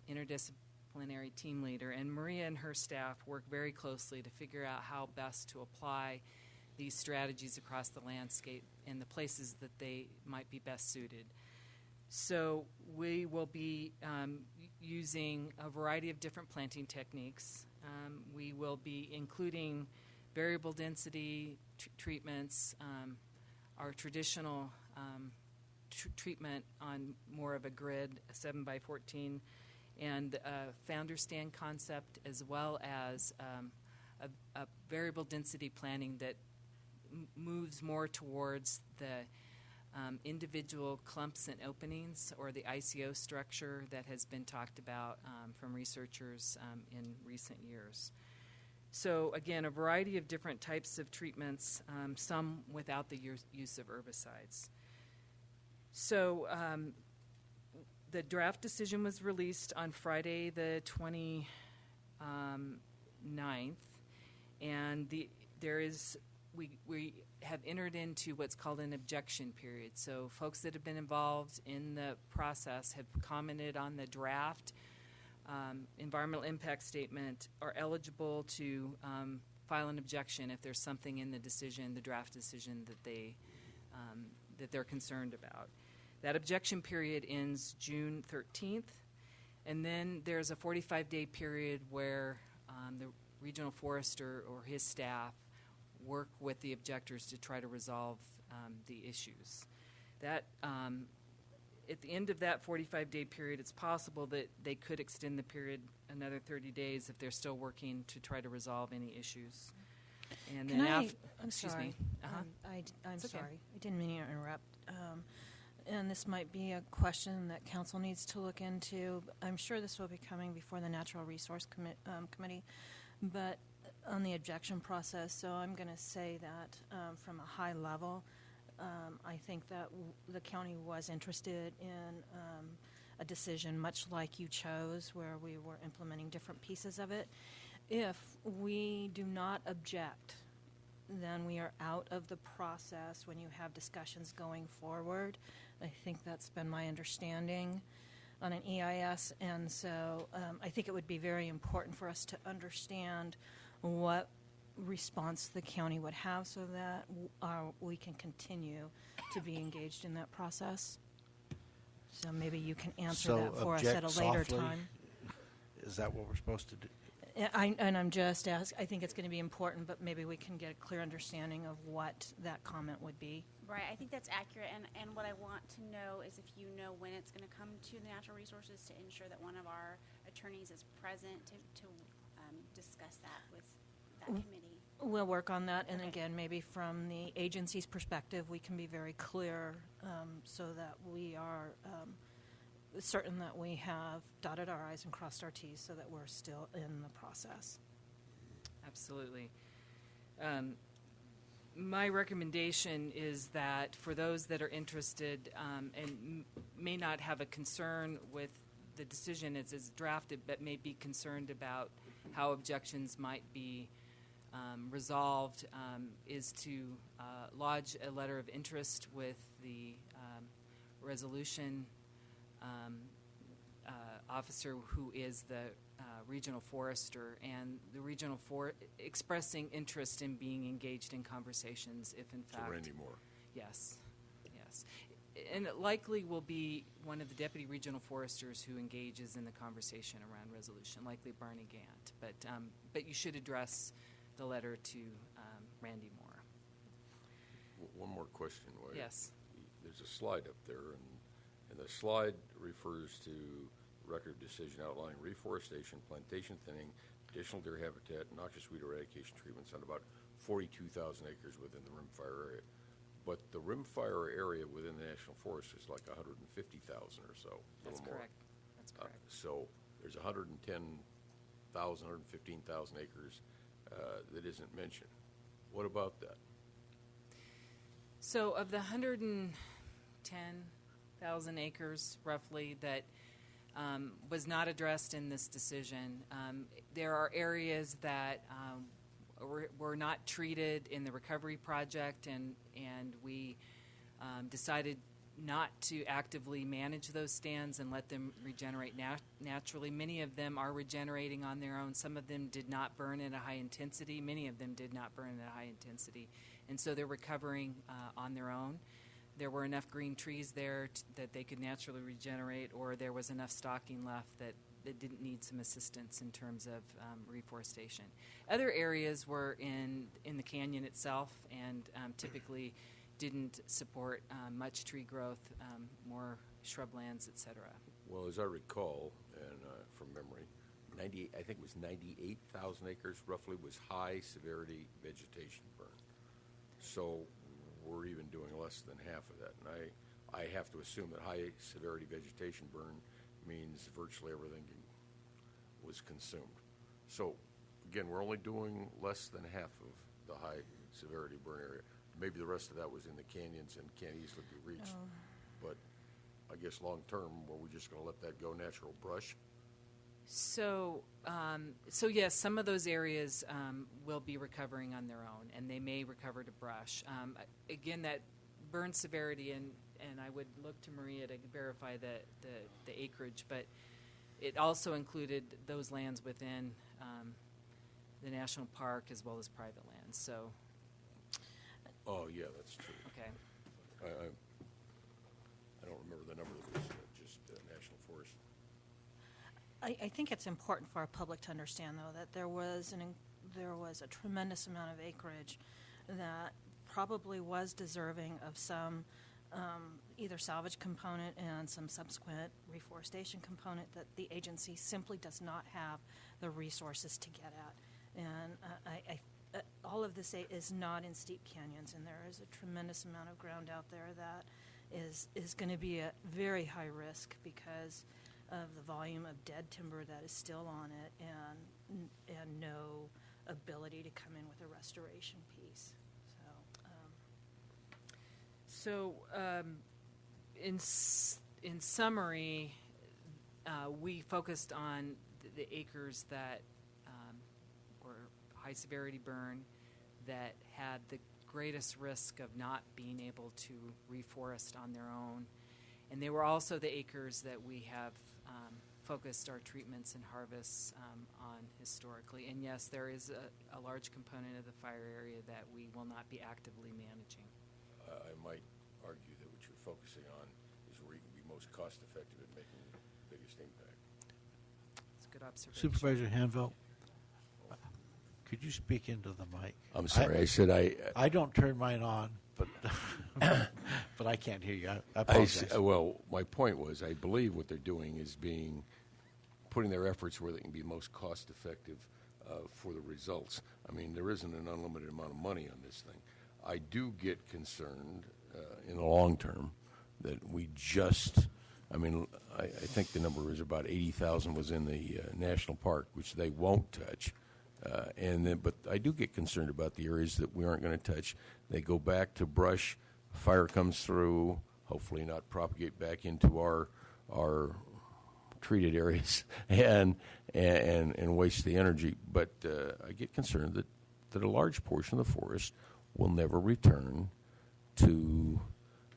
interdisciplinary team leader, and Maria and her staff work very closely to figure out how best to apply these strategies across the landscape in the places that they might be best suited. So we will be using a variety of different planting techniques. We will be including variable density treatments, our traditional treatment on more of a grid, a 7x14, and a founder stand concept, as well as a variable density planning that moves more towards the individual clumps and openings, or the ICO structure that has been talked about from researchers in recent years. So again, a variety of different types of treatments, some without the use of herbicides. So the draft decision was released on Friday the 29th, and we have entered into what's called an objection period. So folks that have been involved in the process have commented on the draft environmental impact statement, are eligible to file an objection if there's something in the decision, the draft decision, that they're concerned about. That objection period ends June 13th, and then there's a 45-day period where the regional forester or his staff work with the objectors to try to resolve the issues. That at the end of that 45-day period, it's possible that they could extend the period another 30 days if they're still working to try to resolve any issues. And then I'm sorry. I'm sorry. I didn't mean to interrupt. And this might be a question that council needs to look into. I'm sure this will be coming before the Natural Resource Committee, but on the objection process. So I'm going to say that from a high level, I think that the county was interested in a decision much like you chose, where we were implementing different pieces of it. If we do not object, then we are out of the process when you have discussions going forward. I think that's been my understanding on an EIS, and so I think it would be very important for us to understand what response the county would have so that we can continue to be engaged in that process. So maybe you can answer that for us at a later time. Is that what we're supposed to do? And I'm just asking, I think it's going to be important, but maybe we can get a clear understanding of what that comment would be. Right, I think that's accurate, and what I want to know is if you know when it's going to come to the Natural Resources to ensure that one of our attorneys is present to discuss that with that committee. We'll work on that, and again, maybe from the agency's perspective, we can be very clear so that we are certain that we have dotted our I's and crossed our T's so that we're still in the process. Absolutely. My recommendation is that for those that are interested and may not have a concern with the decision as it's drafted, but may be concerned about how objections might be resolved, is to lodge a letter of interest with the resolution officer who is the regional forester, and the regional expressing interest in being engaged in conversations if in fact. So Randy Moore. Yes, yes. And it likely will be one of the deputy regional foresters who engages in the conversation around resolution, likely Barney Gant. But you should address the letter to Randy Moore. One more question. Wade. Yes. There's a slide up there, and the slide refers to record decision outlining reforestation, plantation thinning, additional deer habitat, noxious weed eradication treatments on about 42,000 acres within the rimfire area. But the rimfire area within the national forest is like 150,000 or so. That's more. correct. That's correct. So there's 110,000, 115,000 acres that isn't mentioned. What about that? So of the 110,000 acres roughly that was not addressed in this decision, there are areas that were not treated in the recovery project, and we decided not to actively manage those stands and let them regenerate naturally. Many of them are regenerating on their own. Some of them did not burn at a high intensity. Many of them did not burn at a high intensity. And so they're recovering on their own. There were enough green trees there that they could naturally regenerate, or there was enough stocking left that didn't need some assistance in terms of reforestation. Other areas were in the canyon itself and typically didn't support much tree growth, more shrublands, etc. Well, as I recall, and from memory, I think it was 98,000 acres roughly was high severity vegetation burn. So we're even doing less than half of that. And I have to assume that high severity vegetation burn means virtually everything was consumed. So again, we're only doing less than half of the high severity burn area. Maybe the rest of that was in the canyons and can't easily be reached. But I guess long term, were we just going to let that go natural brush? So yes, some of those areas will be recovering on their own, and they may recover to brush. Again, that burn severity, and I would look to Maria to verify the acreage, but it also included those lands within the national park as well as private lands. So. Oh yeah, that's true. Okay. I don't remember the number that was just national forest. I think it's important for our public to understand, though, that there was a tremendous amount of acreage that probably was deserving of some either salvage component and some subsequent reforestation component that the agency simply does not have the resources to get at. And all of this is not in steep canyons, and there is a tremendous amount of ground out there that is going to be at very high risk because of the volume of dead timber that is still on it and no ability to come in with a restoration piece. In summary, we focused on the acres that were high severity burn that had the greatest risk of not being able to reforest on their own. And they were also the acres that we have focused our treatments and harvests on historically. And yes, there is a large component of the fire area that we will not be actively managing. I might argue that what you're focusing on is where you can be most cost effective at making the biggest impact. It's a good observation. Supervisor Hanville, could you speak into the mic? I'm sorry, I said I don't turn mine on, but but I can't hear you. I apologize. Well, my point was, I believe what they're doing is putting their efforts where they can be most cost effective for the results. I mean, there isn't an unlimited amount of money on this thing. I do get concerned in the long term that I think the number is about 80,000 was in the national park, which they won't touch. But I do get concerned about the areas that we aren't going to touch. They go back to brush, fire comes through, hopefully not propagate back into our treated areas and waste the energy. But I get concerned that a large portion of the forest will never return to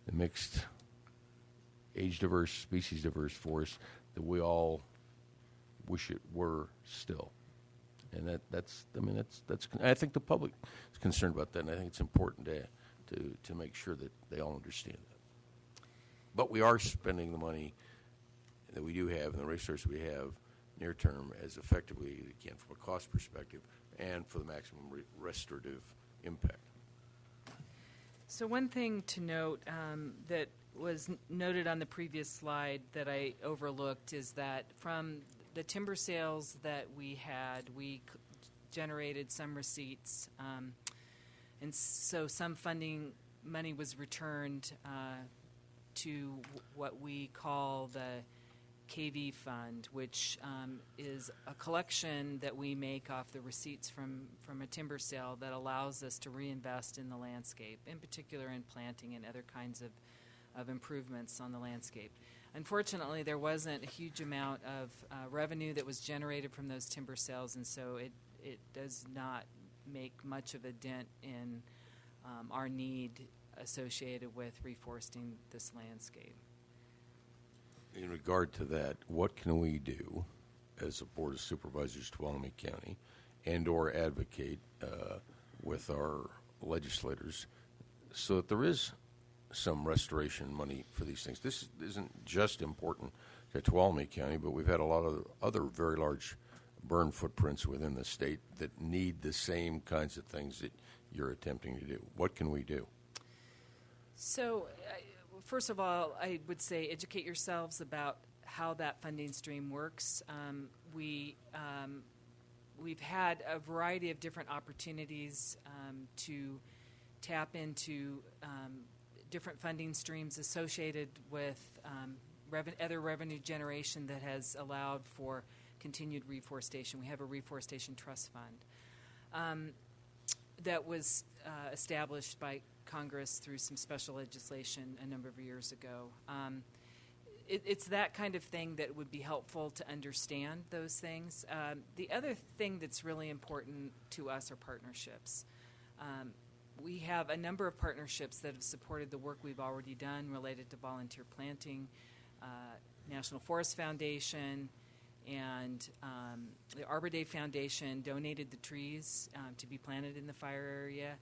the mixed age-diverse, species-diverse forest that we all wish it were still. And that's I think the public is concerned about that, and I think it's important to make sure that they all understand that. But we are spending the money that we do have and the resources we have near term as effectively as we can from a cost perspective and for the maximum restorative impact. So one thing to note that was noted on the previous slide that I overlooked is that from the timber sales that we had, we generated some receipts, and so some funding money was returned to what we call the KV fund, which is a collection that we make off the receipts from a timber sale that allows us to reinvest in the landscape, in particular in planting and other kinds of improvements on the landscape. Unfortunately, there wasn't a huge amount of revenue that was generated from those timber sales, and so it does not make much of a dent in our need associated with reforesting this landscape. In regard to that, what can we do as a Board of Supervisors, Tuolumne County, and or advocate with our legislators so that there is some restoration money for these things? This isn't just important to Tuolumne County, but we've had a lot of other very large burn footprints within the state that need the same kinds of things that you're attempting to do. What can we do? So, first of all, I would say educate yourselves about how that funding stream works. We've had a variety of different opportunities to tap into different funding streams associated with other revenue generation that has allowed for continued reforestation. We have a reforestation trust fund that was established by Congress through some special legislation a number of years ago. It's that kind of thing that would be helpful to understand those things. The other thing that's really important to us are partnerships. We have a number of partnerships that have supported the work we've already done related to volunteer planting. National Forest Foundation and the Arbor Day Foundation donated the trees to be planted in the fire area.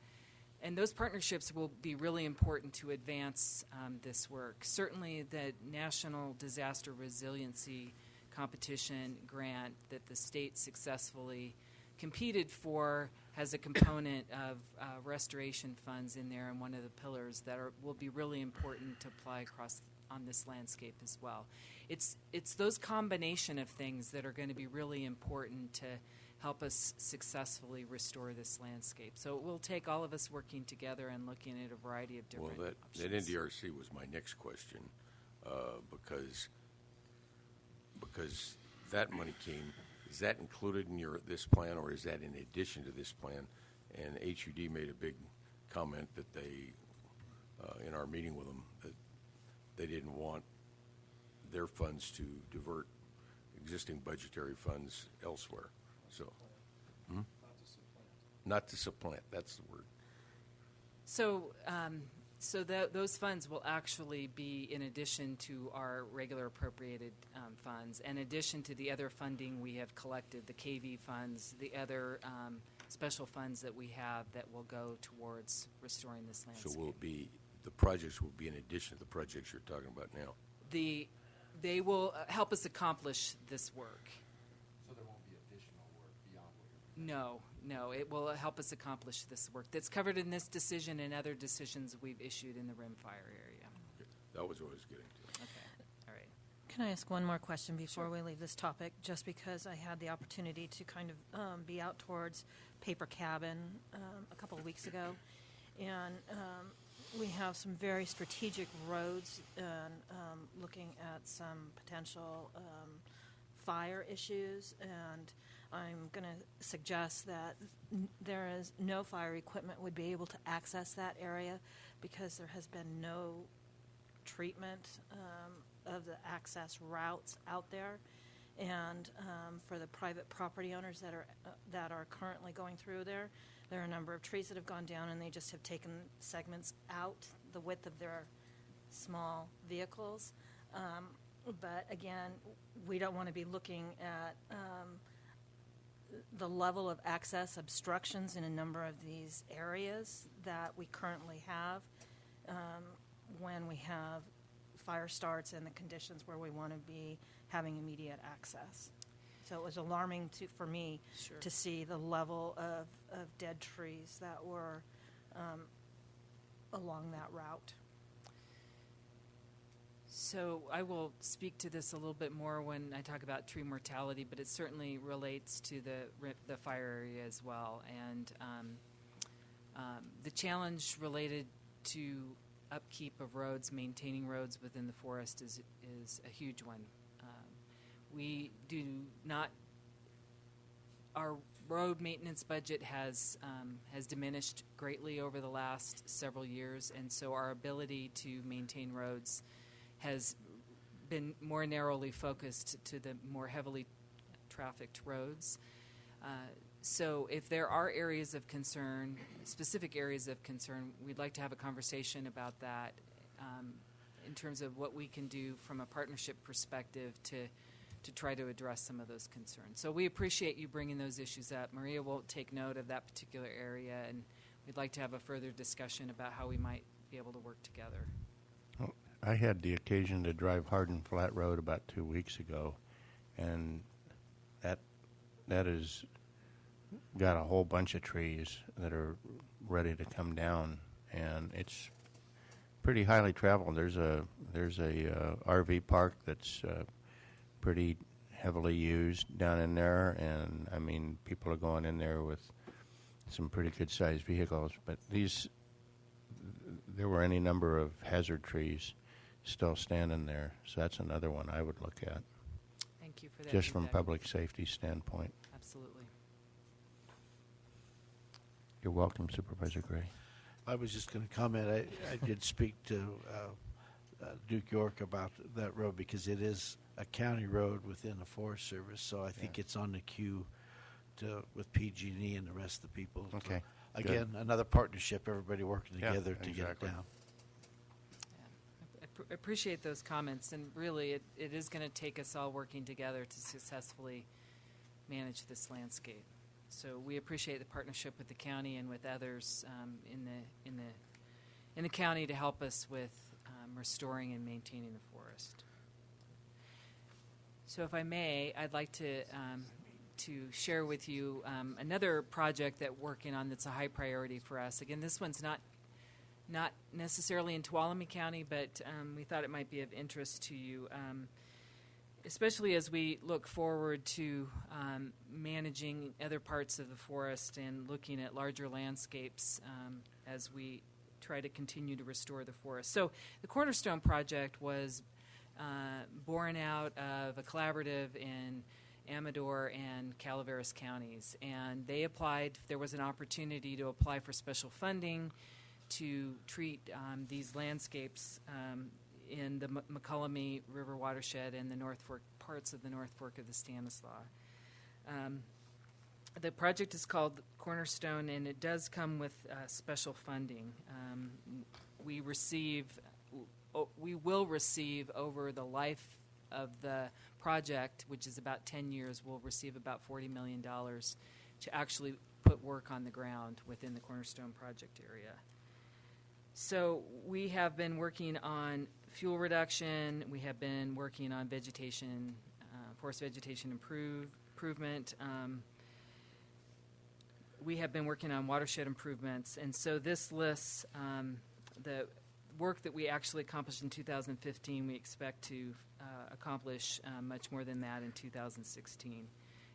And those partnerships will be really important to advance this work. Certainly the National Disaster Resiliency Competition grant that the state successfully competed for has a component of restoration funds in there, and one of the pillars that will be really important to apply across on this landscape as well. It's those combination of things that are going to be really important to help us successfully restore this landscape. So it will take all of us working together and looking at a variety of different options. That NDRC was my next question, because that money came. Is that included in this plan, or is that in addition to this plan? And HUD made a big comment that they, in our meeting with them, that they didn't want their funds to divert existing budgetary funds elsewhere. So, not to supplant. That's the word. So, those funds will actually be in addition to our regular appropriated funds, in addition to the other funding we have collected, the KV funds, the other special funds that we have that will go towards restoring this landscape. So the projects will be in addition to the projects you're talking about now? They will help us accomplish this work. So there won't be additional work beyond what you're No, it will help us accomplish this work that's covered in this decision and other decisions we've issued in the rimfire area. Okay. That was what I was getting to. Okay, all right. Can I ask one more question before we leave this topic? Just because I had the opportunity to kind of be out towards Paper Cabin a couple of weeks ago, and we have some very strategic roads and looking at some potential fire issues, and I'm going to suggest that there is no fire equipment would be able to access that area because there has been no treatment of the access routes out there, and for the private property owners that are currently going through there are a number of trees that have gone down, and they just have taken segments out the width of their small vehicles. But again, we don't want to be looking at the level of access obstructions in a number of these areas that we currently have when we have fire starts and the conditions where we want to be having immediate access. So it was alarming for me to see the level of dead trees that were along that route. So I will speak to this a little bit more when I talk about tree mortality, but it certainly relates to the fire area as well. And the challenge related to upkeep of roads, maintaining roads within the forest is a huge one. We do not. Our road maintenance budget has diminished greatly over the last several years, and so our ability to maintain roads has been more narrowly focused to the more heavily trafficked roads. So if there are areas of concern, specific areas of concern, we'd like to have a conversation about that in terms of what we can do from a partnership perspective to try to address some of those concerns. So we appreciate you bringing those issues up. Maria will take note of that particular area, and we'd like to have a further discussion about how we might be able to work together. Well, I had the occasion to drive Hardin Flat Road about 2 weeks ago, and that has got a whole bunch of trees that are ready to come down, and it's pretty highly traveled. There's a RV park that's pretty heavily used down in there, and I mean, people are going in there with some pretty good sized vehicles, but there were any number of hazard trees still standing there, so that's another one I would look at. Thank you for that. Just from feedback. public safety standpoint. Absolutely. You're welcome, Supervisor Gray. I was just going to comment. I did speak to Duke York about that road because it is a county road within the Forest Service, so I think it's on the queue with PG&E and the rest of the people. Okay. So, again, another partnership, everybody working Yeah, together to get it exactly. down. I appreciate those comments, and really it is going to take us all working together to successfully manage this landscape. So we appreciate the partnership with the county and with others in the county to help us with restoring and maintaining the forest. So if I may, I'd like to share with you another project that we're working on that's a high priority for us. Again, this one's not necessarily in Tuolumne County, but we thought it might be of interest to you, especially as we look forward to managing other parts of the forest and looking at larger landscapes as we try to continue to restore the forest. So the Cornerstone Project was born out of a collaborative in Amador and Calaveras counties, and they applied. There was an opportunity to apply for special funding to treat these landscapes in the McCullummy River watershed and the North Fork, parts of the North Fork of the Stanislaus. The project is called Cornerstone, and it does come with special funding. We will receive over the life of the project, which is about 10 years, we'll receive about $40 million to actually put work on the ground within the Cornerstone project area. So we have been working on fuel reduction. We have been working on vegetation, forest vegetation improvement. We have been working on watershed improvements. And so this lists the work that we actually accomplished in 2015. We expect to accomplish much more than that in 2016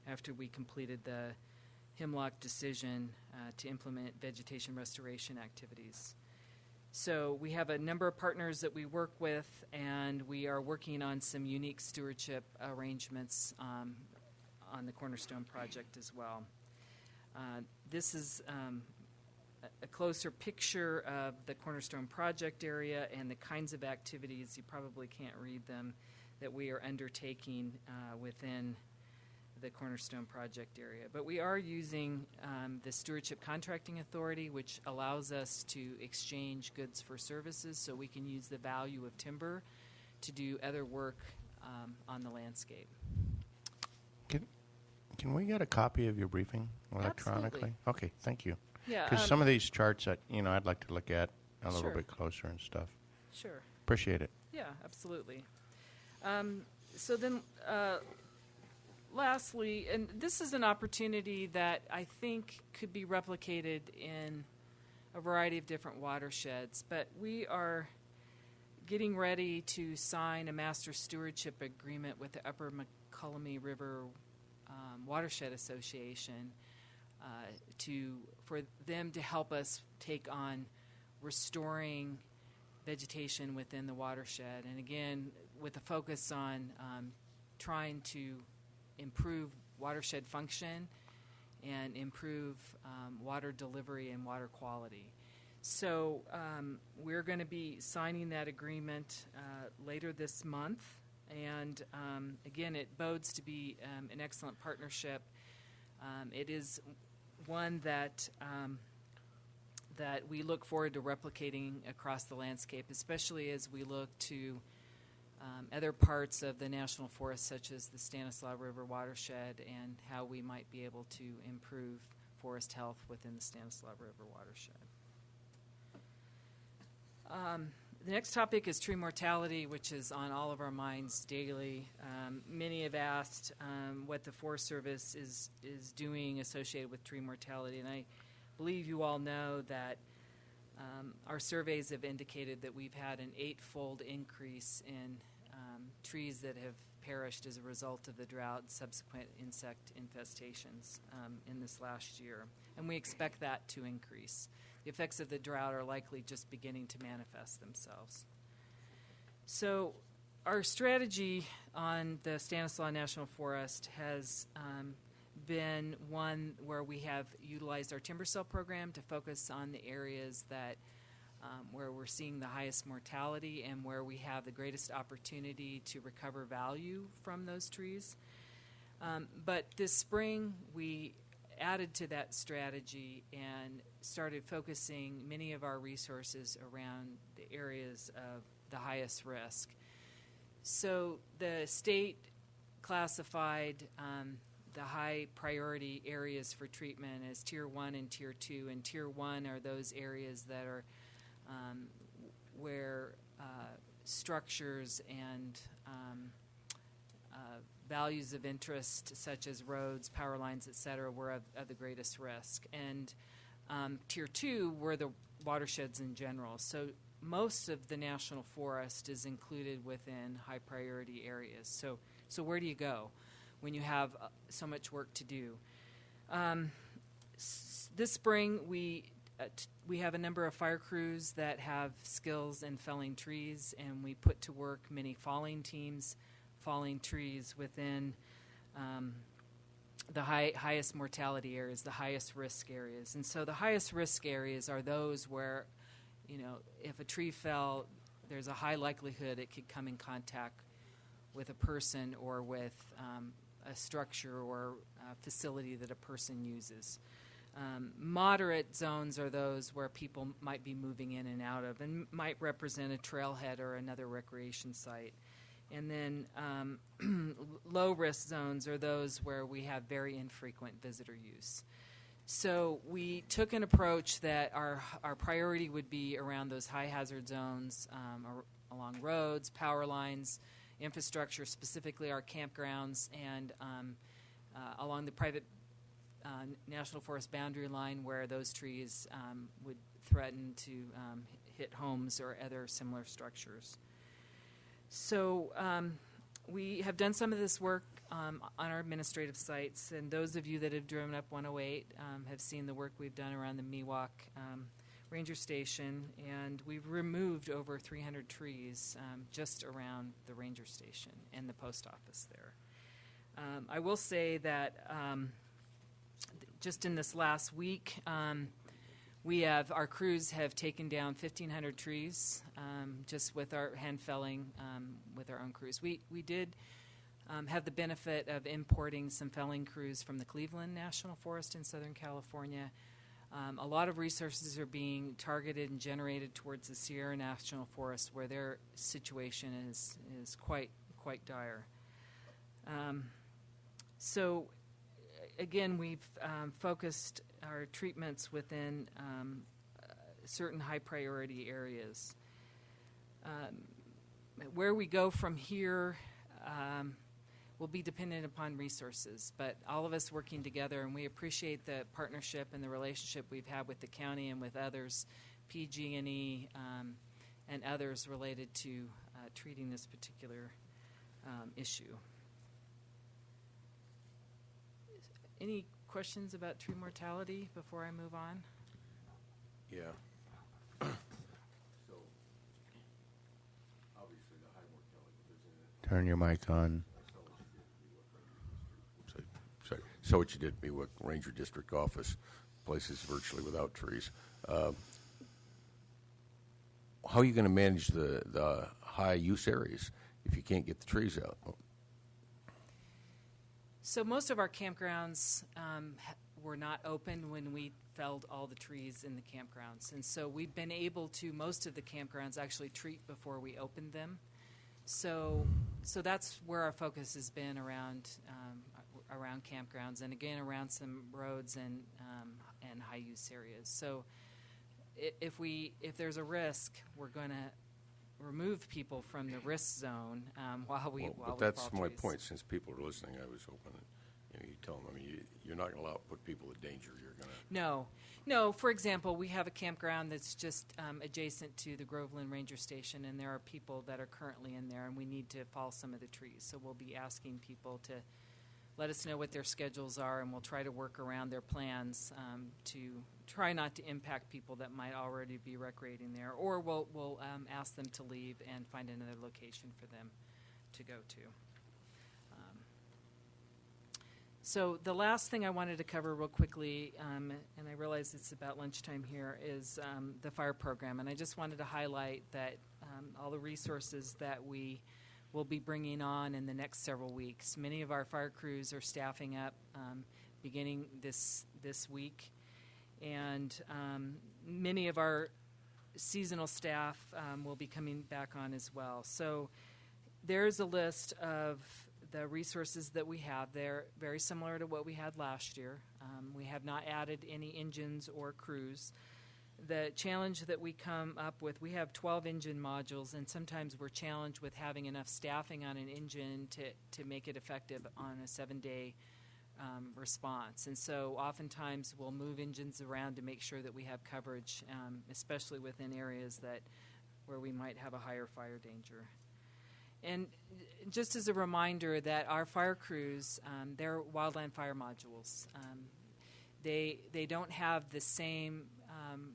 after we completed the Hemlock decision to implement vegetation restoration activities. So we have a number of partners that we work with, and we are working on some unique stewardship arrangements on the Cornerstone project as well. This is a closer picture of the Cornerstone project area and the kinds of activities, you probably can't read them, that we are undertaking within the Cornerstone project area. But we are using the Stewardship Contracting Authority, which allows us to exchange goods for services, so we can use the value of timber to do other work on the landscape. Can we get a copy of your briefing electronically? Absolutely. Okay, thank you. Yeah, Because some of these charts that I'd like to look at a little Sure. bit closer and stuff. Sure. Appreciate it. Yeah, absolutely. So then, lastly, and this is an opportunity that I think could be replicated in a variety of different watersheds, but we are getting ready to sign a master stewardship agreement with the Upper McCullum River Watershed Association for them to help us take on restoring vegetation within the watershed, and again with a focus on trying to improve watershed function and improve water delivery and water quality. So we're going to be signing that agreement later this month, and again, it bodes to be an excellent partnership. It is one that we look forward to replicating across the landscape, especially as we look to other parts of the national forest, such as the Stanislaus River watershed, and how we might be able to improve forest health within the Stanislaus River watershed. The next topic is tree mortality, which is on all of our minds daily. Many have asked what the Forest Service is doing associated with tree mortality, and I believe you all know that our surveys have indicated that we've had an 8-fold increase in trees that have perished as a result of the drought and subsequent insect infestations in this last year, and we expect that to increase. The effects of the drought are likely just beginning to manifest themselves. So our strategy on the Stanislaus National Forest has been one where we have utilized our timber sale program to focus on the areas that where we're seeing the highest mortality and where we have the greatest opportunity to recover value from those trees. But this spring, we added to that strategy and started focusing many of our resources around the areas of the highest risk. So the state classified the high priority areas for treatment as Tier 1 and Tier 2, and Tier 1 are those areas that are where structures and values of interest such as roads, power lines, et cetera, were of the greatest risk. And Tier 2 were the watersheds in general. So most of the national forest is included within high priority areas. So where do you go when you have so much work to do? This spring, we have a number of fire crews that have skills in felling trees, and we put to work many falling teams, falling trees within the highest mortality areas, the highest risk areas. And so the highest risk areas are those where, if a tree fell, there's a high likelihood it could come in contact with a person or with a structure or a facility that a person uses. Moderate zones are those where people might be moving in and out of and might represent a trailhead or another recreation site. And then low-risk zones are those where we have very infrequent visitor use. So we took an approach that our priority would be around those high-hazard zones, along roads, power lines, infrastructure, specifically our campgrounds, and along the private National Forest boundary line where those trees would threaten to hit homes or other similar structures. So we have done some of this work on our administrative sites, and those of you that have driven up 108 have seen the work we've done around the Miwok Ranger Station, and we've removed over 300 trees just around the Ranger Station and the post office there. I will say that just in this last week, our crews have taken down 1,500 trees just with our hand felling with our own crews. We did have the benefit of importing some felling crews from the Cleveland National Forest in Southern California, A lot of resources are being targeted and generated towards the Sierra National Forest, where their situation is quite dire. So, again, we've focused our treatments within certain high priority areas. Where we go from here will be dependent upon resources, but all of us working together, and we appreciate the partnership and the relationship we've had with the county and with others, PG&E and others related to treating this particular issue. Any questions about tree mortality before I move on? Yeah. So, obviously, the high mortality lives in it. Turn your mic on. So what you did be what Ranger District Office, places virtually without trees. How are you going to manage the high use areas if you can't get the trees out? So most of our campgrounds were not open when we felled all the trees in the campgrounds. And so we've been able to, most of the campgrounds, actually treat before we opened them. So that's where our focus has been around campgrounds, and again around some roads and high use areas. So if there's a risk, we're going to remove people from the risk zone while we But that's my point. Since people are listening, I was hoping that you tell them. I mean, you're not going to put people in danger. You're going to No. For example, we have a campground that's just adjacent to the Groveland Ranger Station, and there are people that are currently in there, and we need to fall some of the trees. So we'll be asking people to let us know what their schedules are, and we'll try to work around their plans to try not to impact people that might already be recreating there, or we'll ask them to leave and find another location for them to go to. So the last thing I wanted to cover real quickly, and I realize it's about lunchtime here, is the fire program. And I just wanted to highlight that all the resources that we will be bringing on in the next several weeks. Many of our fire crews are staffing up beginning this week. And many of our seasonal staff will be coming back on as well. So there's a list of the resources that we have. They're very similar to what we had last year. We have not added any engines or crews. The challenge that we come up with, we have 12 engine modules, and sometimes we're challenged with having enough staffing on an engine to make it effective on a 7-day response. And so oftentimes we'll move engines around to make sure that we have coverage, especially within areas where we might have a higher fire danger. And just as a reminder that our fire crews, they're wildland fire modules. They don't have the same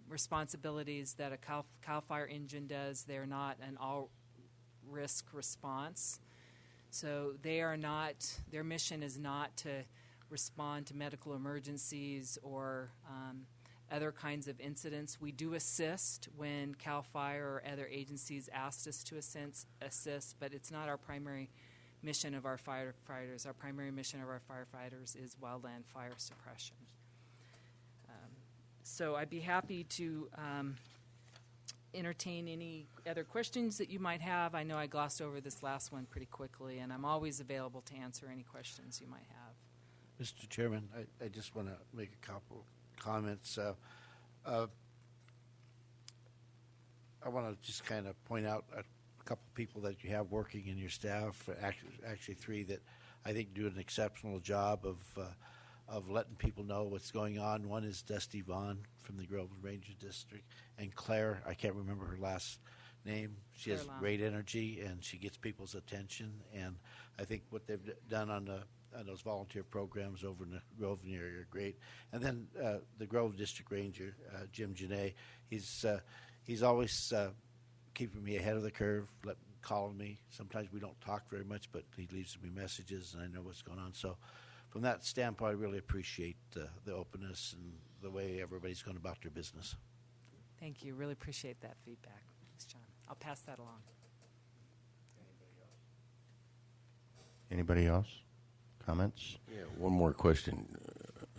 responsibilities that a CAL FIRE engine does. They're not an all-risk response. So their mission is not to respond to medical emergencies or other kinds of incidents. We do assist when CAL FIRE or other agencies ask us to assist, but it's not our primary mission of our firefighters. Our primary mission of our firefighters is wildland fire suppression. So I'd be happy to entertain any other questions that you might have. I know I glossed over this last one pretty quickly, and I'm always available to answer any questions you might have. Mr. Chairman, I just want to make a couple comments. I want to just kind of point out a couple people that you have working in your staff, actually three that I think do an exceptional job of letting people know what's going on. One is Dusty Vaughn from the Groveland Ranger District, and Claire, I can't remember her last name. She has great energy, and she gets people's attention, and I think what they've done on those volunteer programs over in the Groveland area are great. And then the Grove District Ranger, Jim Janae, he's always keeping me ahead of the curve, calling me. Sometimes we don't talk very much, but he leaves me messages, and I know what's going on. So from that standpoint, I really appreciate the openness and the way everybody's going about their business. Thank you. Really appreciate that feedback. Thanks, John. I'll pass that along. Anybody else? Comments? Yeah, one more question.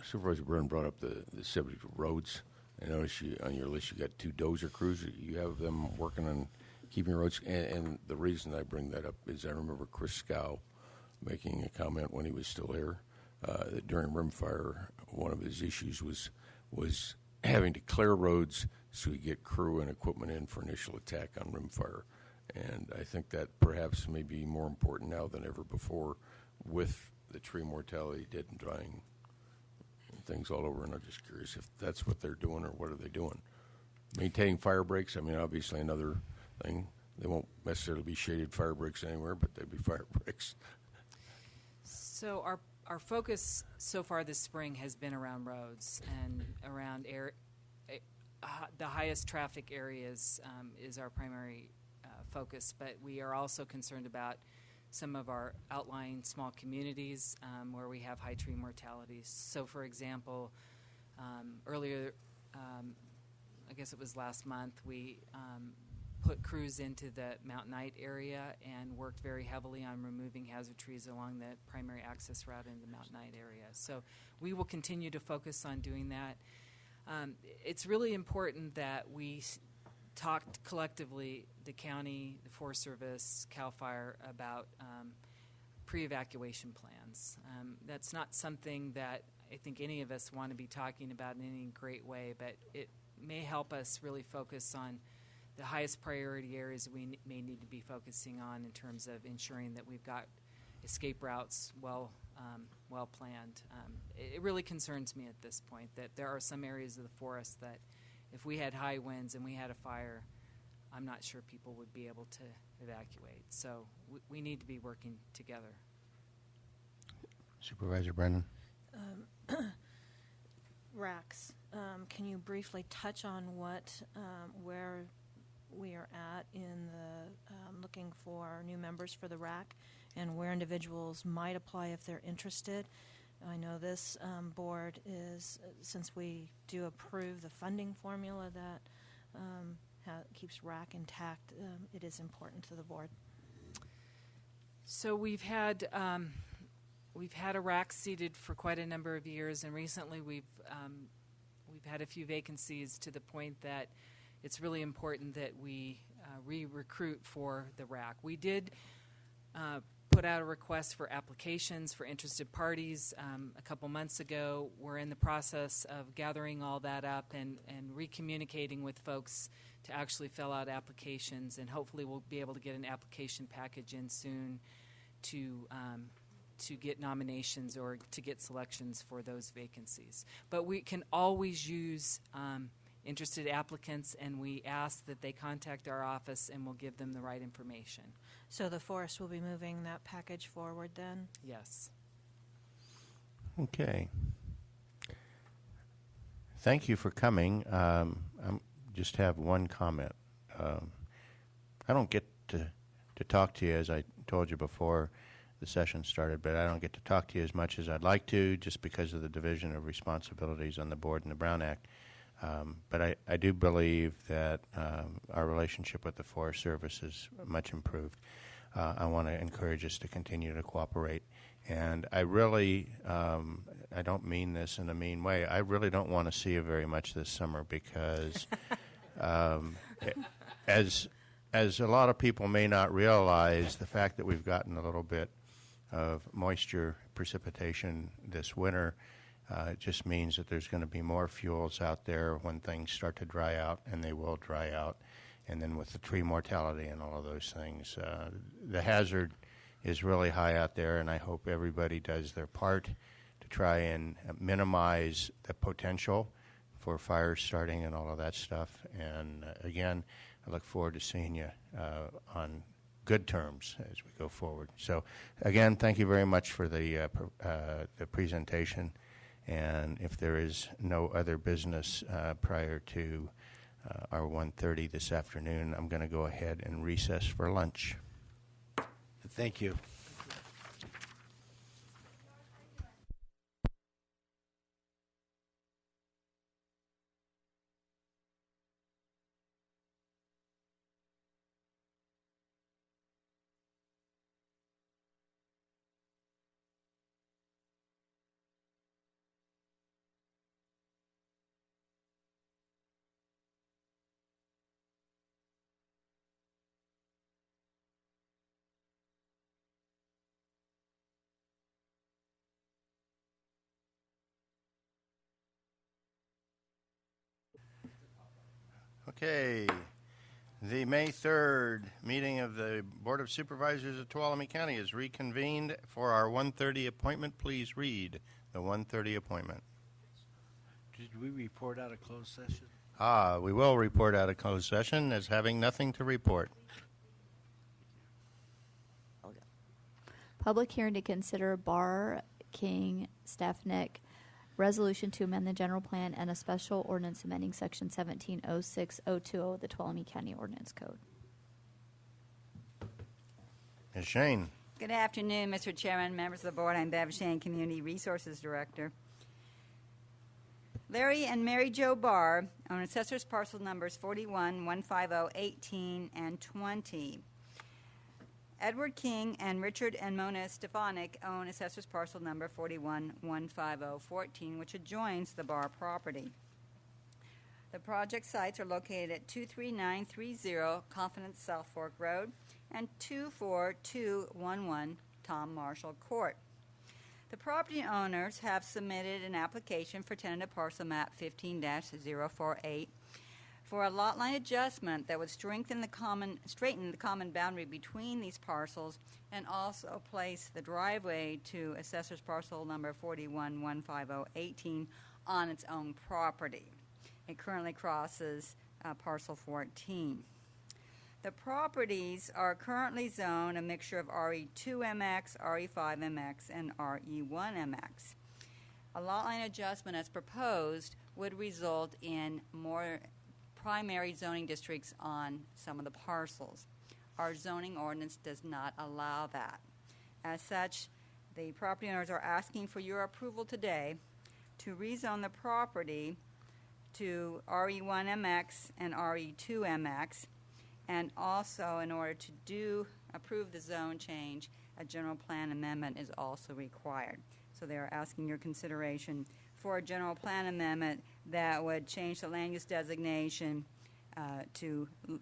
Supervisor Byrne brought up the subject of roads. I noticed on your list you got 2 dozer crews. You have them working on keeping roads. And the reason I bring that up is I remember Chris Scow making a comment when he was still here that during rimfire, one of his issues was having to clear roads so he get crew and equipment in for initial attack on rimfire. And I think that perhaps may be more important now than ever before with the tree mortality, dead and dying, and things all over. And I'm just curious if that's what they're doing or what are they doing. Maintaining fire breaks, I mean, obviously another thing. They won't necessarily be shaded fire breaks anywhere, but they'd be fire breaks. So our focus so far this spring has been around roads and around the highest traffic areas is our primary focus, but we are also concerned about some of our outlying small communities where we have high tree mortalities. So, for example, earlier, I guess it was last month, we put crews into the Mount Knight area and worked very heavily on removing hazard trees along the primary access route in the Mount Knight area. So we will continue to focus on doing that. It's really important that we talked collectively, the county, the Forest Service, CAL FIRE, about pre-evacuation plans. That's not something that I think any of us want to be talking about in any great way, but it may help us really focus on the highest priority areas we may need to be focusing on in terms of ensuring that we've got escape routes well planned. It really concerns me at this point that there are some areas of the forest that if we had high winds and we had a fire, I'm not sure people would be able to evacuate. So we need to be working together. Supervisor Brennan. RACs. Can you briefly touch on where we are at in the looking for new members for the RAC and where individuals might apply if they're interested? I know this board is, since we do approve the funding formula that keeps RAC intact, it is important to the board. So we've had a RAC seated for quite a number of years, and recently we've had a few vacancies to the point that it's really important that we re-recruit for the RAC. We did put out a request for applications for interested parties a couple months ago. We're in the process of gathering all that up and re-communicating with folks to actually fill out applications, and hopefully we'll be able to get an application package in soon to get nominations or to get selections for those vacancies. But we can always use interested applicants, and we ask that they contact our office and we'll give them the right information. So the forest will be moving that package forward then? Yes. Okay. Thank you for coming. I just have one comment. I don't get to talk to you, as I told you before the session started, but I don't get to talk to you as much as I'd like to just because of the division of responsibilities on the board and the Brown Act. But I do believe that our relationship with the Forest Service is much improved. I want to encourage us to continue to cooperate. And I really, I don't mean this in a mean way, I really don't want to see you very much this summer because as a lot of people may not realize, the fact that we've gotten a little bit of moisture precipitation this winter just means that there's going to be more fuels out there when things start to dry out, and they will dry out. And then with the tree mortality and all of those things, the hazard is really high out there, and I hope everybody does their part to try and minimize the potential for fires starting and all of that stuff. And again, I look forward to seeing you on good terms as we go forward. So again, thank you very much for the presentation. And if there is no other business prior to our 1:30 this afternoon, I'm going to go ahead and recess for lunch. Thank you. Okay. The May 3rd meeting of the Board of Supervisors of Tuolumne County is reconvened for our 1:30 appointment. Please read the 1:30 appointment. Did we report out a closed session? We will report out of closed session as having nothing to report. Public hearing to consider Bar King Stefnik resolution to amend the general plan and a special ordinance amending section 1706020 of the Tuolumne County Ordinance Code. Ms. Shane. Good afternoon, Mr. Chairman, members of the board. I'm Bev Shane, Community Resources Director. Larry and Mary Jo Barr own assessors parcel numbers 41, 150, 18, and 20. Edward King and Richard and Mona Stefanik own assessors parcel number 41, 150, 14, which adjoins the Barr property. The project sites are located at 23930 Confidence South Fork Road and 24211 Tom Marshall Court. The property owners have submitted an application for tentative parcel map 15-048 for a lot line adjustment that would straighten the common boundary between these parcels and also place the driveway to assessor's parcel number 41 150 18 on its own property. It currently crosses parcel 14. The properties are currently zoned a mixture of RE2MX, RE5MX, and RE1MX. A lot line adjustment as proposed would result in more primary zoning districts on some of the parcels. Our zoning ordinance does not allow that. As such, the property owners are asking for your approval today to rezone the property to RE1MX and RE2MX, and also in order to approve the zone change, a general plan amendment is also required. So they are asking your consideration for a general plan amendment that would change the land use designation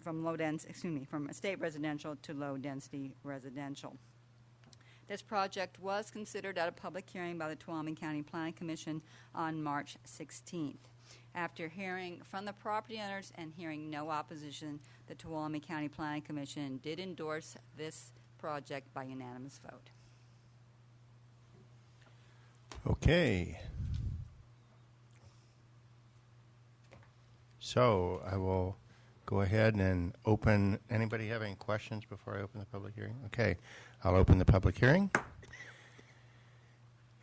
from estate residential to low density residential. This project was considered at a public hearing by the Tuolumne County Planning Commission on March 16th. After hearing from the property owners and hearing no opposition, the Tuolumne County Planning Commission did endorse this project by unanimous vote. Okay. So I will go ahead and open. Anybody have any questions before I open the public hearing? Okay. I'll open the public hearing.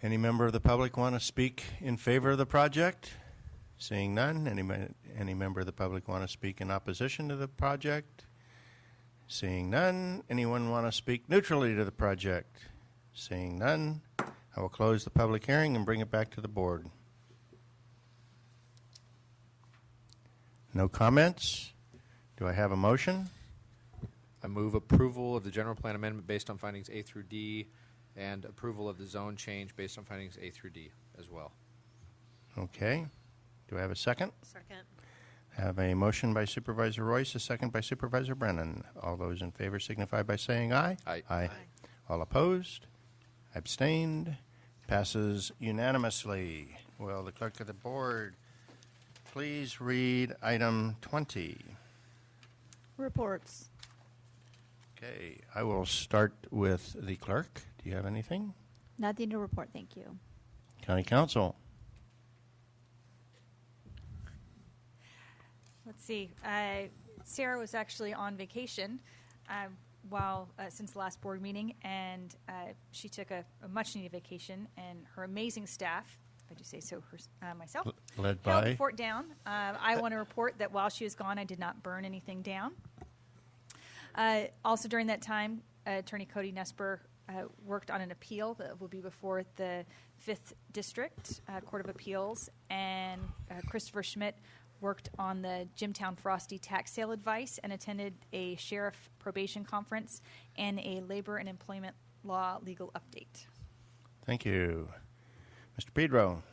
Any member of the public want to speak in favor of the project? Seeing none. Any member of the public want to speak in opposition to the project? Seeing none. Anyone want to speak neutrally to the project? Seeing none. I will close the public hearing and bring it back to the board. No comments? Do I have a motion? I move approval of the general plan amendment based on findings A through D and approval of the zone change based on findings A through D as well. Okay. Do I have a second? Second. I have a motion by Supervisor Royce, a second by Supervisor Brennan. All those in favor signify by saying aye. Aye. Aye. All opposed? Abstained? Passes unanimously. Will the clerk of the board please read item 20? Reports. Okay, I will start with the clerk. Do you have anything? Nothing to report, thank you. County Council. Let's see. Sarah was actually on vacation since the last board meeting, and she took a much-needed vacation, and her amazing staff, if I do say so myself, Led held by? the fort down. I want to report that while she was gone, I did not burn anything down. Also during that time, Attorney Cody Nesper worked on an appeal that will be before the 5th District Court of Appeals, and Christopher Schmidt worked on the Jimtown Frosty tax sale advice and attended a sheriff probation conference and a labor and employment law legal update. Thank you. Mr. Pedro.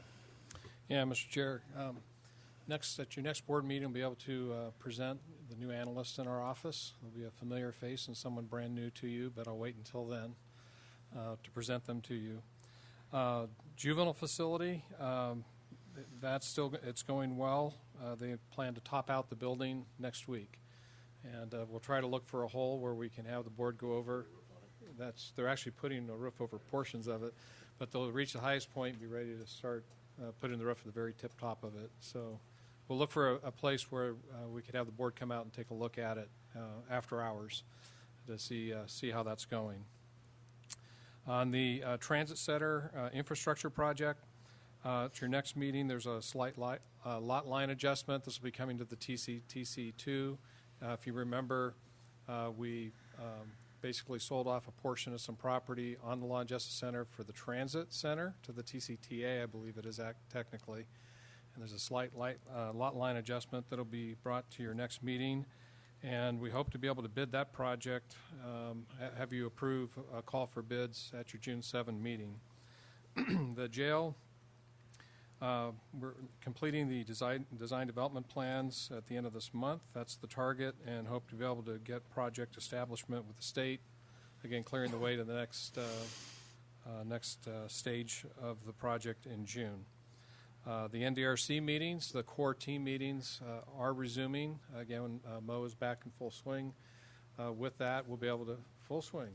Yeah, Mr. Chair. At your next board meeting, we'll be able to present the new analyst in our office. There'll be a familiar face and someone brand new to you, but I'll wait until then to present them to you. Juvenile facility, it's going well. they plan to top out the building next week. And we'll try to look for a hole where we can have the board go over. They're actually putting a roof over portions of it, but they'll reach the highest point and be ready to start putting the roof at the very tip top of it. So we'll look for a place where we could have the board come out and take a look at it after hours to see how that's going. On the Transit Center infrastructure project, at your next meeting, there's a slight lot line adjustment. This will be coming to the TC2. If you remember, we basically sold off a portion of some property on the Law and Justice Center for the Transit Center to the TCTA, I believe it is technically. And there's a slight lot line adjustment that will be brought to your next meeting. And we hope to be able to bid that project, have you approve a call for bids at your June 7 meeting. The jail, we're completing the design development plans at the end of this month. That's the target, and hope to be able to get project establishment with the state, again clearing the way to the next stage of the project in June. The NDRC meetings, the core team meetings, are resuming. Again, Mo is back in full swing. With that, we'll be able to full swing.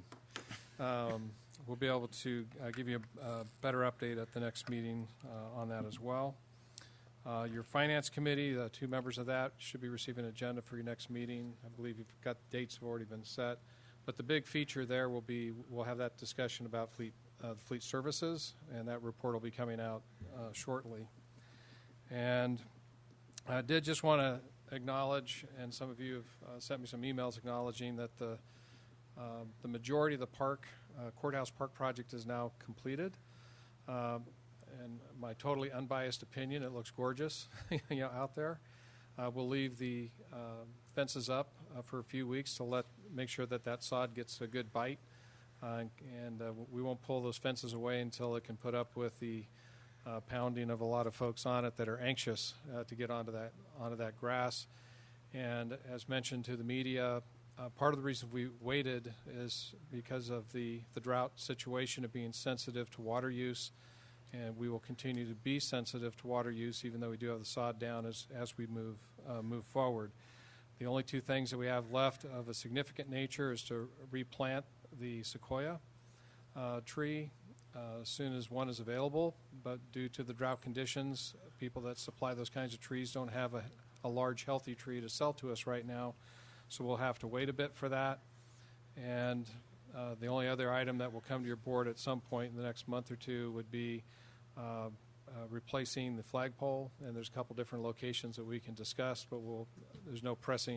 We'll be able to give you a better update at the next meeting on that as well. Your Finance Committee, the 2 members of that should be receiving an agenda for your next meeting. I believe you've got dates have already been set. But the big feature there will be we'll have that discussion about fleet services, and that report will be coming out shortly. And I did just want to acknowledge, and some of you have sent me some emails acknowledging that the majority of the courthouse park project is now completed. And my totally unbiased opinion, it looks gorgeous, out there. We'll leave the fences up for a few weeks to make sure that sod gets a good bite, and we won't pull those fences away until it can put up with the pounding of a lot of folks on it that are anxious to get onto that grass. And as mentioned to the media, part of the reason we waited is because of the drought situation of being sensitive to water use, and we will continue to be sensitive to water use even though we do have the sod down as we move forward. The only 2 things that we have left of a significant nature is to replant the sequoia tree as soon as one is available, but due to the drought conditions, people that supply those kinds of trees don't have a large healthy tree to sell to us right now, so we'll have to wait a bit for that. And the only other item that will come to your board at some point in the next month or 2 would be replacing the flagpole, and there's a couple different locations that we can discuss, but there's no press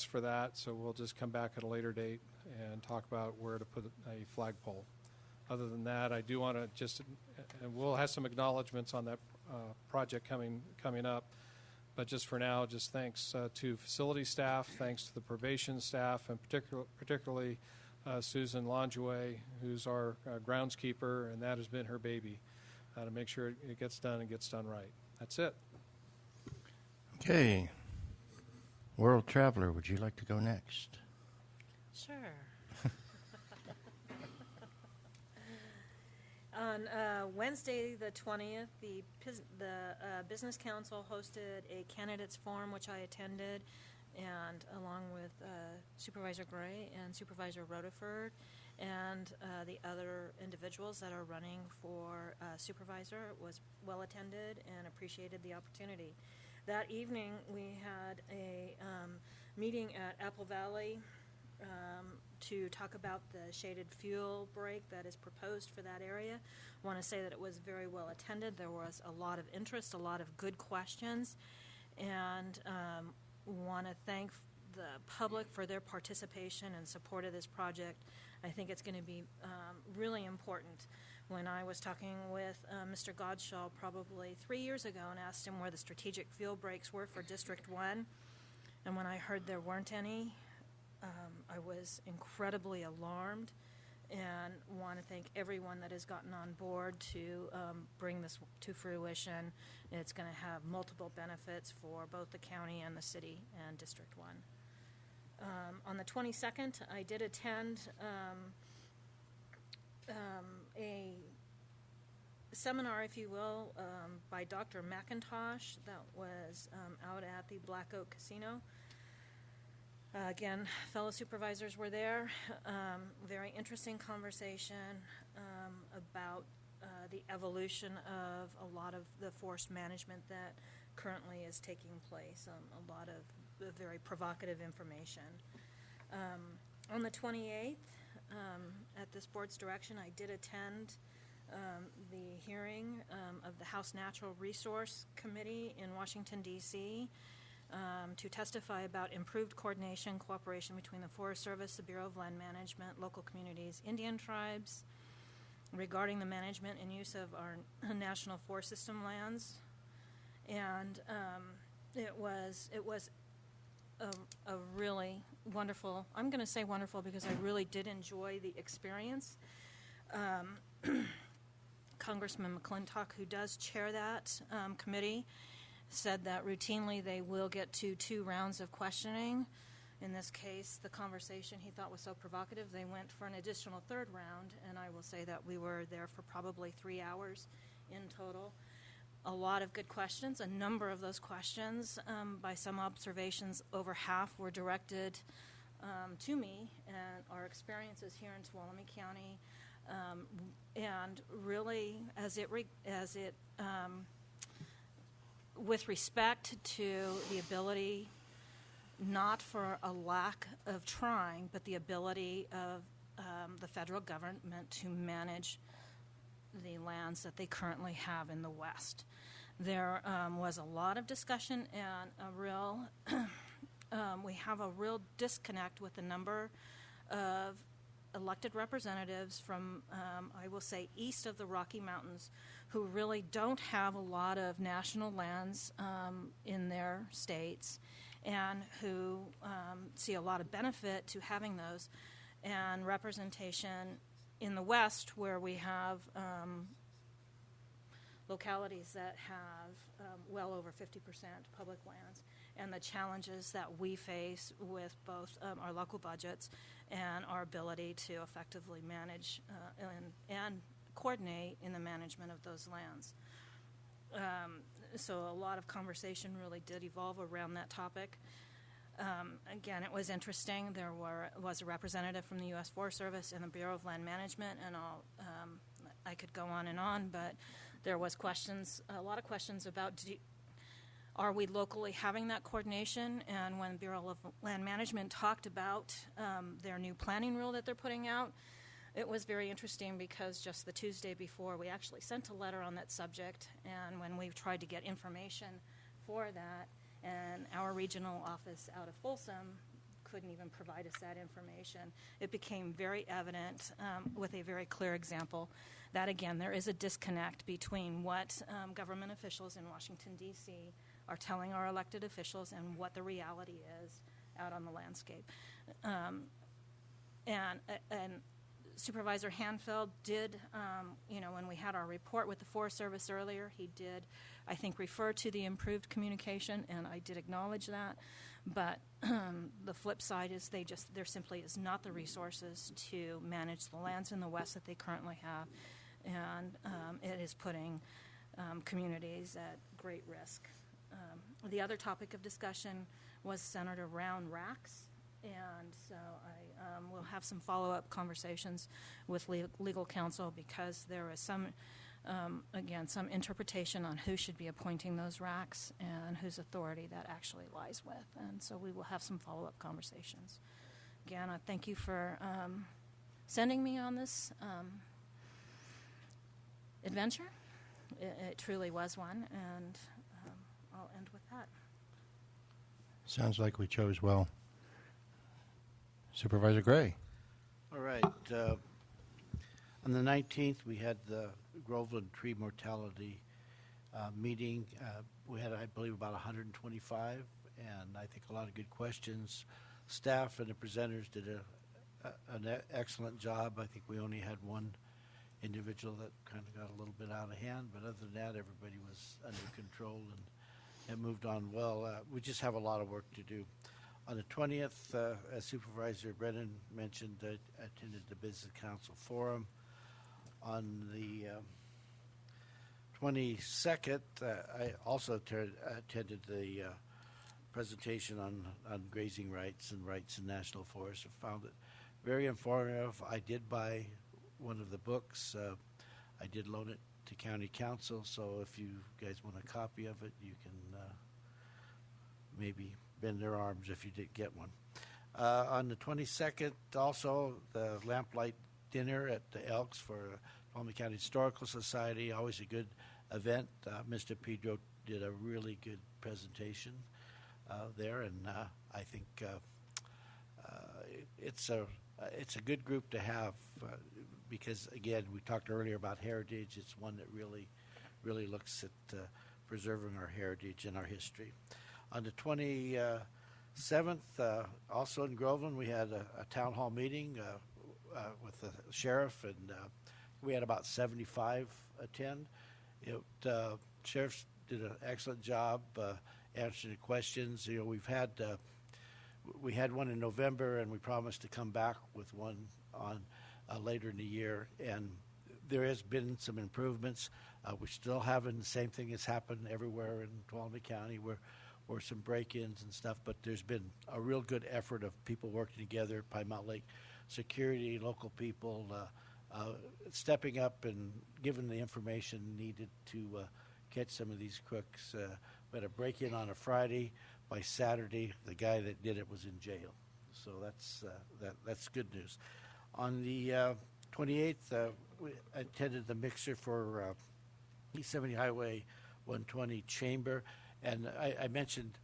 for that, so we'll just come back at a later date and talk about where to put a flagpole. Other than that, I do want to and we'll have some acknowledgments on that project coming up, but just for now, just thanks to facility staff, thanks to the probation staff, and particularly Susan Longeway, who's our groundskeeper, and that has been her baby, to make sure it gets done and gets done right. That's it. Okay. World Traveler, would you like to go next? Sure. On Wednesday, the 20th, the Business Council hosted a candidates forum, which I attended, and along with Supervisor Gray and Supervisor Rutherford and the other individuals that are running for supervisor. It was well attended and appreciated the opportunity. That evening, we had a meeting at Apple Valley to talk about the shaded fuel break that is proposed for that area. I want to say that it was very well attended. There was a lot of interest, a lot of good questions, and want to thank the public for their participation and support of this project. I think it's going to be really important. When I was talking with Mr. Godshaw probably 3 years ago and asked him where the strategic fuel breaks were for District 1, and when I heard there weren't any, I was incredibly alarmed, and want to thank everyone that has gotten on board to bring this to fruition. It's going to have multiple benefits for both the county and the city and District 1. On the 22nd, I did attend a seminar, if you will, by Dr. McIntosh that was out at the Black Oak Casino. Again, fellow supervisors were there. Very interesting conversation about the evolution of a lot of the forest management that currently is taking place. A lot of very provocative information. On the 28th, at this board's direction, I did attend the hearing of the House Natural Resource Committee in Washington, D.C., to testify about improved coordination, cooperation between the Forest Service, the Bureau of Land Management, local communities, Indian tribes, regarding the management and use of our national forest system lands. And it was a really wonderful, I'm going to say wonderful because I really did enjoy the experience. Congressman McClintock, who does chair that committee, said that routinely they will get to 2 rounds of questioning. In this case, the conversation he thought was so provocative, they went for an additional 3rd round, and I will say that we were there for probably 3 hours in total. A lot of good questions. A number of those questions, by some observations, over half were directed to me and our experiences here in Tuolumne County, and really, with respect to the ability, not for a lack of trying, but the ability of the federal government to manage the lands that they currently have in the West. There was a lot of discussion and we have a real disconnect with the number of elected representatives from, I will say, east of the Rocky Mountains, who really don't have a lot of national lands in their states, and who see a lot of benefit to having those, and representation in the West, where we have localities that have well over 50% public lands, and the challenges that we face with both our local budgets and our ability to effectively manage and coordinate in the management of those lands. So a lot of conversation really did evolve around that topic. Again, it was interesting. There was a representative from the U.S. Forest Service and the Bureau of Land Management, and I could go on, but there was a lot of questions about are we locally having that coordination? And when the Bureau of Land Management talked about their new planning rule that they're putting out, it was very interesting because just the Tuesday before, we actually sent a letter on that subject, and when we tried to get information for that, and our regional office out of Folsom couldn't even provide us that information, it became very evident with a very clear example that, again, there is a disconnect between what government officials in Washington, D.C. are telling our elected officials and what the reality is out on the landscape. And Supervisor Hanfeld did, when we had our report with the Forest Service earlier, he did, I think, refer to the improved communication, and I did acknowledge that. But the flip side is there simply is not the resources to manage the lands in the West that they currently have, and it is putting communities at great risk. The other topic of discussion was centered around RACs, and so I will have some follow-up conversations with legal counsel because there is some interpretation on who should be appointing those RACs and whose authority that actually lies with, and so we will have some follow-up conversations. Again, I thank you for sending me on this adventure. It truly was one, and I'll end with that. Sounds like we chose well. Supervisor Gray. All right. On the 19th, we had the Groveland tree mortality meeting. We had, I believe, about 125, and I think a lot of good questions. Staff and the presenters did an excellent job. I think we only had one individual that kind of got a little bit out of hand, but other than that, everybody was under control and moved on well. We just have a lot of work to do. On the 20th, as Supervisor Brennan mentioned, I attended the Business Council Forum. On the 22nd, I also attended the presentation on grazing rights and rights in national forests. I found it very informative. I did buy one of the books. I did loan it to county council, so if you guys want a copy of it, you can maybe bend their arms if you didn't get one. On the 22nd, also, the lamplight dinner at the Elks for Tuolumne County Historical Society, always a good event. Mr. Pedro did a really good presentation there, and I think it's a good group to have because, again, we talked earlier about heritage. It's one that really looks at preserving our heritage and our history. On the 27th, also in Groveland, we had a town hall meeting with the sheriff, and we had about 75 attend. Sheriff did an excellent job answering questions. You know, we had one in November, and we promised to come back with one on later in the year, and there has been some improvements. We're still having the same thing that's happened everywhere in Tuolumne County, where some break-ins and stuff, but there's been a real good effort of people working together, Pine Mountain Lake Security, local people, stepping up and giving the information needed to catch some of these crooks. We had a break-in on a Friday. By Saturday, the guy that did it was in jail. So that's good news. On the 28th, we attended the mixer for East 70 Highway 120 Chamber, and I mentioned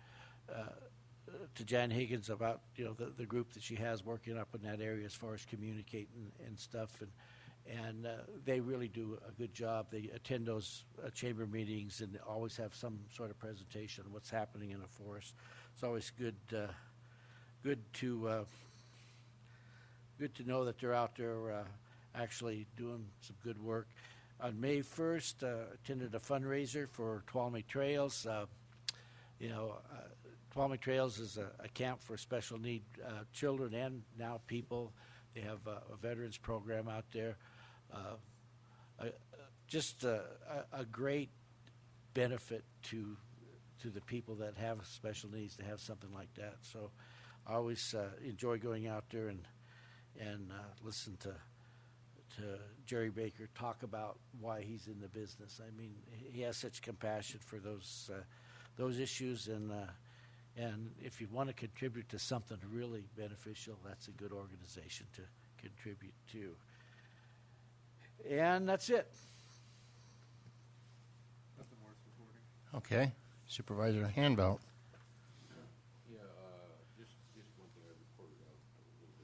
to Jan Higgins about the group that she has working up in that area as far as communicating and stuff, and they really do a good job. They attend those chamber meetings and always have some sort of presentation on what's happening in the forest. It's always good to know that they're out there actually doing some good work. On May 1st, attended a fundraiser for Tuolumne Trails. Tuolumne Trails is a camp for special need children and now people. They have a veterans program out there. Just a great benefit to the people that have special needs to have something like that. So I always enjoy going out there and listen to Jerry Baker talk about why he's in the business. I mean, he has such compassion for those issues, and if you want to contribute to something really beneficial, that's a good organization to contribute to. And that's it. Okay. Supervisor Handbelt. Yeah, just one thing I reported out a little bit.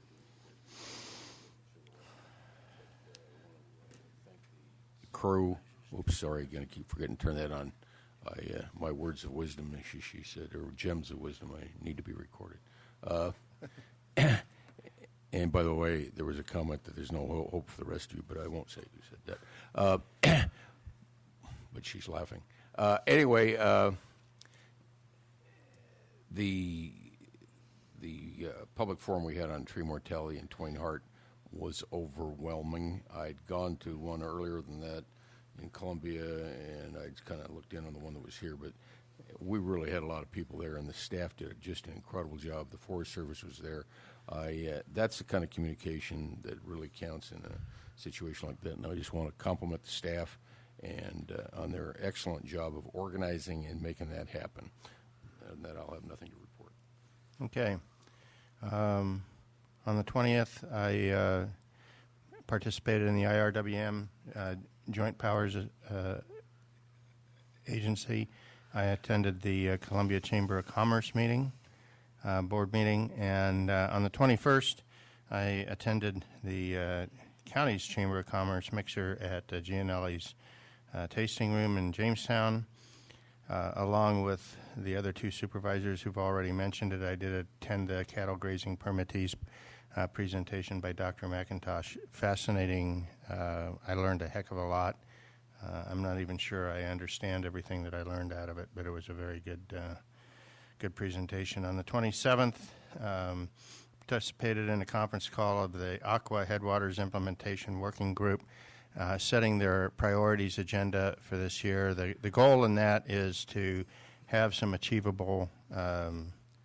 Thank the crew. Oops, sorry, going to keep forgetting to turn that on. My words of wisdom, she said, or gems of wisdom, I need to be recorded. And by the way, there was a comment that there's no hope for the rest of you, but I won't say who said that. But she's laughing. Anyway, the public forum we had on tree mortality in Twain Harte was overwhelming. I'd gone to one earlier than that in Columbia, and I'd kind of looked in on the one that was here, but we really had a lot of people there, and the staff did just an incredible job. The Forest Service was there. That's the kind of communication that really counts in a situation like that, and I just want to compliment the staff and on their excellent job of organizing and making that happen. And that I'll have nothing to report. Okay. On the 20th, I participated in the IRWM Joint Powers Agency. I attended the Columbia Chamber of Commerce meeting, board meeting, and on the 21st, I attended the county's Chamber of Commerce mixer at Gianelli's tasting room in Jamestown. Along with the other two supervisors who've already mentioned it, I did attend the cattle grazing permittees presentation by Dr. McIntosh. Fascinating. I learned a heck of a lot. I'm not even sure I understand everything that I learned out of it, but it was a very good presentation. On the 27th, participated in a conference call of the Aqua Headwaters Implementation Working Group. setting their priorities agenda for this year. The goal in that is to have some achievable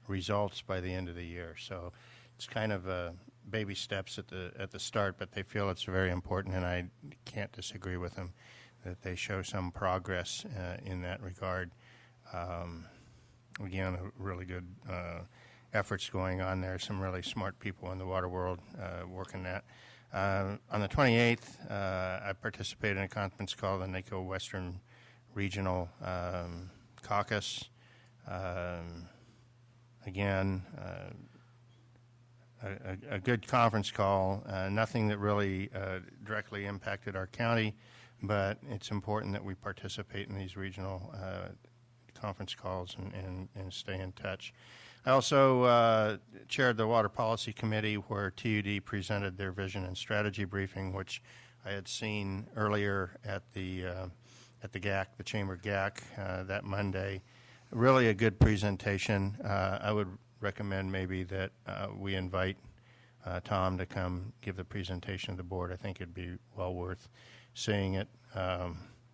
results by the end of the year. So it's kind of baby steps at the start, but they feel it's very important, and I can't disagree with them that they show some progress in that regard. Again, really good efforts going on there. Some really smart people in the water world working that. On the 28th, I participated in a conference called the NACO Western Regional Caucus. Again, a good conference call, nothing that really directly impacted our county, but it's important that we participate in these regional conference calls and stay in touch. I also chaired the Water Policy Committee where TUD presented their vision and strategy briefing, which I had seen earlier at the GAC, the Chamber GAC, that Monday. Really a good presentation. I would recommend maybe that we invite Tom to come give the presentation to the board. I think it'd be well worth seeing it.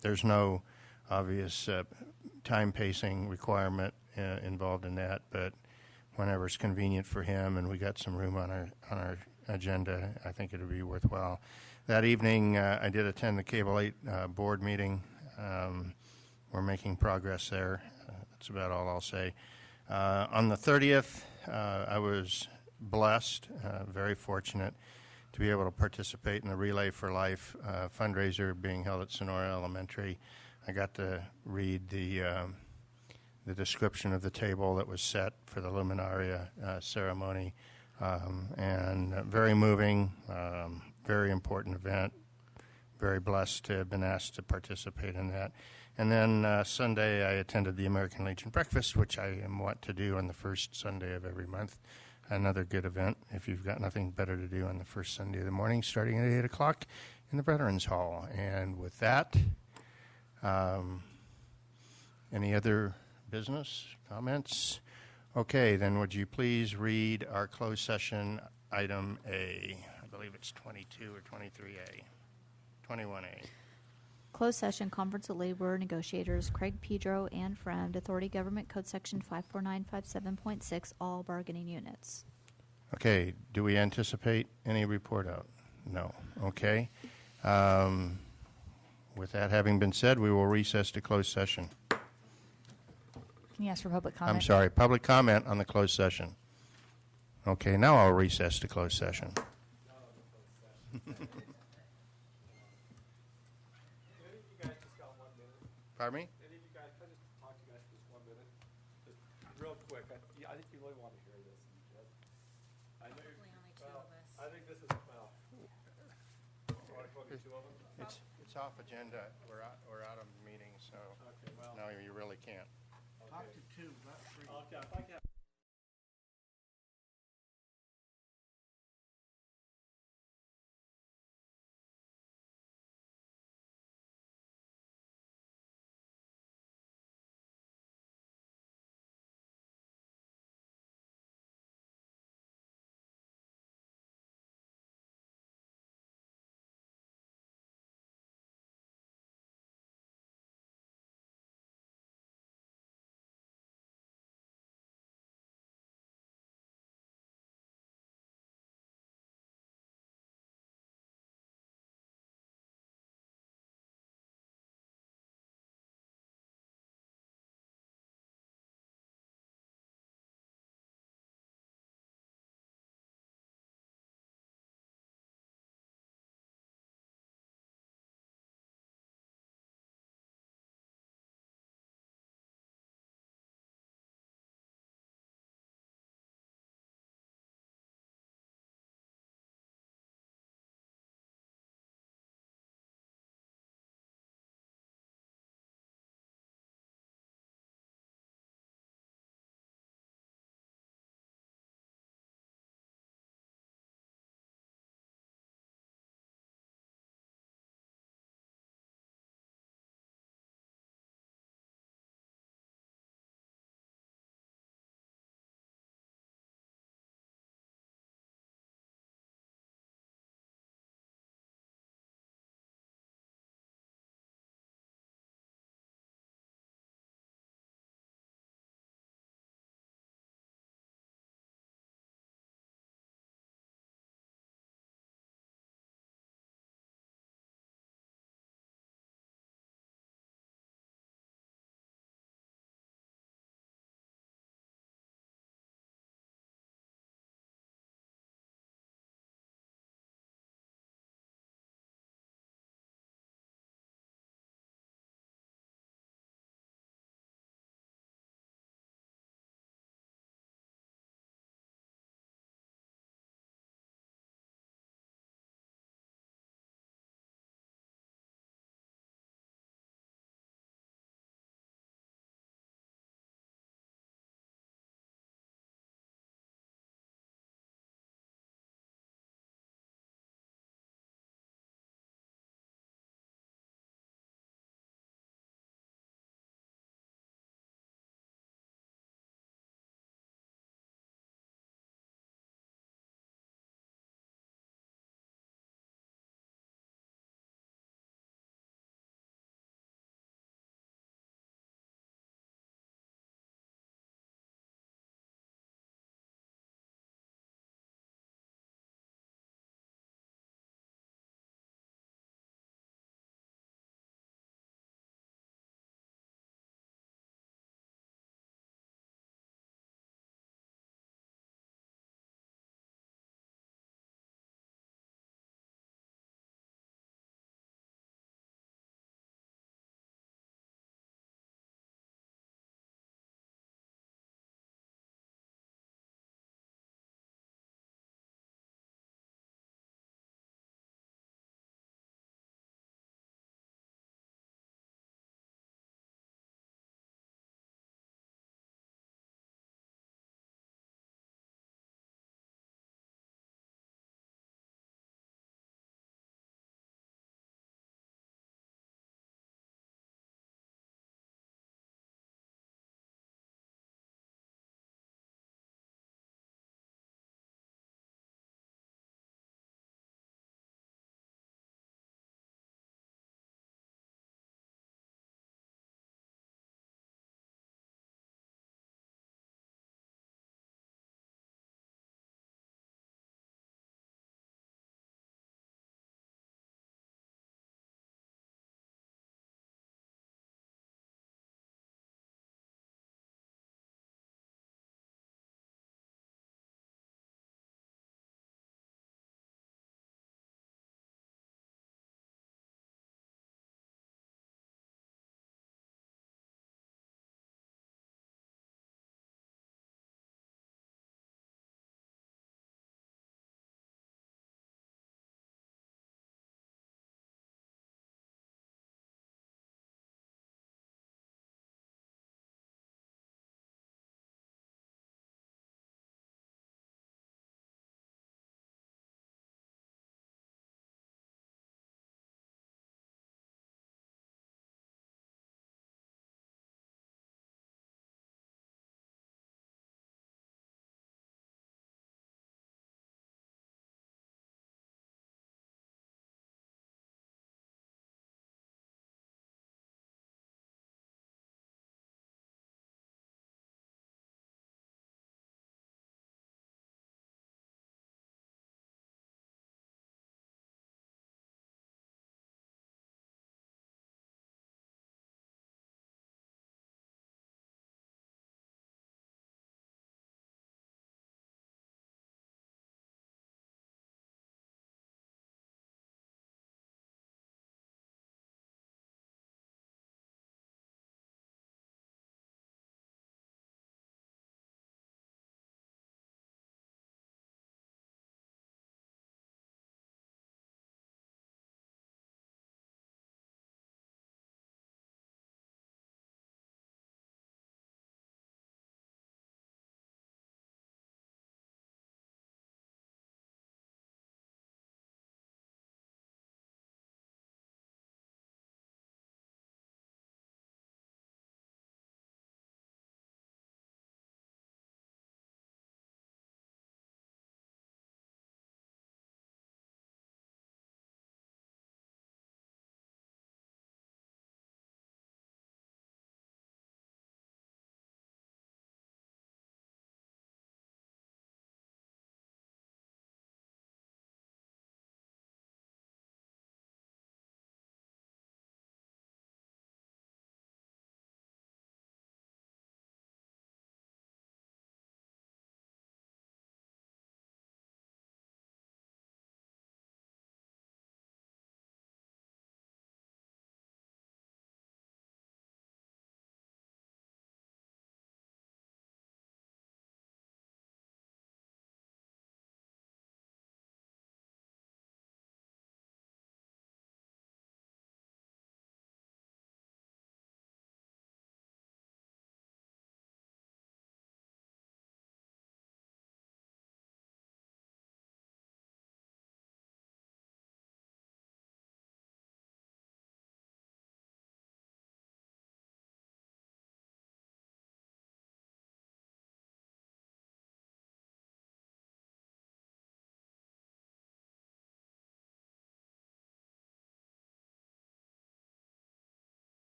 There's no obvious time pacing requirement involved in that, but whenever it's convenient for him and we got some room on our agenda, I think it would be worthwhile. That evening, I did attend the Cable 8 board meeting. We're making progress there. That's about all I'll say. On the 30th, I was blessed, very fortunate, to be able to participate in the Relay for Life fundraiser being held at Sonora Elementary. I got to read the description of the table that was set for the Luminaria ceremony, and very moving, very important event. Very blessed to have been asked to participate in that. And then Sunday, I attended the American Legion Breakfast, which I am wont to do on the first Sunday of every month. Another good event if you've got nothing better to do on the first Sunday of the morning, starting at 8 o'clock in the Veterans Hall. And with that, any other business, comments? Okay, then would you please read our closed session item A? I believe it's 22 or 23A. 21A. Closed session conference of labor negotiators Craig Pedro and friend, Authority Government Code Section 54957.6, all bargaining units. Okay, do we anticipate any report out? No. Okay. With that having been said, we will recess to closed session. Can you ask for public comment? I'm sorry, public comment on the closed session. Okay, now I'll recess to closed session. Pardon me? Any of you guys, can I just talk to you guys for just 1 minute? Just real quick. I think you really want to hear this. I know you're, only two of us. I think this is, well, two of them? It's off agenda. We're out of the meeting, so Okay, well. no, you really can't. Talk to two, not three. Okay, if I can